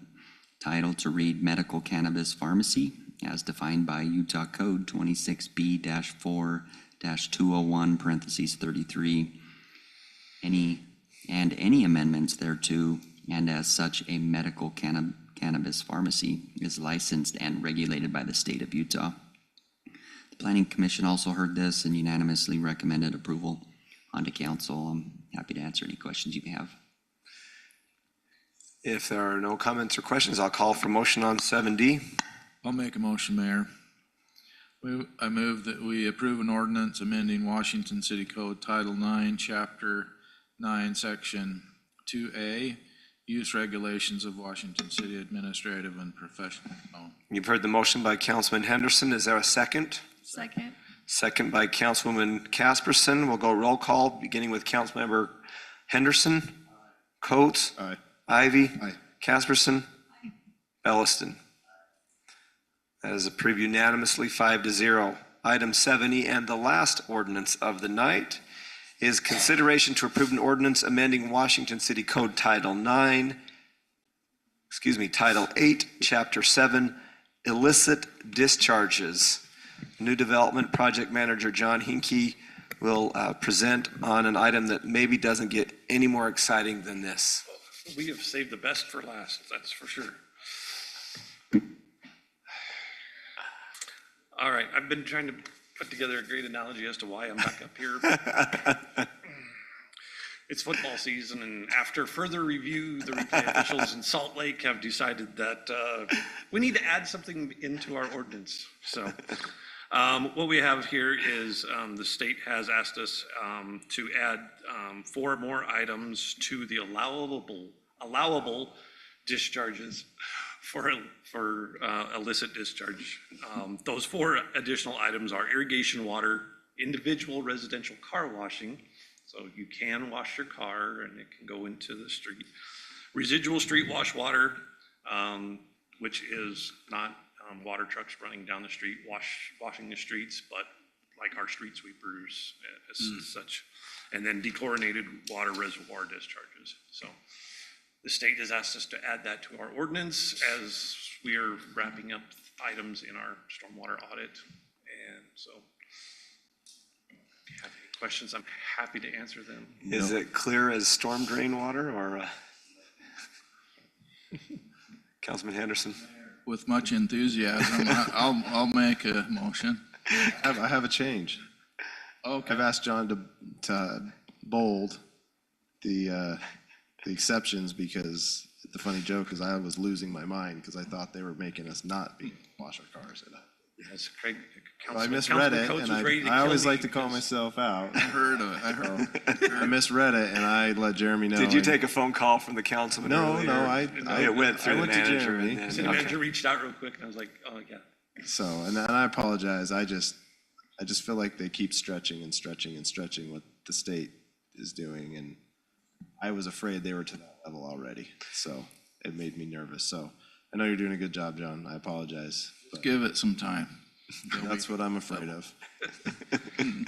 title to read medical cannabis pharmacy as defined by Utah Code 26B-4-201, parentheses 33. Any amendments thereto, and as such, a medical cannabis pharmacy is licensed and regulated by the state of Utah. The Planning Commission also heard this and unanimously recommended approval onto council. I'm happy to answer any questions you may have. If there are no comments or questions, I'll call for motion on 7D. I'll make a motion, Mayor. I move that we approve an ordinance amending Washington City Code Title 9, Chapter 9, Section 2A, Use Regulations of Washington City Administrative and Professional Zone. You've heard the motion by Councilman Henderson. Is there a second? Second. Second by Councilwoman Casperson. We'll go roll call, beginning with Councilmember Henderson. Coates. Aye. Ivy. Aye. Casperson. Belliston. That is approved unanimously, 5-0. Item 7E and the last ordinance of the night is consideration to approve an ordinance amending Washington City Code Title 8, Chapter 7, illicit discharges. New Development Project Manager John Hinkie will present on an item that maybe doesn't get any more exciting than this. We have saved the best for last, that's for sure. All right, I've been trying to put together a great analogy as to why I'm back up here. It's football season, and after further review, the replay officials in Salt Lake have decided that we need to add something into our ordinance. So what we have here is the state has asked us to add 4 more items to the allowable discharges for illicit discharge. Those 4 additional items are irrigation water, individual residential car washing, so you can wash your car and it can go into the street. Residual street wash water, which is not water trucks running down the street washing the streets, but like our street sweepers as such. And then dechlorinated water reservoir discharges. So the state has asked us to add that to our ordinance as we are wrapping up items in our stormwater audit. And so if you have any questions, I'm happy to answer them. Is it clear as storm drain water or? Councilman Henderson? With much enthusiasm, I'll make a motion. I have a change. Okay. I've asked John to bold the exceptions because the funny joke is I was losing my mind because I thought they were making us not wash our cars. Yes, Craig. Well, I misread it, and I always like to call myself out. I heard. I misread it, and I let Jeremy know. Did you take a phone call from the councilman earlier? No, it went through the manager. To Jeremy. The manager reached out real quick, and I was like, oh, yeah. So, and I apologize. I just feel like they keep stretching and stretching and stretching what the state is doing. And I was afraid they were to that level already, so it made me nervous. So I know you're doing a good job, John. I apologize. But Give it some time. that's what I'm afraid of.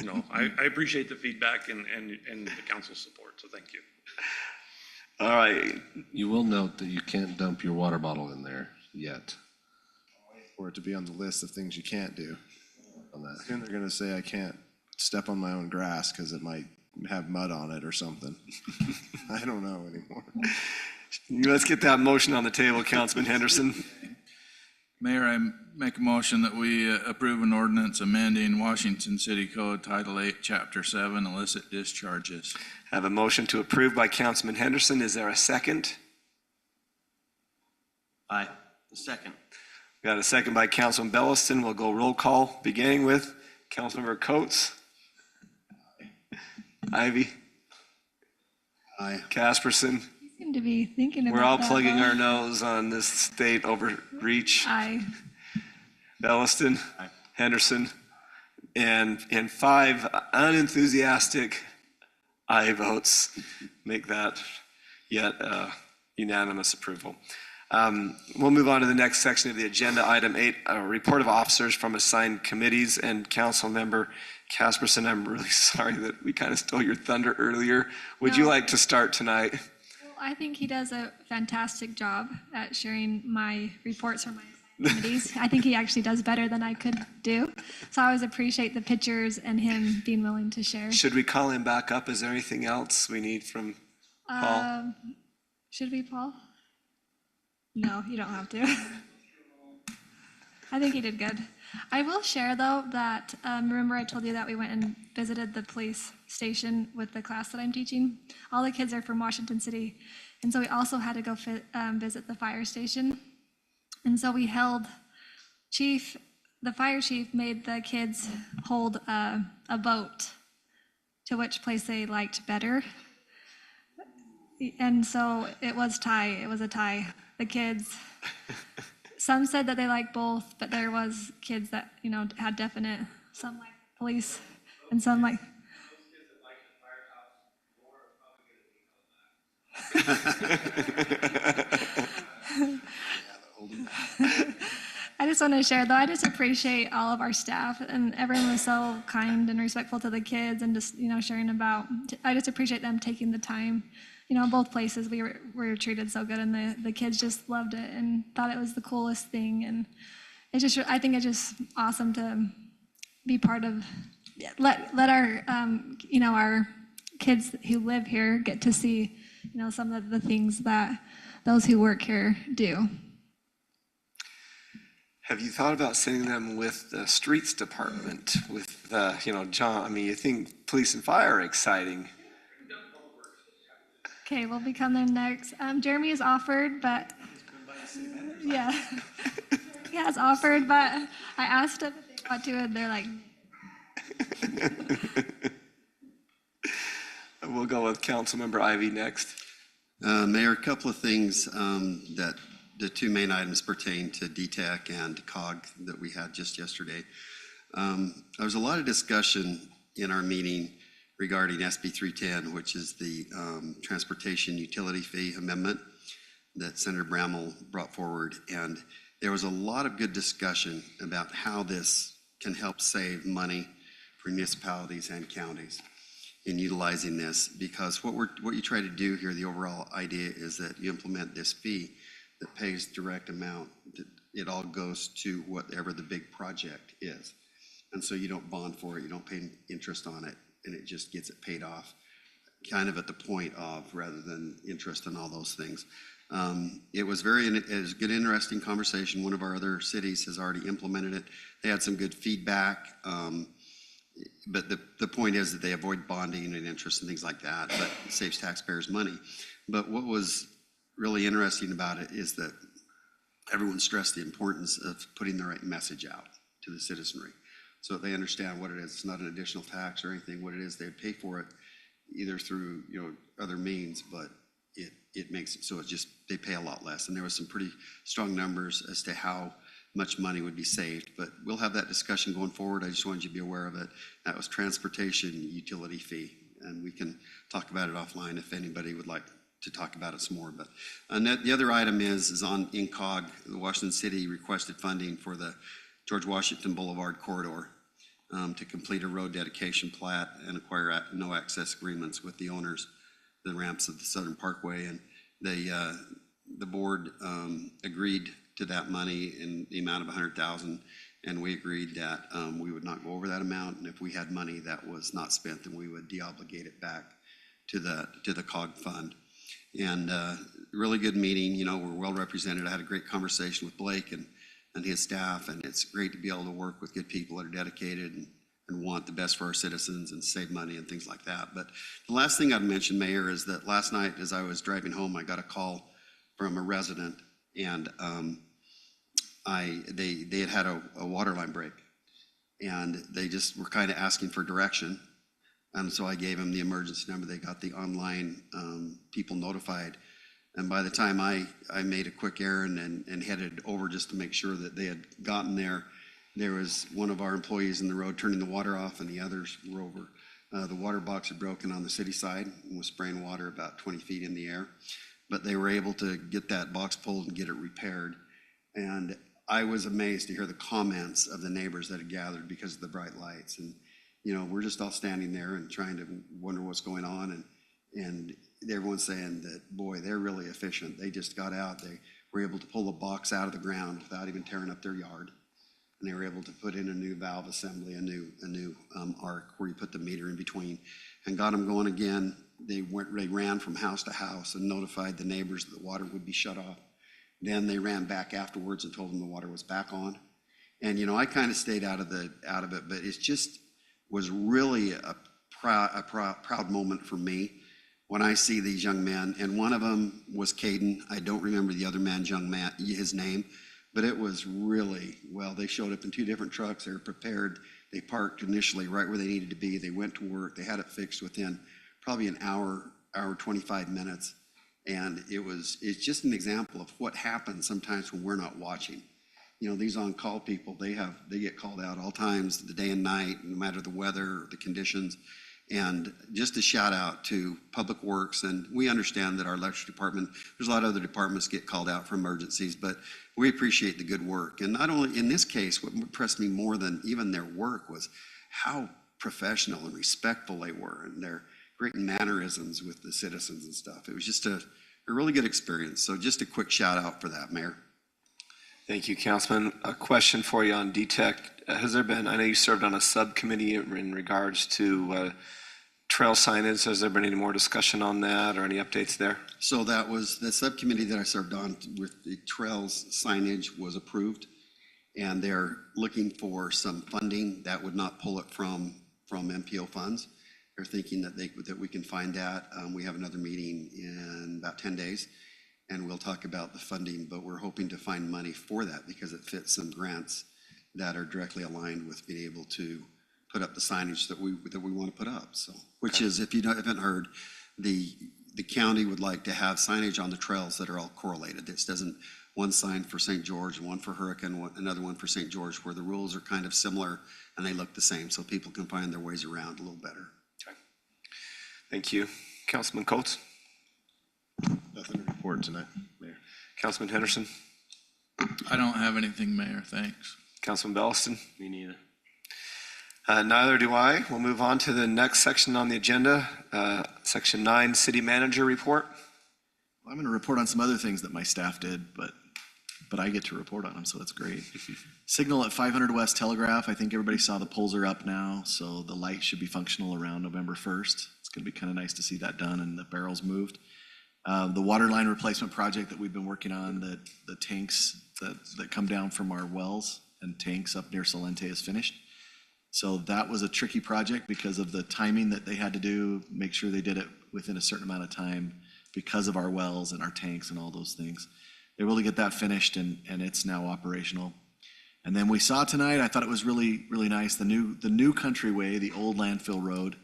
No, I appreciate the feedback and the council's support, so thank you. All right, You will note that you can't dump your water bottle in there yet. For it to be on the list of things you can't do. On that. Soon they're gonna say I can't step on my own grass because it might have mud on it or something. I don't know anymore. let's get that motion on the table, Councilman Henderson. Mayor, I make a motion that we approve an ordinance amending Washington City Code Title 8, Chapter 7, illicit discharges. I have a motion to approve by Councilman Henderson. Is there a second? Aye. Second. Got a second by Councilman Belliston. We'll go roll call, beginning with Councilmember Coates. Ivy. Aye. Casperson. You seem to be thinking about We're all that, plugging huh? our nose on this state overreach. Aye. Belliston. Henderson. And 5 unenthusiastic aye votes make that yet unanimous approval. We'll move on to the next section of the agenda, item 8, a report of officers from assigned committees. And Council Member Casperson, I'm really sorry that we kind of stole your thunder earlier. Would you No. like to start tonight? Well, I think he does a fantastic job at sharing my reports from my committees. I think he actually does better than I could do. So I always appreciate the pictures and him being willing to share. Should we call him back up? Is there anything else we need from Paul? Should we, Paul? No, you don't have to. I think he did good. I will share, though, that remember I told you that we went and visited the police station with the class that I'm teaching? All the kids are from Washington City. And so we also had to go visit the fire station. And so we held, the fire chief made the kids hold a vote to which place they liked better. And so it was a tie. The kids, some said that they liked both, but there was kids that, had definite, some like police and some like. I just want to share, though, I just appreciate all of our staff, and everyone was so kind and respectful to the kids, and just, sharing about, I just appreciate them taking the time. Both places we were treated so good, and the kids just loved it and thought it was the coolest thing. And I think it's just awesome to be part of, let our, our kids who live here get to see, some of the things that those who work here do. Have you thought about sending them with the streets department, with the, John, I mean, you think police and fire are exciting. Okay, we'll be coming next. Jeremy has offered, but, yeah. He has offered, but I asked him if they want to, and they're like. We'll go with Councilmember Ivy next. Mayor, a couple of things that the 2 main items pertain to DTEC and COG that we had just yesterday. There was a lot of discussion in our meeting regarding SB 310, which is the transportation utility fee amendment that Senator Bramall brought forward. And there was a lot of good discussion about how this can help save money for municipalities and counties in utilizing this, because what you try to do here, the overall idea is that you implement this fee that pays direct amount. It all goes to whatever the big project is. And so you don't bond for it, you don't pay interest on it, and it just gets it paid off kind of at the point of, rather than interest and all those things. It was a good, interesting conversation. One of our other cities has already implemented it. They had some good feedback. But the point is that they avoid bonding and interest and things like that, but it saves taxpayers money. But what was really interesting about it is that everyone stressed the importance of putting the right message out to the citizenry, so that they understand what it is. It's not an additional tax or anything. What it is, they pay for it either through other means, but it makes it so it's just they pay a lot less. And there was some pretty strong numbers as to how much money would be saved, but we'll have that discussion going forward. I just wanted you to be aware of it. That was transportation utility fee, and we can talk about it offline if anybody would like to talk about it some more. But the other item is on INCOG. The Washington City requested funding for the George Washington Boulevard corridor to complete a road dedication plat and acquire no access agreements with the owners, the ramps of the Southern Parkway. And the board agreed to that money in the amount of $100,000, and we agreed that we would not go over that amount, and if we had money that was not spent, then we would deobligate it back to the COG fund. And really good meeting. You know, we're well represented. I had a great conversation with Blake and his staff, and it's great to be able to work with good people that are dedicated and want the best for our citizens and save money and things like that. But the last thing I'd mention, Mayor, is that last night as I was driving home, I got a call from a resident, and they had a water line break, and they just were kind of asking for direction. And so I gave them the emergency number. They got the online people notified. And by the time I made a quick errand and headed over just to make sure that they had gotten there, there was one of our employees in the road turning the water off, and the others were over. The water box had broken on the city side and was spraying water about 20 feet in the air. But they were able to get that box pulled and get it repaired. And I was amazed to hear the comments of the neighbors that had gathered because of the bright lights. And, you know, we're just all standing there and trying to wonder what's going on. And everyone's saying that, boy, they're really efficient. They just got out. They were able to pull the box out of the ground without even tearing up their yard. And they were able to put in a new valve assembly, a new arc where you put the meter in between, and got them going again. They ran from house to house and notified the neighbors that the water would be shut off. Then they ran back afterwards and told them the water was back on. And, you know, I kind of stayed out of it, but it just was really a proud moment for me when I see these young men. And one of them was Caden. I don't remember the other man's his name, but it was really, well, they showed up in 2 different trucks. They were prepared. They parked initially right where they needed to be. They went to work. They had it fixed within probably an hour, 25 minutes. And it's just an example of what happens sometimes when we're not watching. You know, these on-call people, they get called out all times, the day and night, no matter the weather or the conditions. And just a shout out to Public Works, and we understand that our electric department, there's a lot of other departments get called out for emergencies, but we appreciate the good work. And not only in this case, what impressed me more than even their work was how professional and respectful they were, and their great mannerisms with the citizens and stuff. It was just a really good experience. So just a quick shout out for that, Mayor. Thank you, Councilman. A question for you on DTEC. Has there been, I know you served on a subcommittee in regards to trail signage. Has there been any more discussion on that or any updates there? So that was the subcommittee that I served on with the trails signage was approved, and they're looking for some funding that would not pull it from MPO funds. They're thinking that we can find that. We have another meeting in about 10 days, and we'll talk about the funding, but we're hoping to find money for that because it fits some grants that are directly aligned with being able to put up the signage that we want to put up. So, which is, if you haven't heard, the county would like to have signage on the trails that are all correlated. This doesn't one sign for St. George, one for Hurricane, another one for St. George, where the rules are kind of similar and they look the same, so people can find their ways around a little better. Okay. Thank you. Councilman Coates? Nothing to report tonight, Mayor. Councilman Henderson? I don't have anything, Mayor, thanks. Councilman Belliston? Me neither. Neither do I. We'll move on to the next section on the agenda, Section 9, City Manager Report. I'm going to report on some other things that my staff did, but I get to report on them, so that's great. Signal at 500 West Telegraph. I think everybody saw the poles are up now, so the light should be functional around November 1st. It's going to be kind of nice to see that done and the barrels moved. The water line replacement project that we've been working on, the tanks that come down from our wells and tanks up near Salente is finished. So that was a tricky project because of the timing that they had to do, make sure they did it within a certain amount of time because of our wells and our tanks and all those things. They were able to get that finished and it's now operational. And then we saw tonight, I thought it was really, really nice, the new Countryway, the old landfill road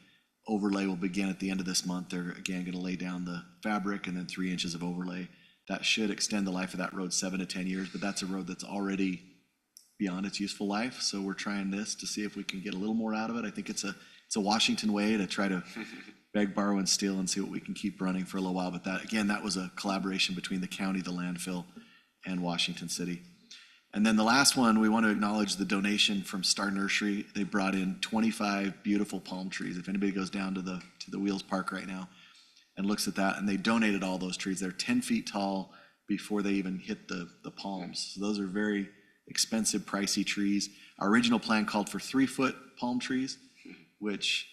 overlay will begin at the end of this month. They're again going to lay down the fabric and then 3 inches of overlay. That should extend the life of that road 7 to 10 years, but that's a road that's already beyond its useful life. So we're trying this to see if we can get a little more out of it. I think it's a Washington way to try to beg, borrow, and steal and see what we can keep running for a little while. But that, again, that was a collaboration between the county, the landfill, and Washington City. And then the last one, we want to acknowledge the donation from Star Nursery. They brought in 25 beautiful palm trees. If anybody goes down to the Wheels Park right now and looks at that, and they donated all those trees. They're 10 feet tall before they even hit the palms. So those are very expensive, pricey trees. Our original plan called for 3-foot palm trees, which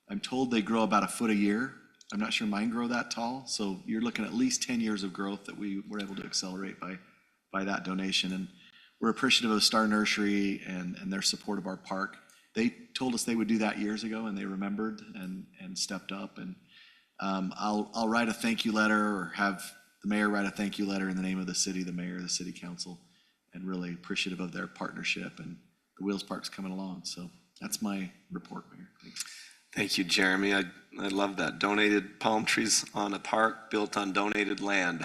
I'm told they grow about a foot a year. I'm not sure mine grow that tall. So you're looking at least 10 years of growth that we were able to accelerate by that donation. And we're appreciative of Star Nursery and their support of our park. They told us they would do that years ago, and they remembered and stepped up. And I'll write a thank you letter, or have the mayor write a thank you letter in the name of the city, the mayor, the city council, and really appreciative of their partnership, and the Wheels Park's coming along. So that's my report, Mayor. Thanks. Thank you, Jeremy. I love that. Donated palm trees on a park built on donated land.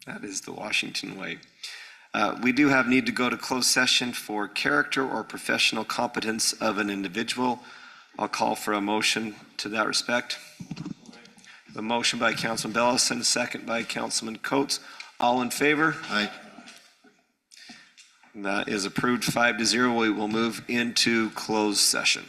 That is the Washington way. We do have need to go to closed session for character or professional competence of an individual. I'll call for a motion to that respect. A motion by Councilman Bellison, a second by Councilman Coates. All in favor? Aye. That is approved 5-0. We will move into closed session.